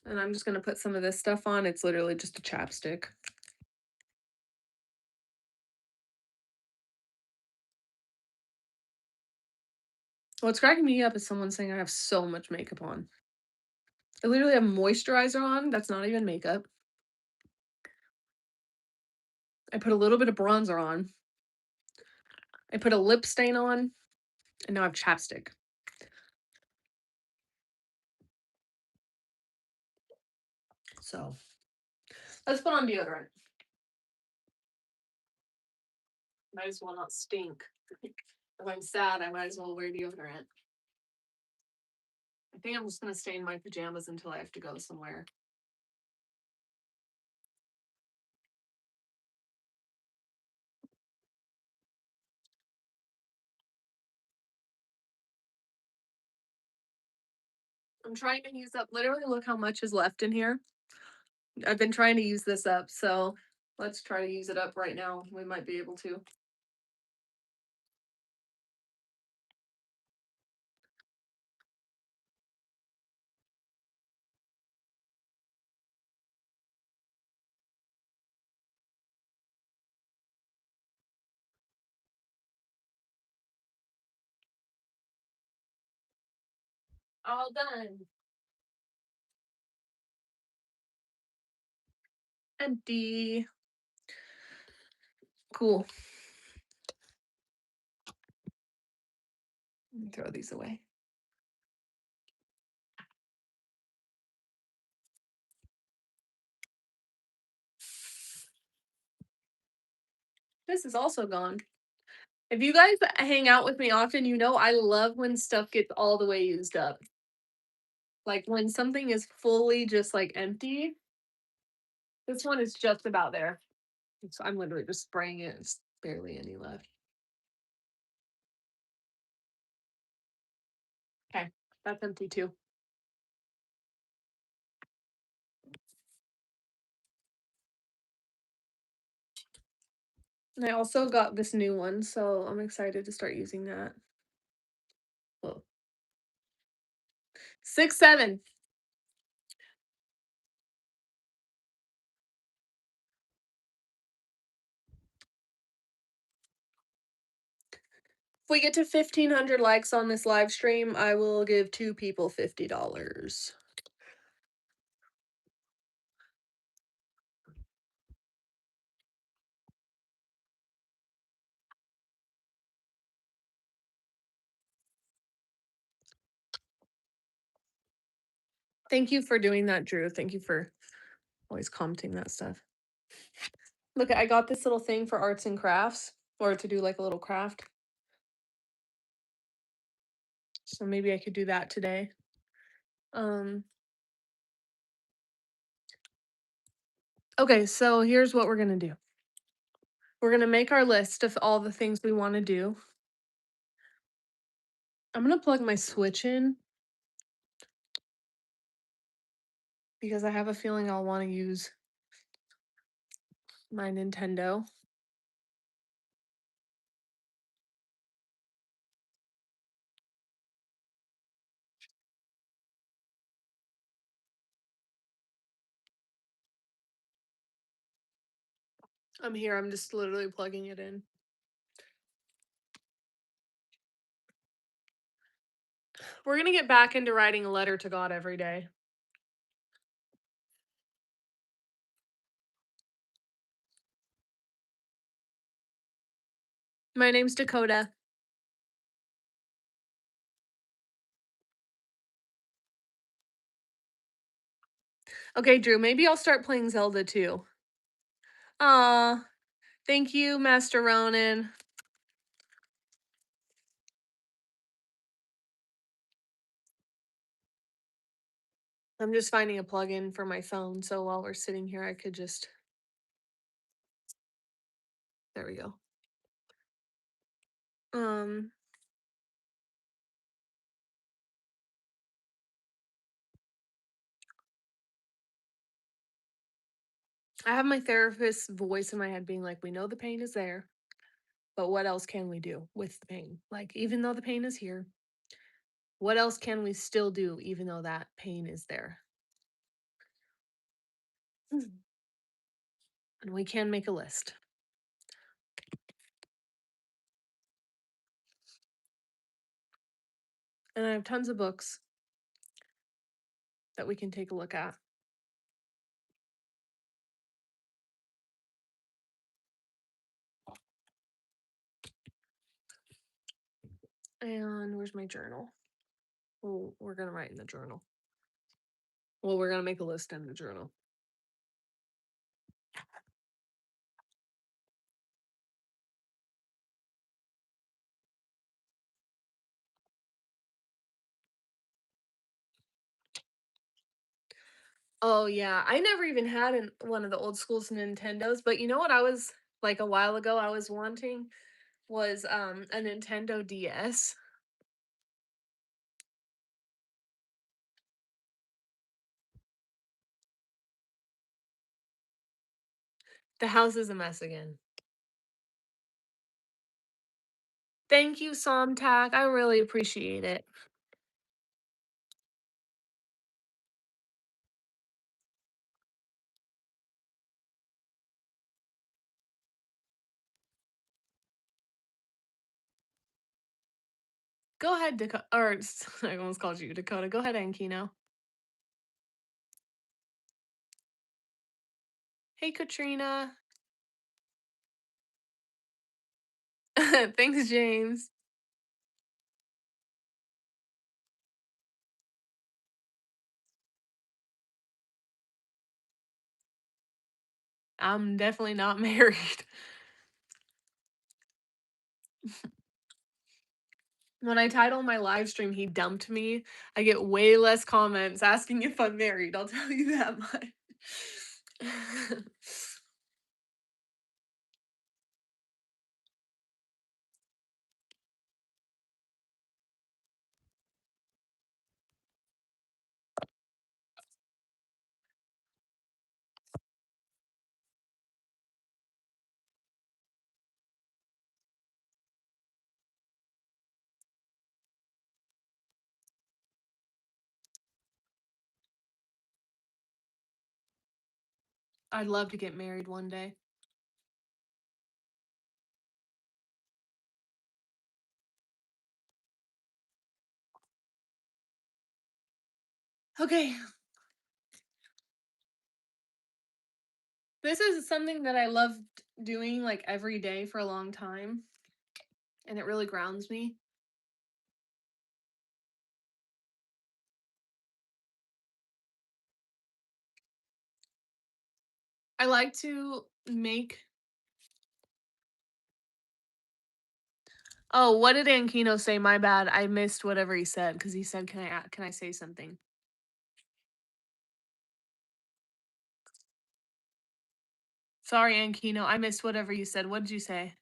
And I'm just gonna put some of this stuff on. It's literally just a chapstick. What's cracking me up is someone saying I have so much makeup on. I literally have moisturizer on. That's not even makeup. I put a little bit of bronzer on. I put a lip stain on, and now I have chapstick. So let's put on deodorant. Might as well not stink. If I'm sad, I might as well wear deodorant. I think I'm just gonna stay in my pajamas until I have to go somewhere. I'm trying to use up literally look how much is left in here. I've been trying to use this up, so let's try to use it up right now. We might be able to. All done. Empty. Cool. Let me throw these away. This is also gone. If you guys hang out with me often, you know I love when stuff gets all the way used up. Like when something is fully just like empty. This one is just about there. So I'm literally just spraying it. It's barely any left. Okay, that's empty too. And I also got this new one, so I'm excited to start using that. Whoa. 6, 7. If we get to 1,500 likes on this live stream, I will give 2 people $50. Thank you for doing that, Drew. Thank you for always commenting that stuff. Look, I got this little thing for arts and crafts, or to do like a little craft. So maybe I could do that today. Okay, so here's what we're gonna do. We're gonna make our list of all the things we want to do. I'm gonna plug my Switch in because I have a feeling I'll want to use my Nintendo. I'm here, I'm just literally plugging it in. We're gonna get back into writing a letter to God every day. My name's Dakota. Okay, Drew, maybe I'll start playing Zelda too. Aw, thank you, Master Ronan. I'm just finding a plug-in for my phone, so while we're sitting here, I could just. There we go. I have my therapist's voice in my head being like, we know the pain is there, but what else can we do with the pain? Like, even though the pain is here, what else can we still do even though that pain is there? And we can make a list. And I have tons of books that we can take a look at. And where's my journal? Well, we're going to write in the journal. Well, we're going to make a list in the journal. Oh, yeah, I never even had one of the old school's Nintendos, but you know what I was like, a while ago, I was wanting was, a Nintendo DS. The house is a mess again. Thank you, Somtac, I really appreciate it. Go ahead, Dakota, or I almost called you Dakota. Go ahead, Ankino. Hey, Katrina. Thanks, James. I'm definitely not married. When I title my live stream, "He dumped me," I get way less comments asking if I'm married, I'll tell you that much. I'd love to get married one day. Okay. This is something that I loved doing, like, every day for a long time, and it really grounds me. I like to make Oh, what did Ankino say? My bad, I missed whatever he said because he said, can I say something?" Sorry, Ankino, I missed whatever you said. What did you say?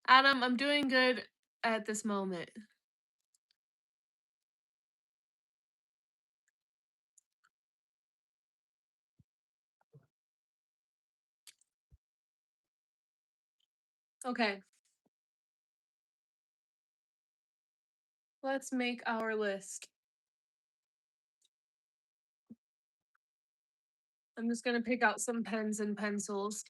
Adam, I'm doing good at this moment. Okay. Let's make our list. I'm just gonna pick out some pens and pencils.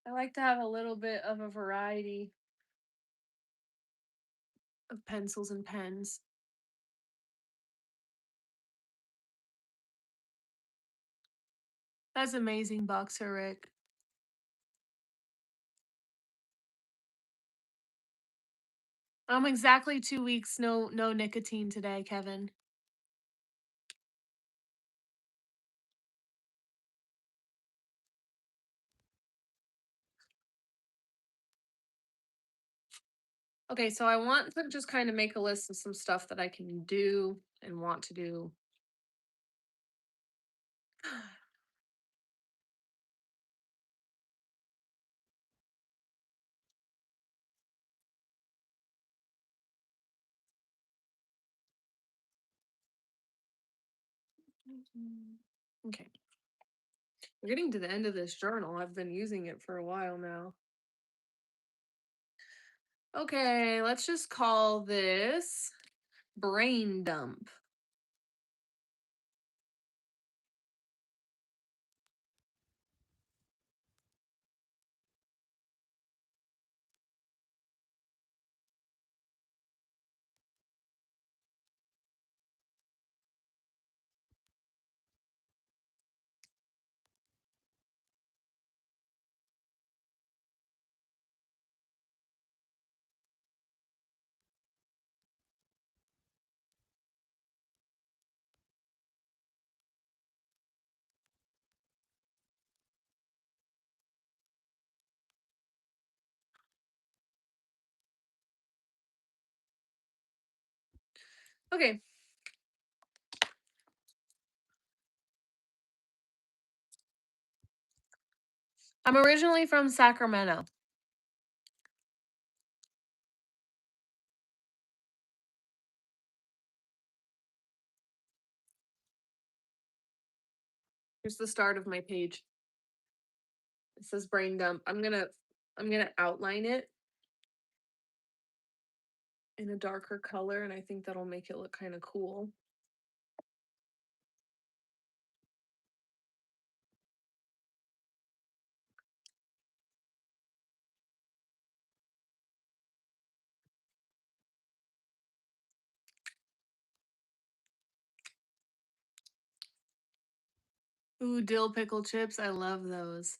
I like to have a little bit of a variety of pencils and pens. That's amazing, Boxer Rick. I'm exactly 2 weeks, no nicotine today, Kevin. Okay, so I want to just kind of make a list of some stuff that I can do and want to do. Okay. We're getting to the end of this journal. I've been using it for a while now. Okay, let's just call this brain dump. Okay. I'm originally from Sacramento. Here's the start of my page. It says brain dump. I'm gonna outline it in a darker color, and I think that'll make it look kind of cool. Ooh, dill pickle chips. I love those.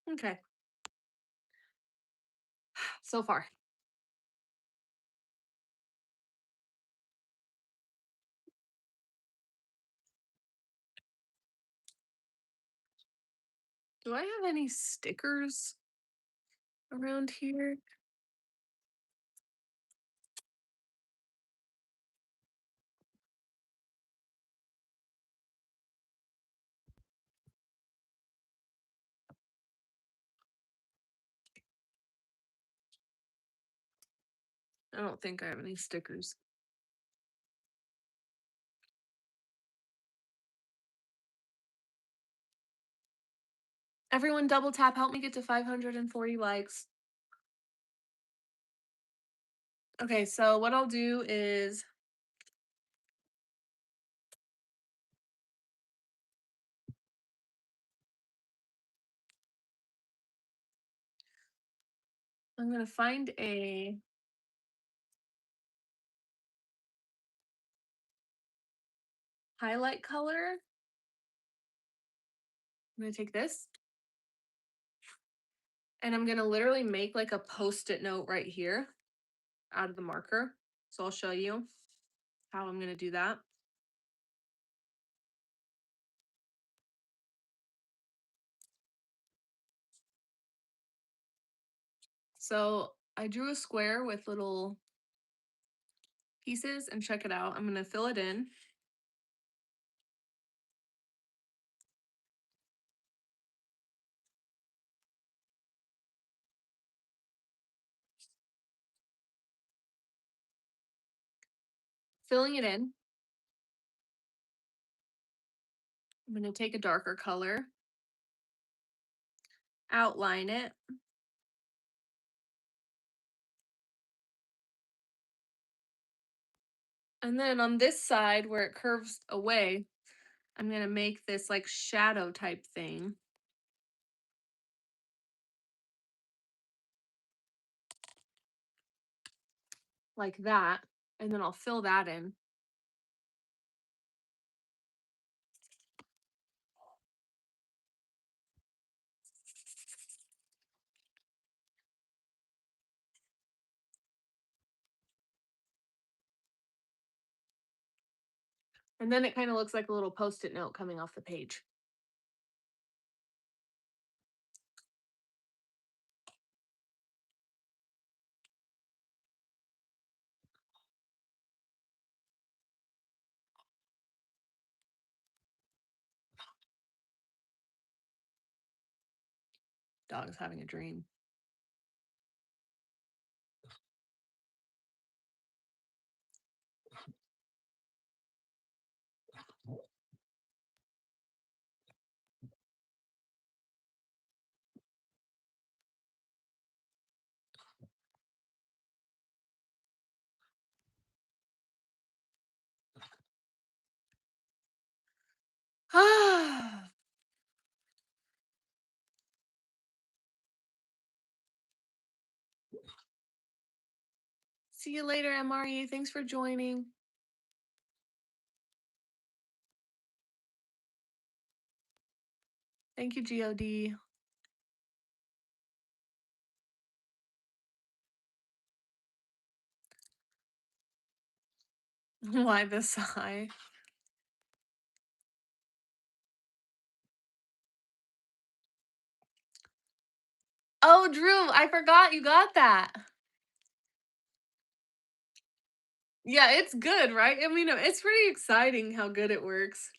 Okay. So far. Do I have any stickers around here? I don't think I have any stickers. Everyone double tap, help me get to 540 likes. Okay, so what I'll do is I'm gonna find a highlight color. I'm gonna take this and I'm gonna literally make like a post-it note right here out of the marker. So I'll show you how I'm gonna do that. So I drew a square with little pieces and check it out. I'm gonna fill it in. Filling it in. I'm gonna take a darker color, outline it. And then on this side where it curves away, I'm gonna make this like shadow type thing. Like that. And then I'll fill that in. And then it kind of looks like a little post-it note coming off the page. Dog is having a dream. Ah. See you later, MRE. Thanks for joining. Thank you, GOD. Why the sigh? Oh, Drew, I forgot you got that. Yeah, it's good, right? I mean, it's pretty exciting how good it works.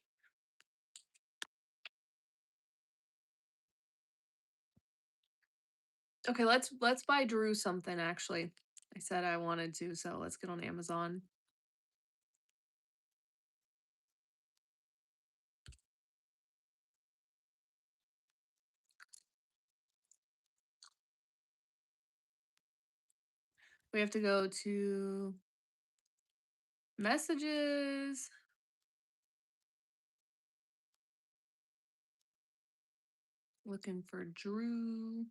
Okay, let's buy Drew something actually. I said I wanted to, so let's get on Amazon. We have to go to messages. Looking for Drew.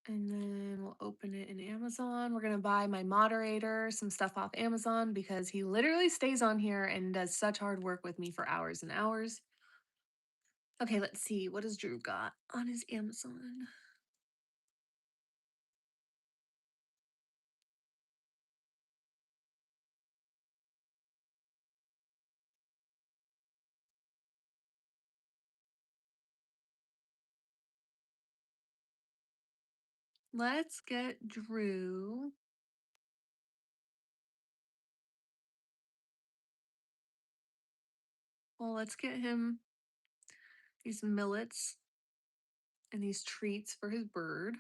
And then we'll open it in Amazon. We're going to buy my moderator some stuff off Amazon because he literally stays on here and does such hard work with me for hours and hours. Okay, let's see. What has Drew got on his Amazon? Let's get Drew. Well, let's get him these millets and these treats for his bird.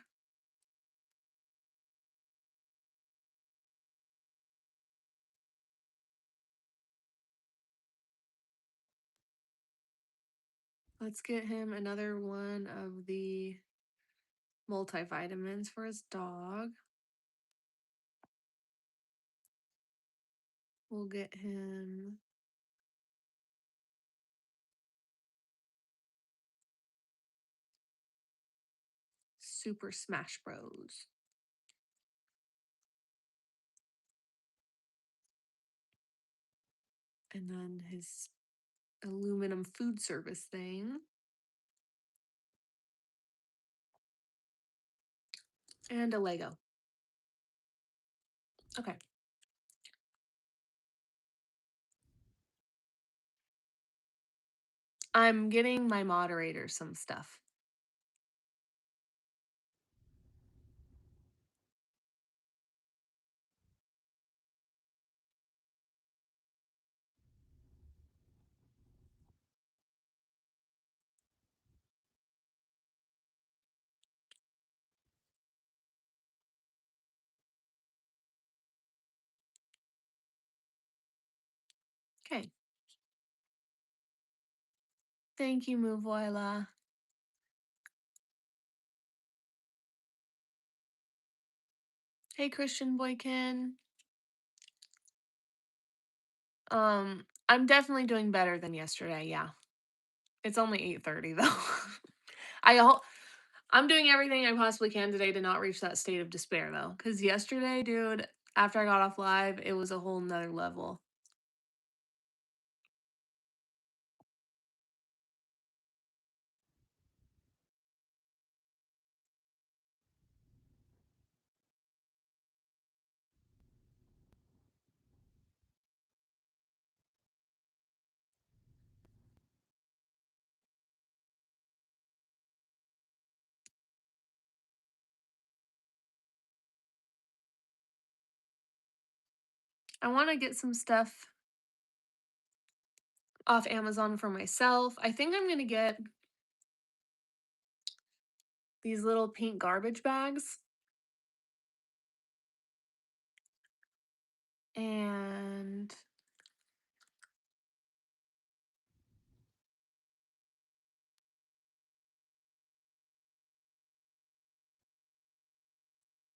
Let's get him another one of the multivitamins for his dog. We'll get him Super Smash Bros. And then his aluminum food service thing. And a Lego. Okay. I'm getting my moderator some stuff. Okay. Thank you, Muvoila. Hey, Christian Boykin. I'm definitely doing better than yesterday. Yeah. It's only 8:30 though. I'm doing everything I possibly can today to not reach that state of despair though. Cause yesterday, dude, After I got off live, it was a whole nother level. I want to get some stuff off Amazon for myself. I think I'm going to get these little pink garbage bags. And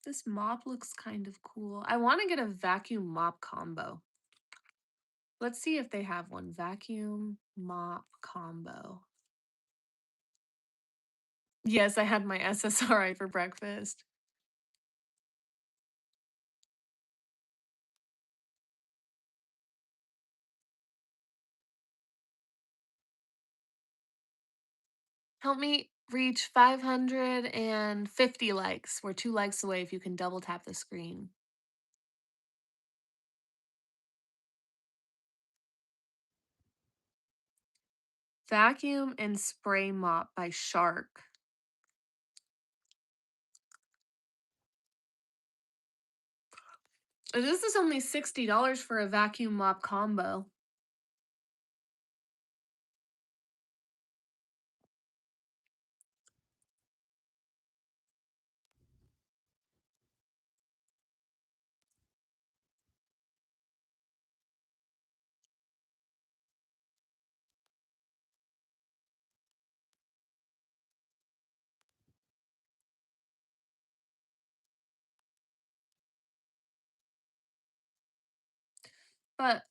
this mop looks kind of cool. I want to get a vacuum mop combo. Let's see if they have one. Vacuum mop combo. Yes, I had my SSRI for breakfast. Help me reach 550 likes. We're 2 likes away if you can double tap the screen. Vacuum and spray mop by Shark. This is only $60 for a vacuum mop combo. But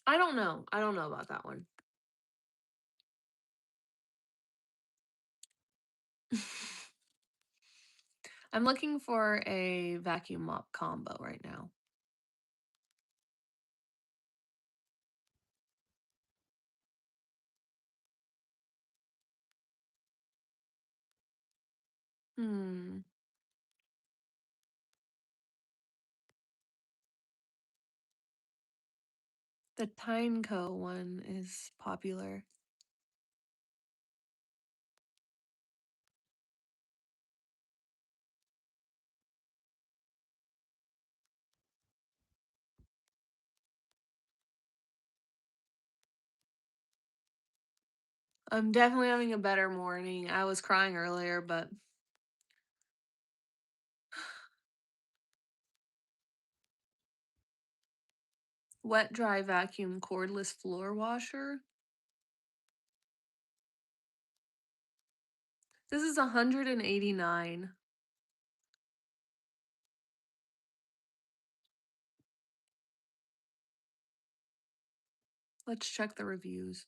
I don't know. I don't know about that one. I'm looking for a vacuum mop combo right now. Hmm. The Tyneco one is popular. I'm definitely having a better morning. I was crying earlier, but wet dry vacuum cordless floor washer. This is 189. Let's check the reviews.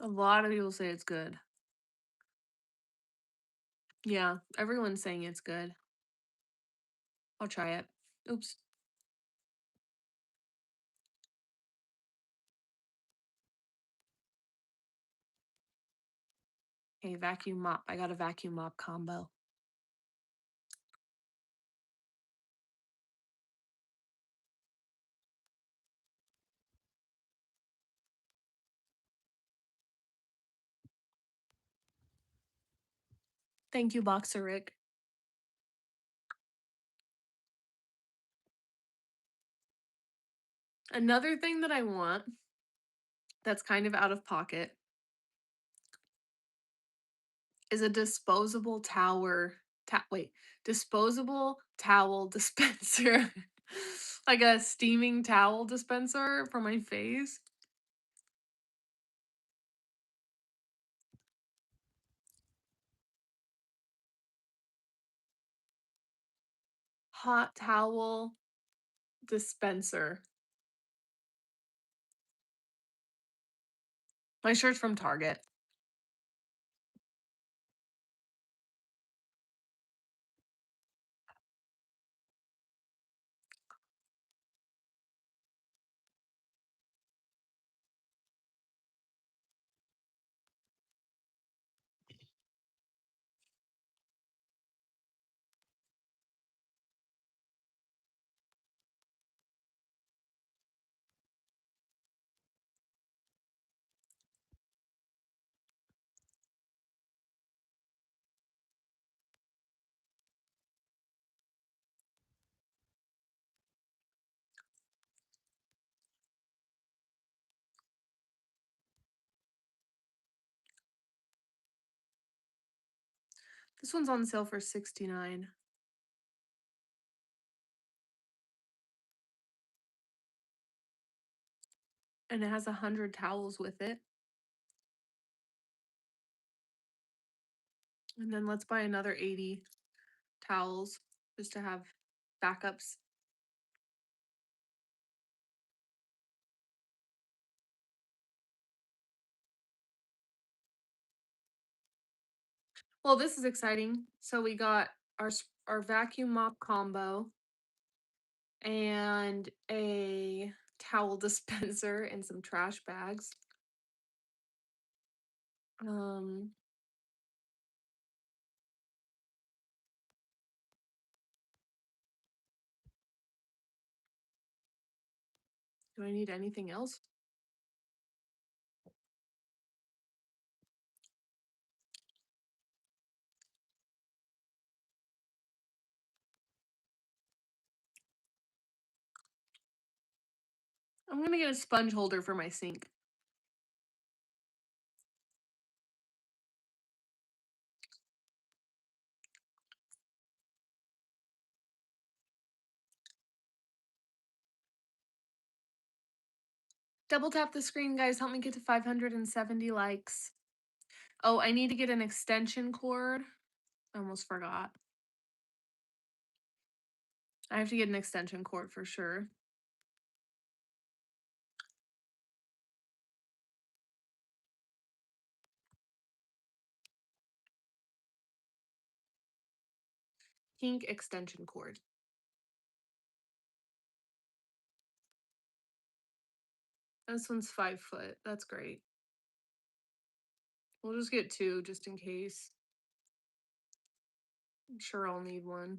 A lot of people say it's good. Yeah, everyone's saying it's good. I'll try it. Oops. Okay, vacuum mop. I got a vacuum mop combo. Thank you, Boxer Rick. Another thing that I want that's kind of out of pocket is a disposable towel dispenser. Like a steaming towel dispenser for my face. Hot towel dispenser. My shirt's from Target. This one's on sale for $69. And it has 100 towels with it. And then let's buy another 80 towels just to have backups. Well, this is exciting. So we got our vacuum mop combo and a towel dispenser and some trash bags. Um do I need anything else? I'm going to get a sponge holder for my sink. Double tap the screen, guys. Help me get to 570 likes. Oh, I need to get an extension cord. I almost forgot. I have to get an extension cord for sure. Pink extension cord. This one's 5 foot. That's great. We'll just get 2 just in case. I'm sure I'll need one.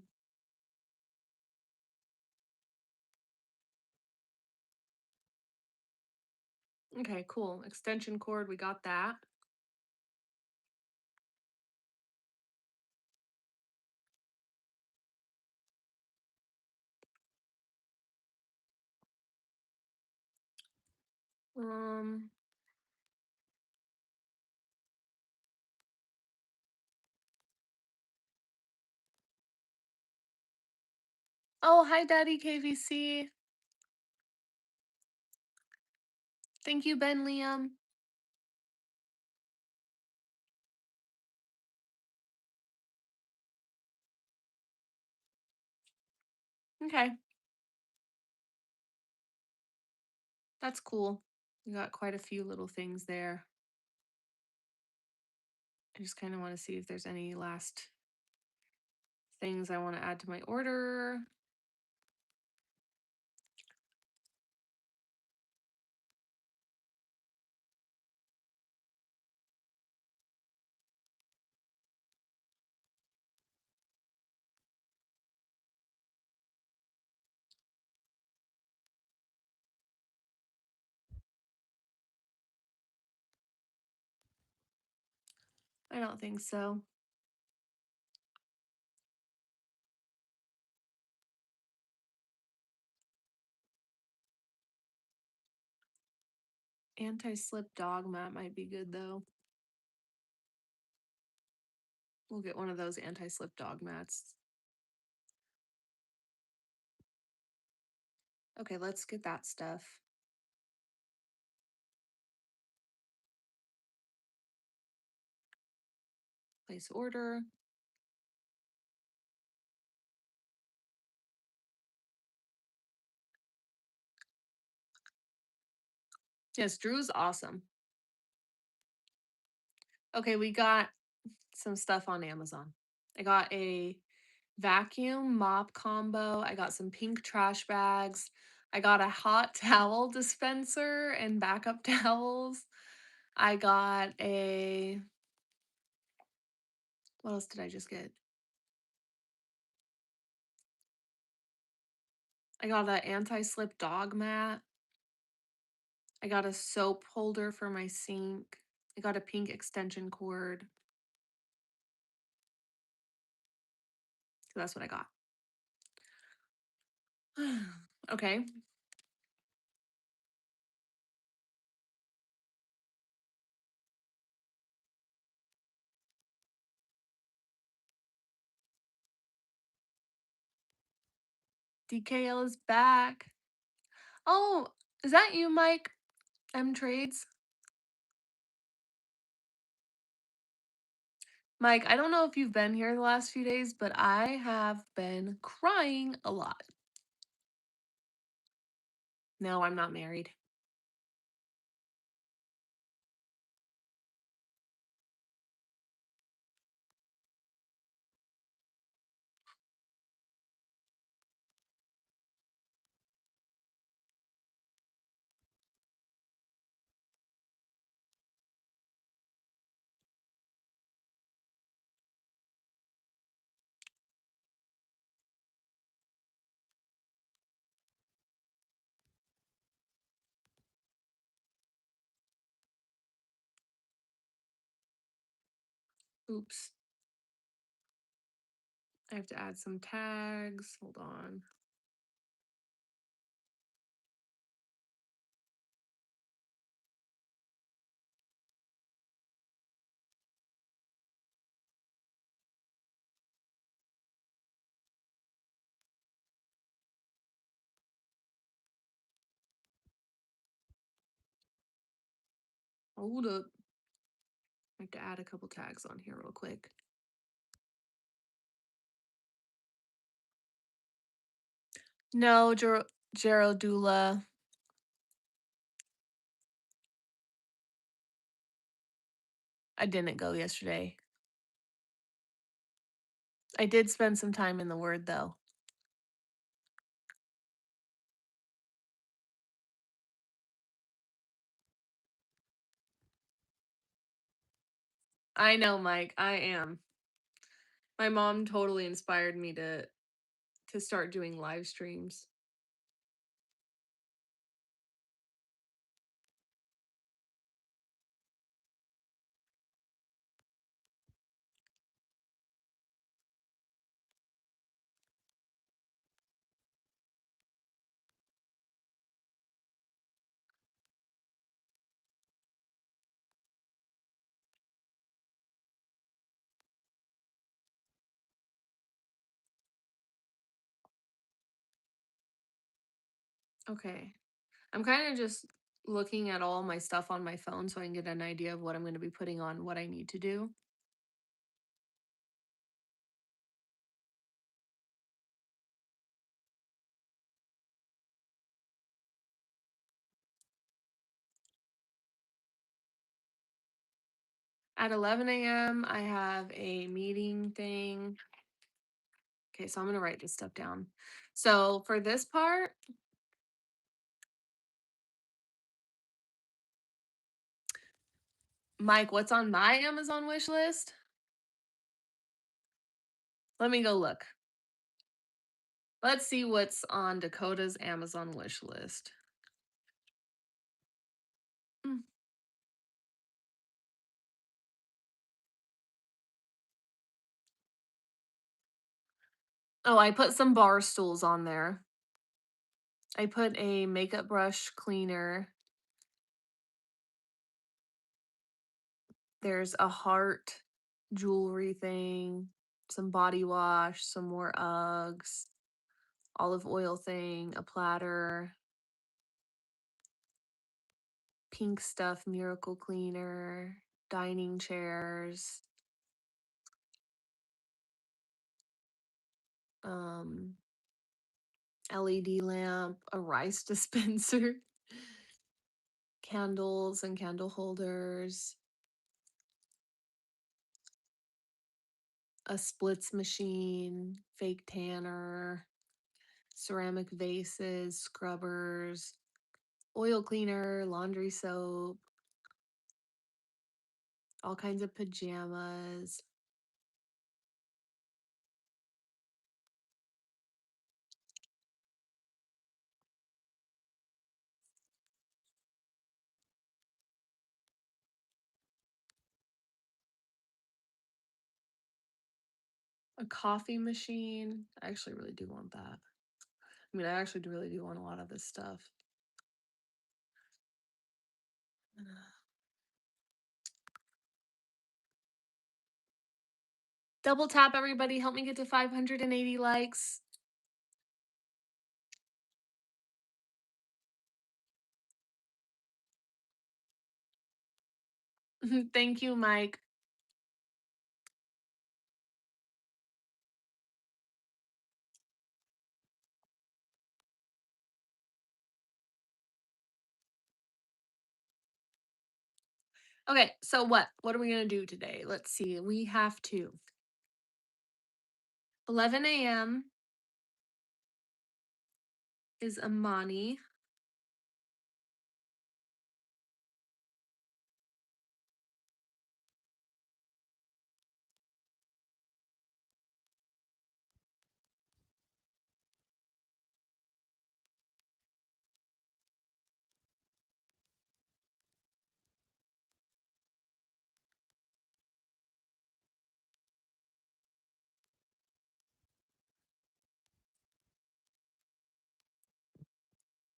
Okay, cool. Extension cord, we got that. Um Oh, hi Daddy KVC. Thank you, Ben Liam. Okay. That's cool. We got quite a few little things there. I just kind of want to see if there's any last things I want to add to my order. I don't think so. Anti-slip dog mat might be good though. We'll get one of those anti-slip dog mats. Okay, let's get that stuff. Place order. Yes, Drew's awesome. Okay, we got some stuff on Amazon. I got a vacuum mop combo. I got some pink trash bags. I got a hot towel dispenser and backup towels. I got a what else did I just get? I got an anti-slip dog mat. I got a soap holder for my sink. I got a pink extension cord. So that's what I got. Okay. DKL is back. Oh, is that you, Mike? M Trades? Mike, I don't know if you've been here the last few days, but I have been crying a lot. No, I'm not married. Oops. I have to add some tags. Hold on. Hold up. I have to add a couple tags on here real quick. No, Geraldula. I didn't go yesterday. I did spend some time in the Word, though. I know, Mike. I am. My mom totally inspired me to start doing live streams. Okay. I'm kind of just looking at all my stuff on my phone so I can get an idea of what I'm going to be putting on, what I need to do. At 11 a.m., I have a meeting thing. Okay, so I'm going to write this stuff down. So for this part, Mike, what's on my Amazon wish list? Let me go look. Let's see what's on Dakota's Amazon wish list. Hmm. Oh, I put some bar stools on there. I put a makeup brush cleaner. There's a heart jewelry thing, some body wash, some more Uggs, olive oil thing, a platter, pink stuff, miracle cleaner, dining chairs, um, LED lamp, a rice dispenser, candles and candle holders, a splits machine, fake tanner, ceramic vases, scrubbers, oil cleaner, laundry soap, all kinds of pajamas. A coffee machine. I actually really do want that. I mean, I actually really do want a lot of this stuff. Double tap, everybody. Help me get to 580 likes. Thank you, Mike. Okay, so what? What are we going to do today? Let's see. We have to. 11 a.m. is Amani.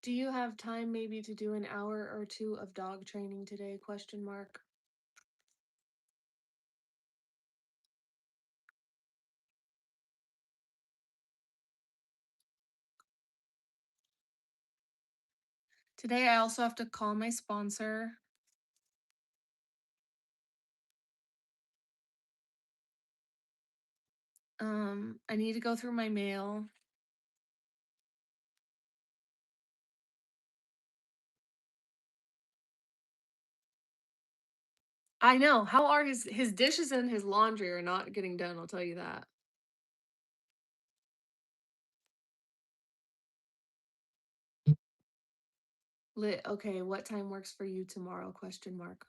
Do you have time maybe to do an hour or two of dog training today? Question mark. Today I also have to call my sponsor. I need to go through my mail. I know. How are his dishes and his laundry are not getting done, I'll tell you that. Lit. Okay, what time works for you tomorrow? Question mark.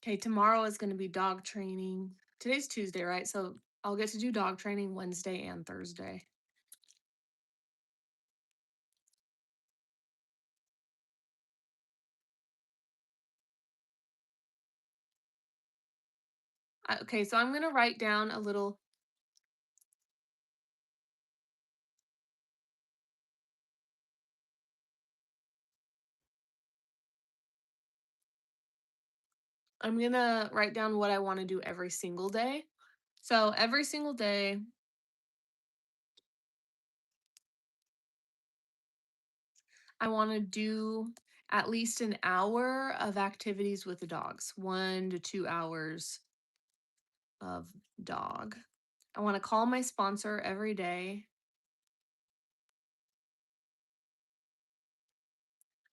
Okay, tomorrow is going to be dog training. Today's Tuesday, right? So I'll get to do dog training Wednesday and Thursday. Okay, so I'm going to write down a little. I'm going to write down what I want to do every single day. So every single day, I want to do at least an hour of activities with the dogs, 1 to 2 hours of dog. I want to call my sponsor every day.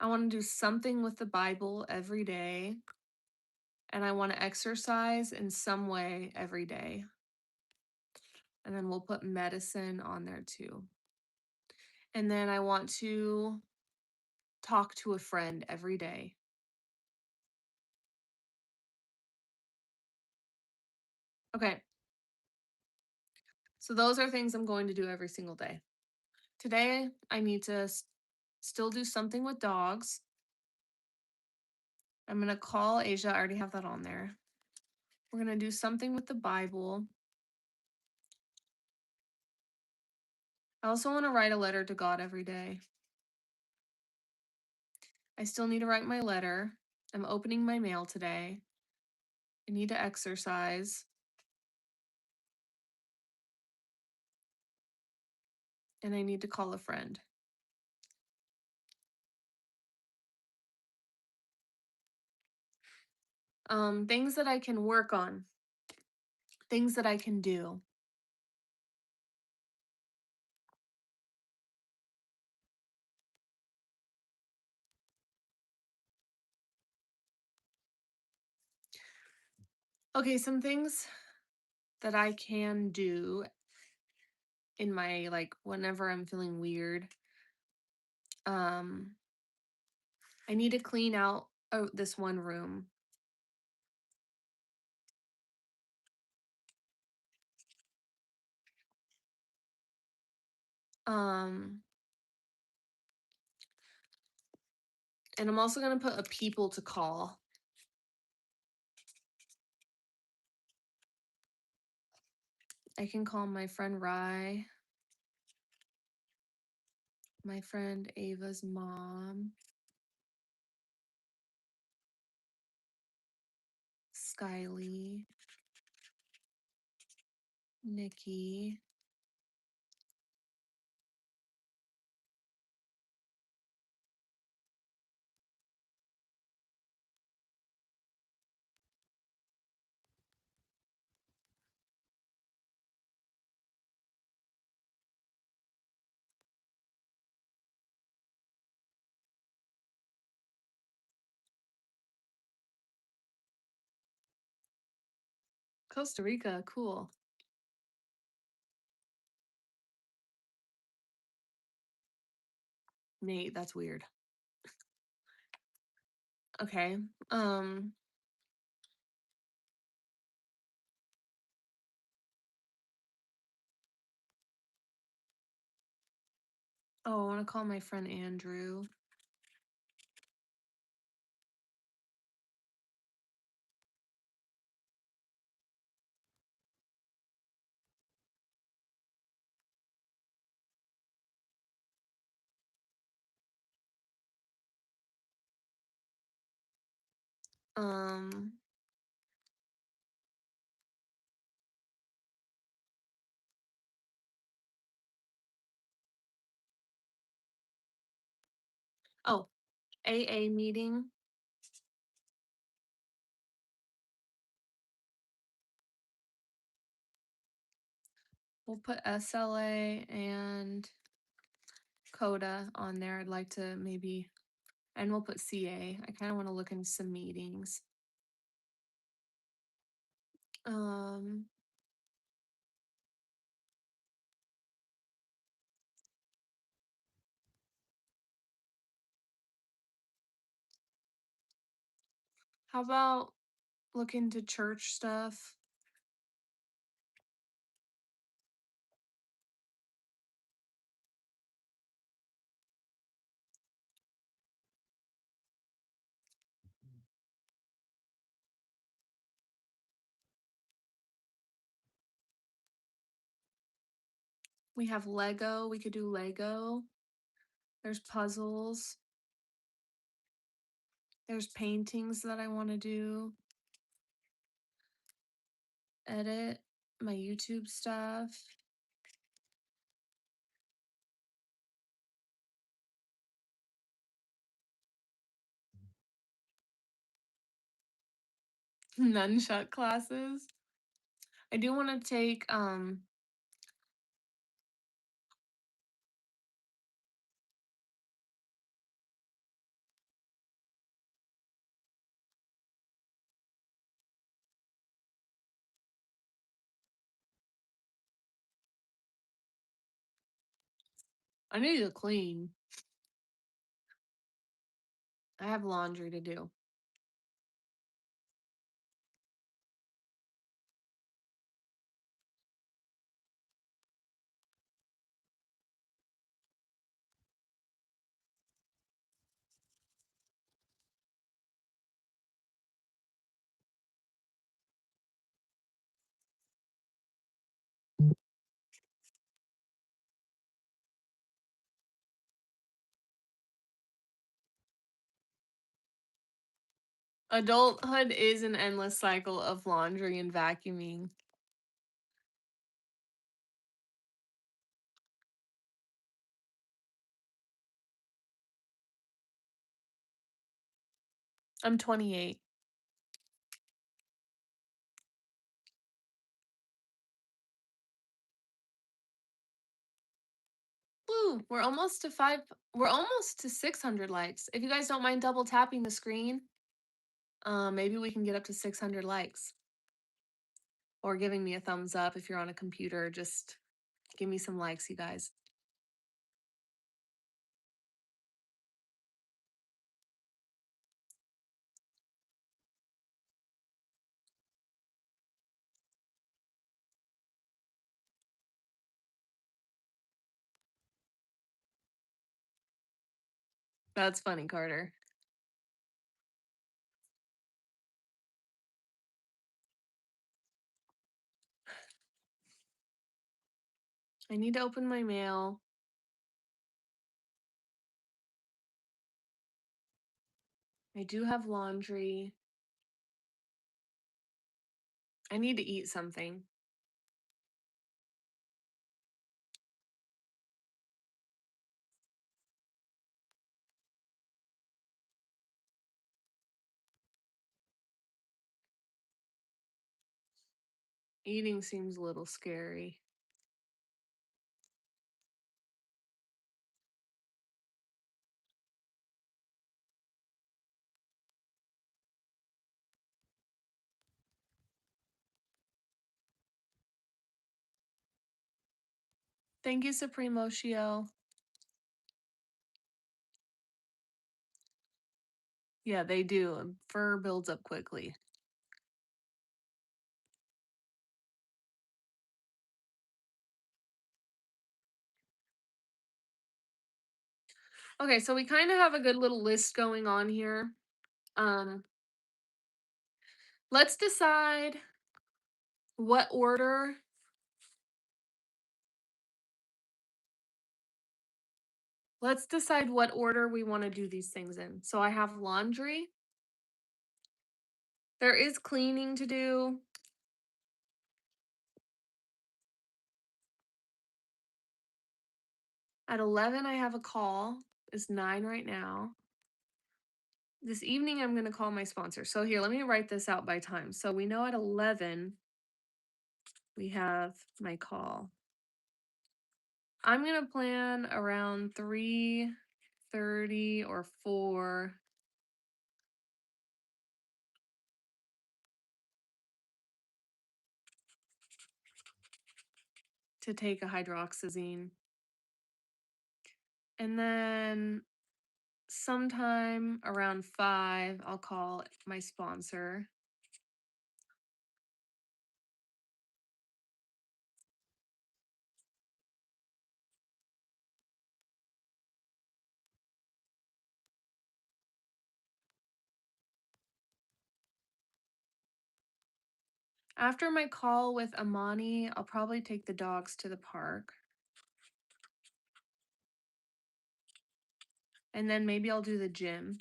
I want to do something with the Bible every day. And I want to exercise in some way every day. And then we'll put medicine on there too. And then I want to talk to a friend every day. Okay. So those are things I'm going to do every single day. Today, I need to still do something with dogs. I'm going to call Asia. I already have that on there. We're going to do something with the Bible. I also want to write a letter to God every day. I still need to write my letter. I'm opening my mail today. I need to exercise. And I need to call a friend. Things that I can work on. Things that I can do. Okay, some things that I can do in my like whenever I'm feeling weird. I need to clean out this one room. And I'm also going to put a people to call. I can call my friend Rye, my friend Ava's mom, Skyly, Nikki. Costa Rica, cool. Nate, that's weird. Okay. Oh, I want to call my friend Andrew. Um, oh, AA meeting. We'll put SLA and CODA on there. I'd like to maybe, and we'll put CA. I kind of want to look into some meetings. How about look into church stuff? We have Lego. We could do Lego. There's puzzles. There's paintings that I want to do. Edit my YouTube stuff. Nunchuck classes. I do want to take I need to clean. I have laundry to do. Adulthood is an endless cycle of laundry and vacuuming. I'm 28. Woo! We're almost to 600 likes. If you guys don't mind double tapping the screen, maybe we can get up to 600 likes. Or giving me a thumbs up if you're on a computer. Just give me some likes, you guys. That's funny, Carter. I need to open my mail. I do have laundry. I need to eat something. Eating seems a little scary. Thank you, Supremo Shio. Yeah, they do. Fur builds up quickly. Okay, so we kind of have a good little list going on here. Let's decide what order we want to do these things in. So I have laundry. There is cleaning to do. At 11, I have a call. It's 9 right now. This evening, I'm going to call my sponsor. So here, let me write this out by time. So we know at 11, we have my call. I'm going to plan around 3:30 or 4 to take a hydroxyzine. And then sometime around 5, I'll call my sponsor. After my call with Amani, I'll probably take the dogs to the park. And then maybe I'll do the gym.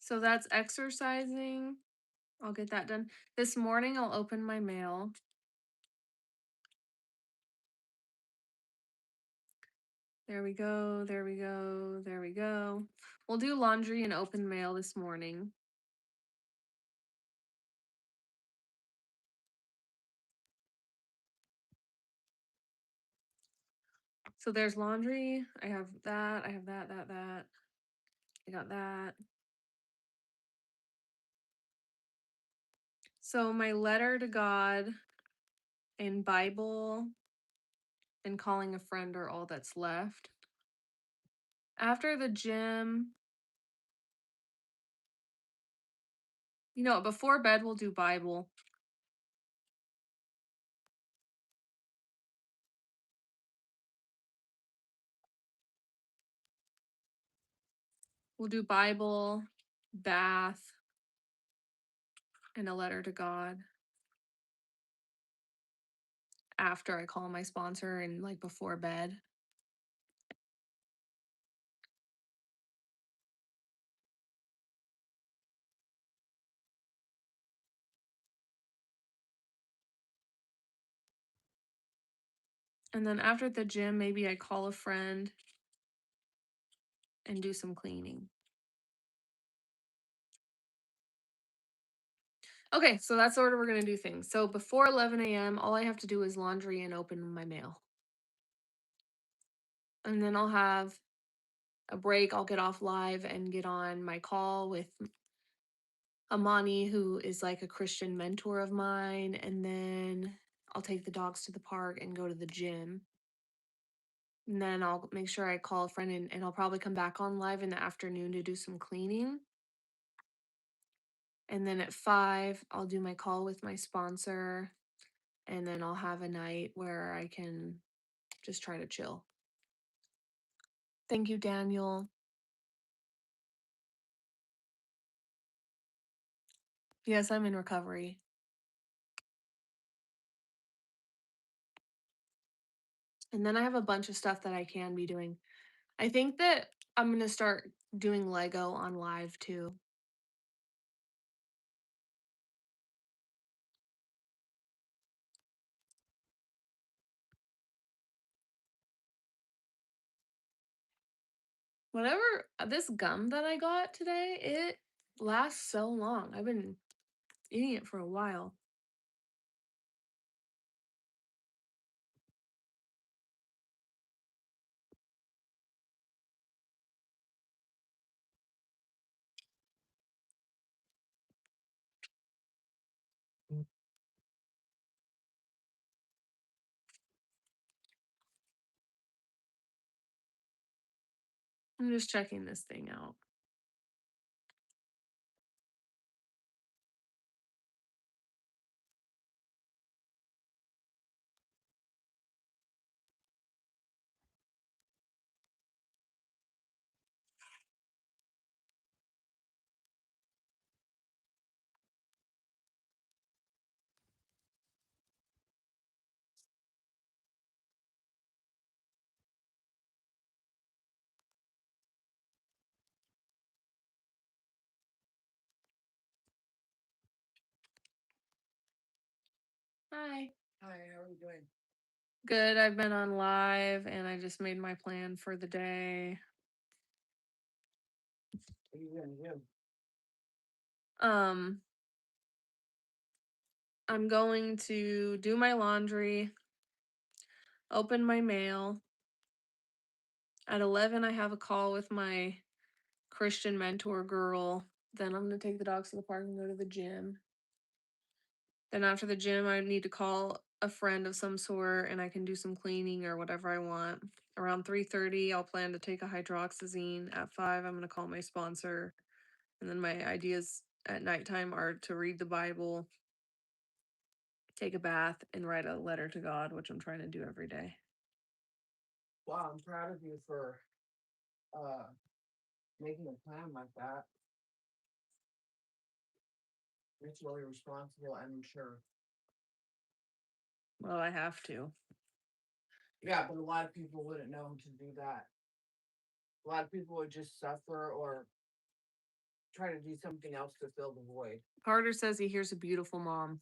So that's exercising. I'll get that done. This morning, I'll open my mail. There we go. There we go. There we go. We'll do laundry and open mail this morning. So there's laundry. I have that. I have that. I got that. So my letter to God and Bible and calling a friend are all that's left. After the gym, before bed, we'll do Bible. We'll do Bible, bath, and a letter to God after I call my sponsor and like before bed. And then after the gym, maybe I call a friend and do some cleaning. Okay, so that's the order we're gonna do things. So before 11 a.m., all I have to do is laundry and open my mail. And then I'll have a break. I'll get off live and get on my call with Amani, who is like a Christian mentor of mine. And then I'll take the dogs to the park and go to the gym. And then I'll make sure I call a friend and I'll probably come back on live in the afternoon to do some cleaning. And then at 5, I'll do my call with my sponsor. And then I'll have a night where I can just try to chill. Thank you, Daniel. Yes, I'm in recovery. And then I have a bunch of stuff that I can be doing. I think that I'm going to start doing Lego on live too. Whatever, this gum that I got today, it lasts so long. I've been eating it for a while. I'm just checking this thing out. Hi. Hi, how are you doing? Good. I've been on live and I just made my plan for the day. What are you gonna do? I'm going to do my laundry, open my mail. At 11, I have a call with my Christian mentor girl. Then I'm going to take the dogs to the park and go to the gym. Then after the gym, I need to call a friend of some sort and I can do some cleaning or whatever I want. Around 3:30, I'll plan to take a hydroxyzine. At 5, I'm going to call my sponsor. And then my ideas at nighttime are to read the Bible, take a bath, and write a letter to God, which I'm trying to do every day. Wow, I'm proud of you for making a plan like that. It's really responsible and mature. Well, I have to. Yeah, but a lot of people wouldn't know to do that. A lot of people would just suffer or try to do something else to fill the void. Carter says he hears a beautiful mom.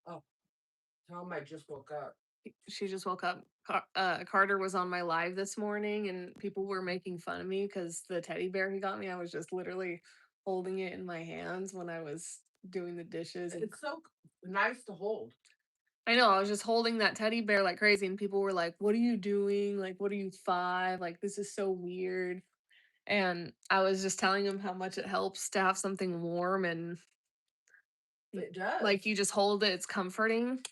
Tell him I just woke up. She just woke up. Carter was on my live this morning and people were making fun of me because the teddy bear he got me, I was just literally holding it in my hands when I was doing the dishes. And It's so nice to hold. I know, I was just holding that teddy bear like crazy and people were like, "What are you doing? Like, what are you 5? Like, this is so weird." And I was just telling him how much it helps to have something warm and It does. like you just hold it, it's comforting.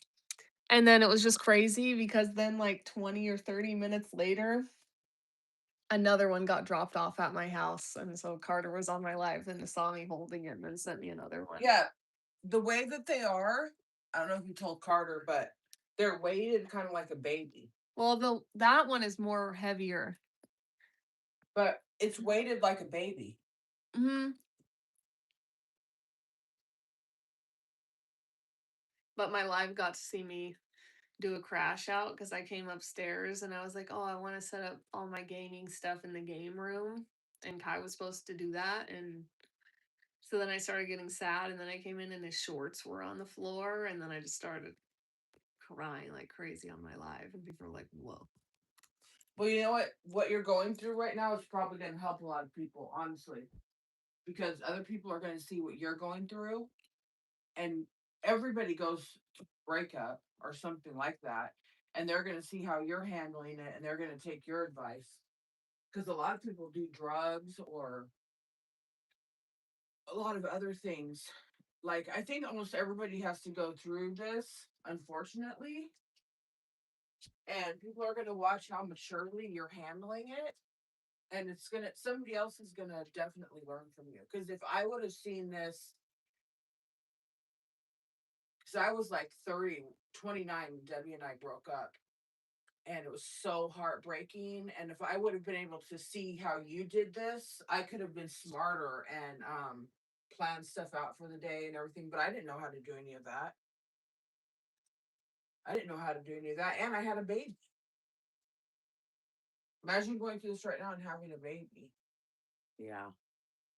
And then it was just crazy because then like 20 or 30 minutes later, another one got dropped off at my house. And so Carter was on my live and saw me holding it and then sent me another one. Yeah, the way that they are, I don't know if you told Carter, but they're weighted kind of like a baby. Well, that one is more heavier. But It's weighted like a baby. But my live got to see me do a crash out because I came upstairs and I was like, oh, I want to set up all my gaming stuff in the game room. And Kai was supposed to do that. And so then I started getting sad. And then I came in and his shorts were on the floor. And then I just started crying like crazy on my live. And people were like, whoa. Well, you know what? What you're going through right now is probably going to help a lot of people, honestly, because other people are going to see what you're going through, and everybody goes to breakup or something like that, and they're going to see how you're handling it, and they're going to take your advice. Because a lot of people do drugs or a lot of other things. Like, I think almost everybody has to go through this, unfortunately. And people are going to watch how maturely you're handling it. And it's going to, somebody else is going to definitely learn from you. Because if I would have seen this, because I was like 30, 29 when Debbie and I broke up. And it was so heartbreaking. And if I would have been able to see how you did this, I could have been smarter and planned stuff out for the day and everything. But I didn't know how to do any of that. I didn't know how to do any of that. And I had a baby. Imagine going through this right now and having a baby. Yeah.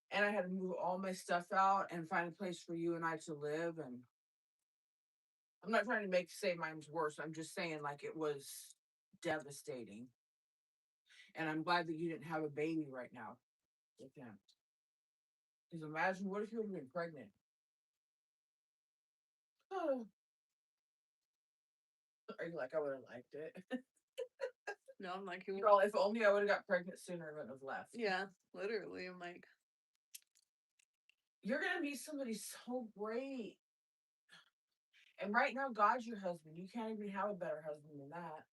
And I had to move all my stuff out and find a place for you and I to live. And I'm not trying to say mine's worse. I'm just saying, like, it was devastating. And I'm glad that you didn't have a baby right now with him. Because imagine, what if you would have been pregnant? Oh. Are you like, I would have liked it? No, I'm like, you. Girl, if only I would have got pregnant sooner, I wouldn't have left. Yeah, literally. I'm like, you're gonna meet somebody so great. And right now, God's your husband. You can't even have a better husband than that.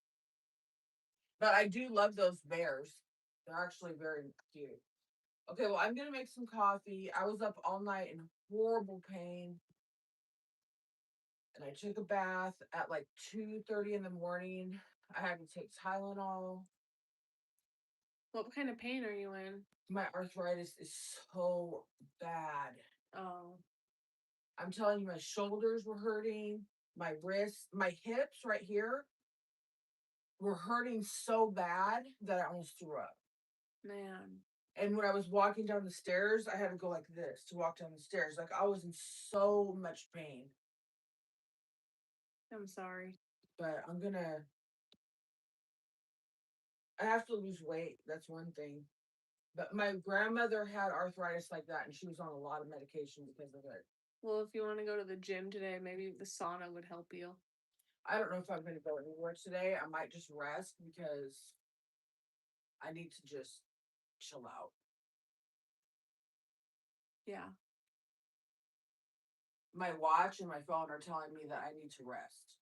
But I do love those bears. They're actually very cute. Okay, well, I'm gonna make some coffee. I was up all night in horrible pain. And I took a bath at like 2:30 in the morning. I had to take Tylenol. what kind of pain are you in? My arthritis is so bad. Oh. I'm telling you, my shoulders were hurting, my wrists, my hips right here were hurting so bad that I almost threw up. Man. And when I was walking down the stairs, I had to go like this to walk down the stairs. Like, I was in so much pain. I'm sorry. But I have to lose weight. That's one thing. But my grandmother had arthritis like that, and she was on a lot of medication because of it. Well, if you want to go to the gym today, maybe the sauna would help you. I don't know if I'm going to go anywhere today. I might just rest because I need to just chill out. Yeah. My watch and my phone are telling me that I need to rest.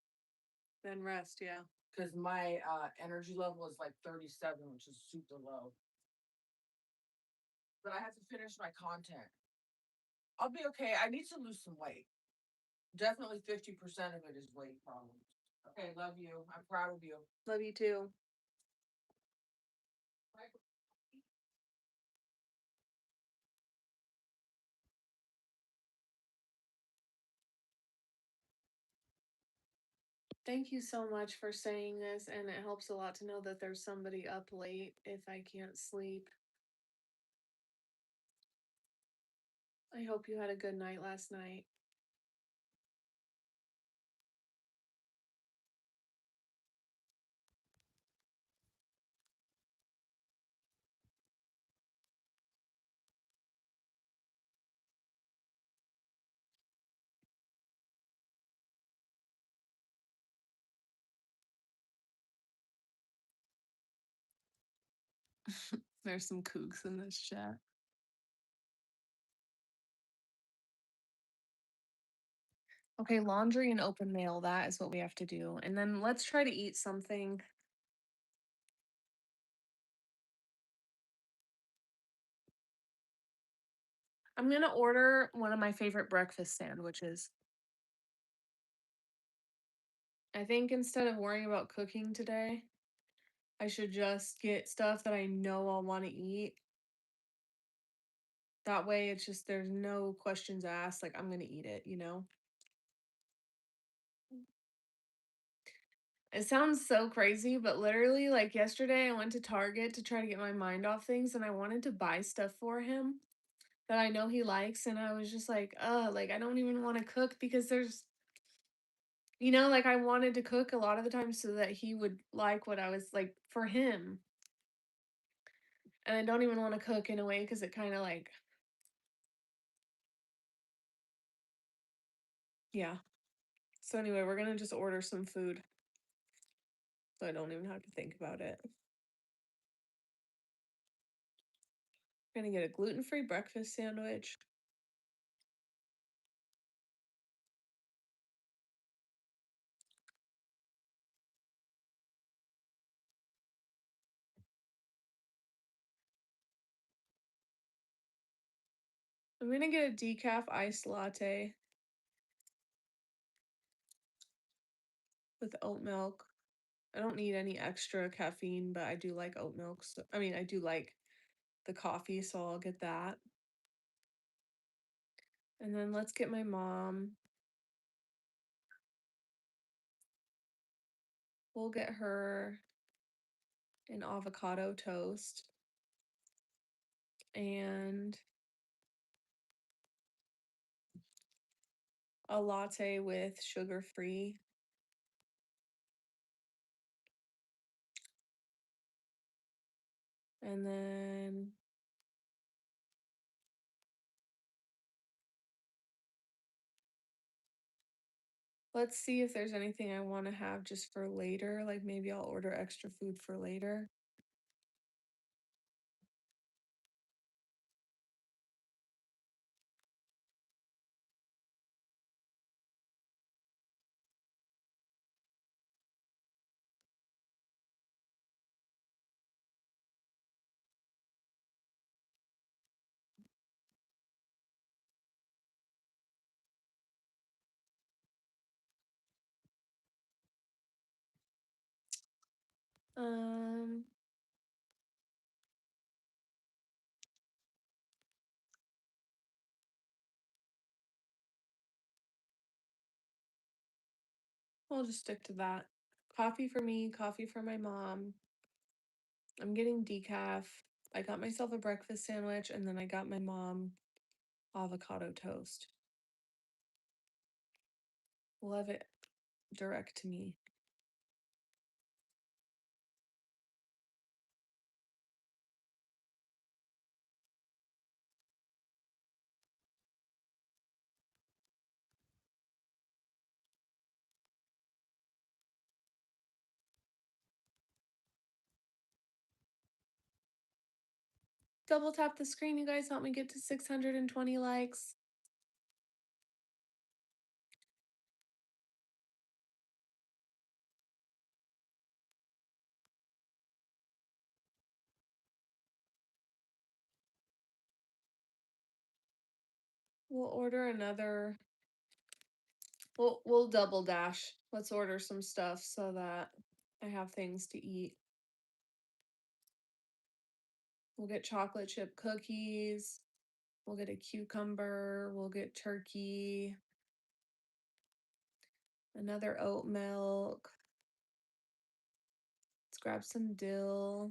Then rest, yeah. Because my energy level is like 37, which is super low. But I have to finish my content. I'll be okay. I need to lose some weight. Definitely 50% of it is weight problems. Okay, love you. I'm proud of you. Love you too. Thank you so much for saying this, and it helps a lot to know that there's somebody up late if I can't sleep. I hope you had a good night last night. There's some kooks in this chat. Okay, laundry and open mail, that is what we have to do. And then let's try to eat something. I'm going to order one of my favorite breakfast sandwiches. I think instead of worrying about cooking today, I should just get stuff that I know I'll want to eat That way it's just there's no questions asked, like I'm gonna eat it, you know? It sounds so crazy, but literally, like yesterday, I went to Target to try to get my mind off things and I wanted to buy stuff for him that I know he likes. And I was just like, I don't even want to cook because like I wanted to cook a lot of the time so that he would like what I was like for him. And I don't even want to cook in a way because it kind of like, yeah. So anyway, we're going to just order some food so I don't even have to think about it. We're going to get a gluten-free breakfast sandwich. I'm gonna get a decaf iced latte with oat milk. I don't need any extra caffeine, but I do like oat milk. So, I mean, I do like the coffee, so I'll get that. And then let's get my mom. We'll get her an avocado toast and a latte with sugar free. And then let's see if there's anything I want to have just for later. Like maybe I'll order extra food for later. Um, I'll just stick to that. Coffee for me, coffee for my mom. I'm getting decaf. I got myself a breakfast sandwich and then I got my mom avocado toast. We'll have it direct to me. Double tap the screen, you guys. Help me get to 620 likes. We'll order another. We'll double dash. Let's order some stuff so that I have things to eat. We'll get chocolate chip cookies. We'll get a cucumber. We'll get turkey. Another oat milk. Let's grab some dill.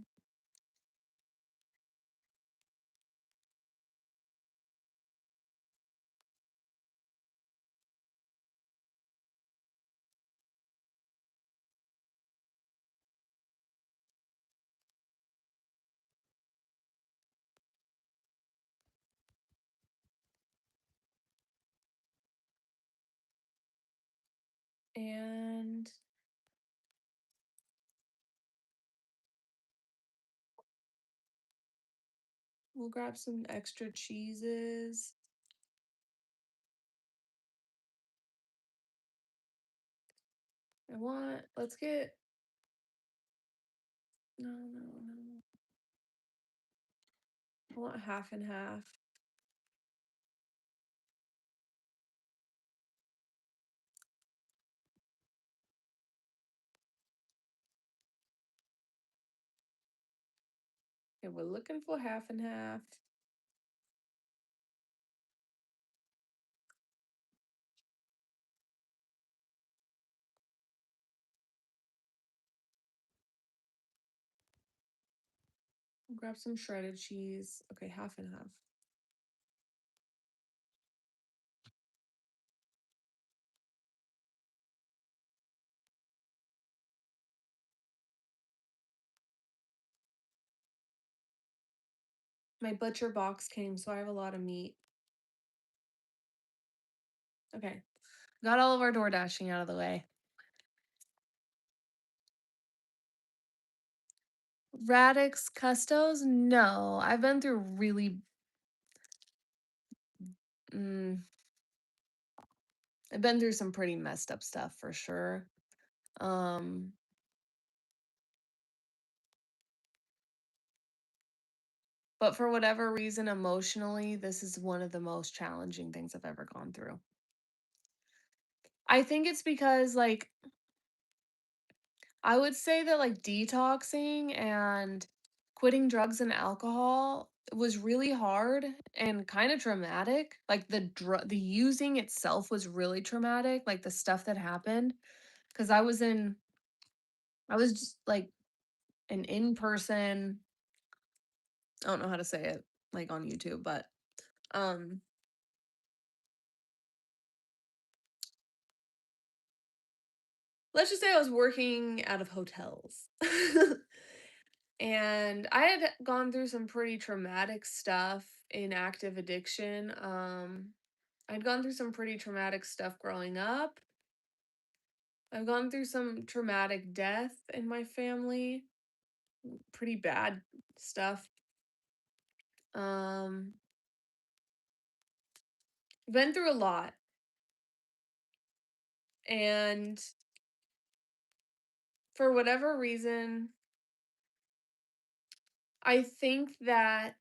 And we'll grab some extra cheeses. Let's get, no. I want half and half. Okay, we're looking for half and half. Grab some shredded cheese. Okay, half and half. My butcher box came, so I have a lot of meat. Okay. Got all of our door dashing out of the way. Radix Custos? No. I've been through really mm, I've been through some pretty messed up stuff for sure. Um but for whatever reason emotionally, this is one of the most challenging things I've ever gone through. I think it's because like I would say that like detoxing and quitting drugs and alcohol was really hard and kind of traumatic. Like the using itself was really traumatic, like the stuff that happened cuz I was just like an in-person, I don't know how to say it like on YouTube, but um let's just say I was working out of hotels. And I had gone through some pretty traumatic stuff in active addiction. I'd gone through some pretty traumatic stuff growing up. I've gone through some traumatic death in my family, pretty bad stuff. Um, been through a lot. And for whatever reason, I think that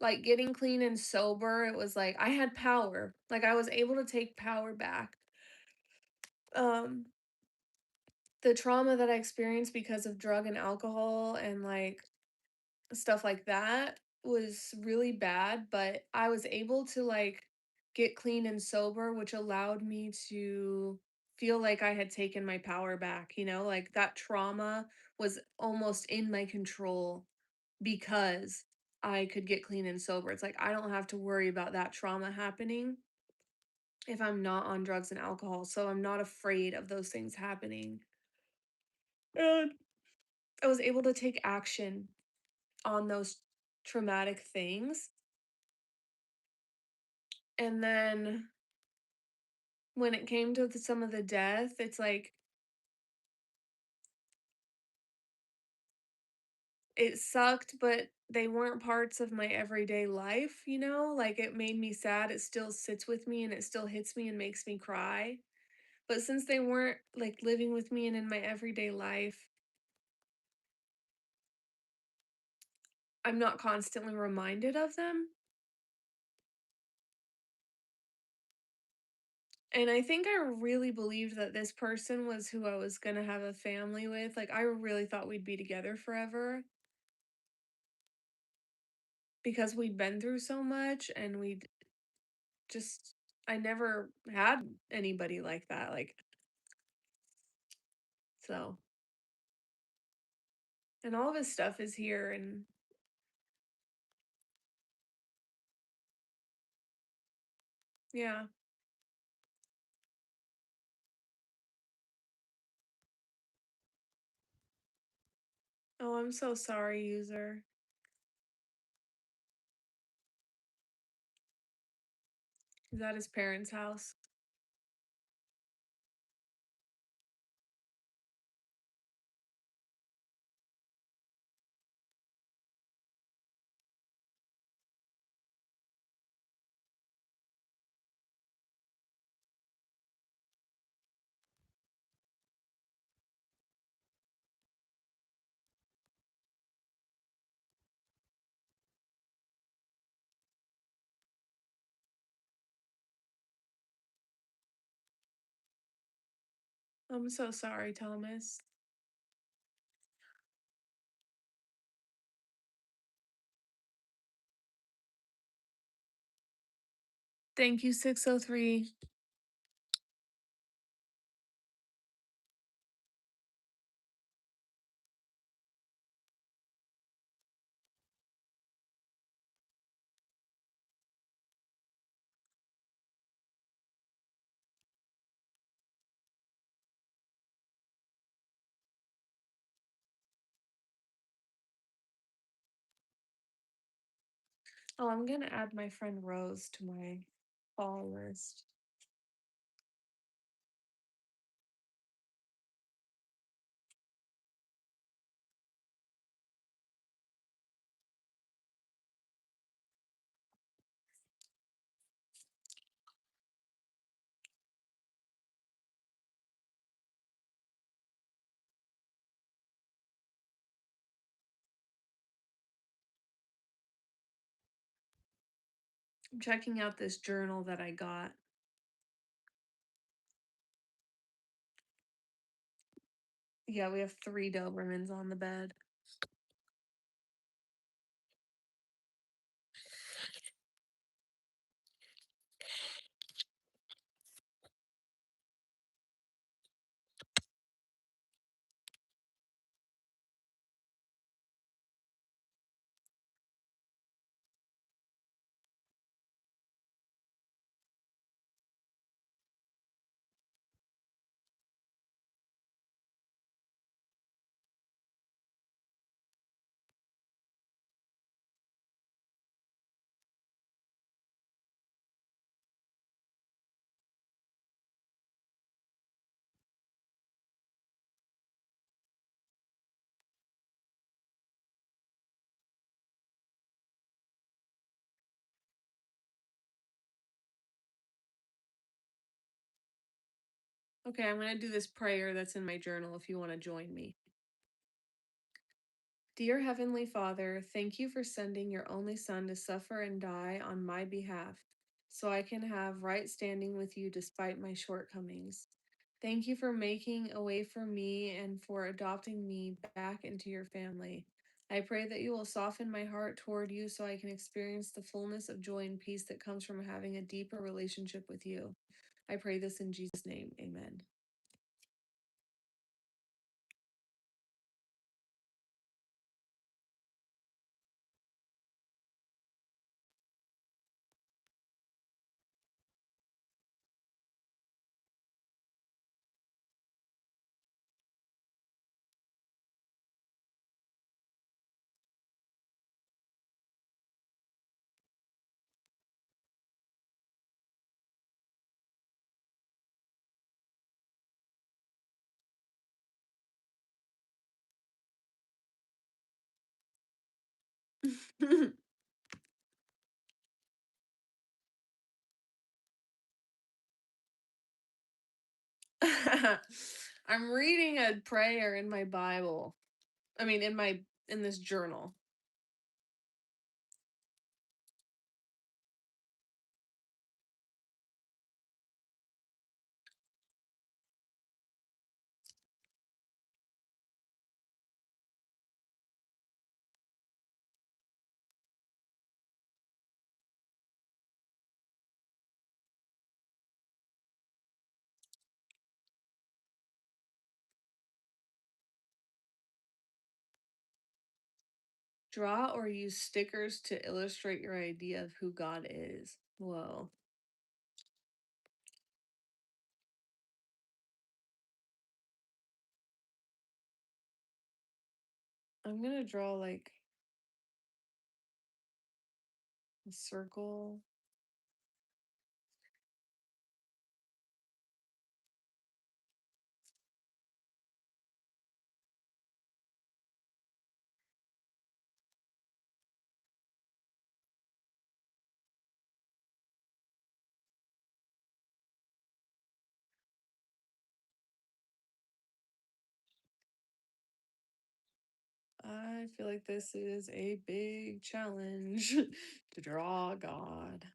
like getting clean and sober, it was like I had power. Like I was able to take power back. Um, the trauma that I experienced because of drug and alcohol and like stuff like that was really bad, but I was able to like get clean and sober, which allowed me to feel like I had taken my power back, like that trauma was almost in my control because I could get clean and sober. It's like I don't have to worry about that trauma happening if I'm not on drugs and alcohol. So I'm not afraid of those things happening. And I was able to take action on those traumatic things. And then when it came to some of the death, it's like it sucked, but they weren't parts of my everyday life, Like it made me sad. It still sits with me and it still hits me and makes me cry. But since they weren't like living with me and in my everyday life, I'm not constantly reminded of them. And I think I really believed that this person was who I was going to have a family with. Like, I really thought we'd be together forever because we'd been through so much and just, I never had anybody like that. Like, so, and all of his stuff is here. And yeah. Oh, I'm so sorry, user. He's at his parents' house. I'm so sorry, Thomas. Thank you, 603. Oh, I'm gonna add my friend Rose to my follow list. I'm checking out this journal that I got. Yeah, we have 3 Dobermans on the bed. Okay, I'm gonna do this prayer that's in my journal if you want to join me. Dear Heavenly Father, thank you for sending your only Son to suffer and die on my behalf so I can have right standing with you despite my shortcomings. Thank you for making a way for me and for adopting me back into your family. I pray that you will soften my heart toward you so I can experience the fullness of joy and peace that comes from having a deeper relationship with you. I pray this in Jesus' name. Amen. I'm reading a prayer in my Bible. I mean, in this journal. Draw or use stickers to illustrate your idea of who God is. Whoa. I'm gonna draw like a circle. I feel like this is a big challenge to draw God.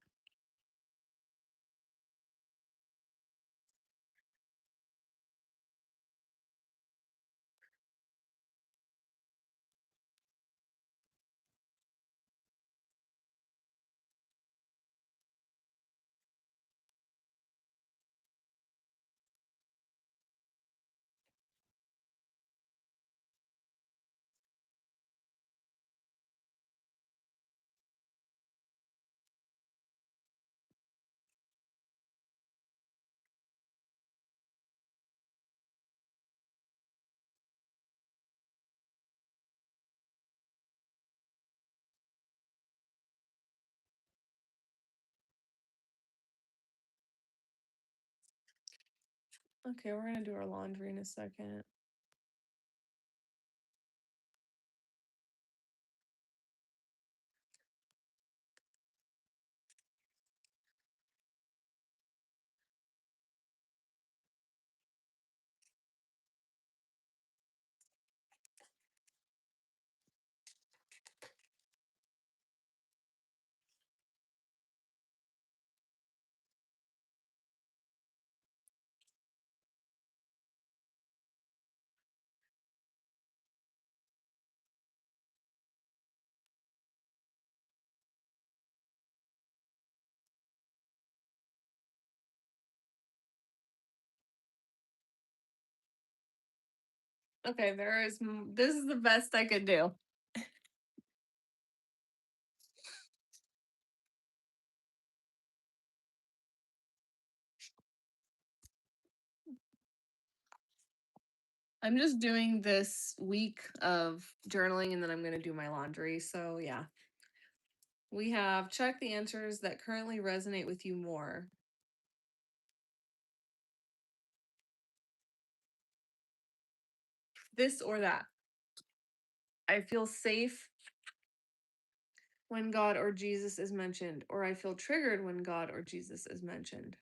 Okay, we're gonna do our laundry in a second. Okay, this is the best I could do. I'm just doing this week of journaling and then I'm going to do my laundry. So, yeah. We have check the answers that currently resonate with you more. This or that. I feel safe when God or Jesus is mentioned, or I feel triggered when God or Jesus is mentioned.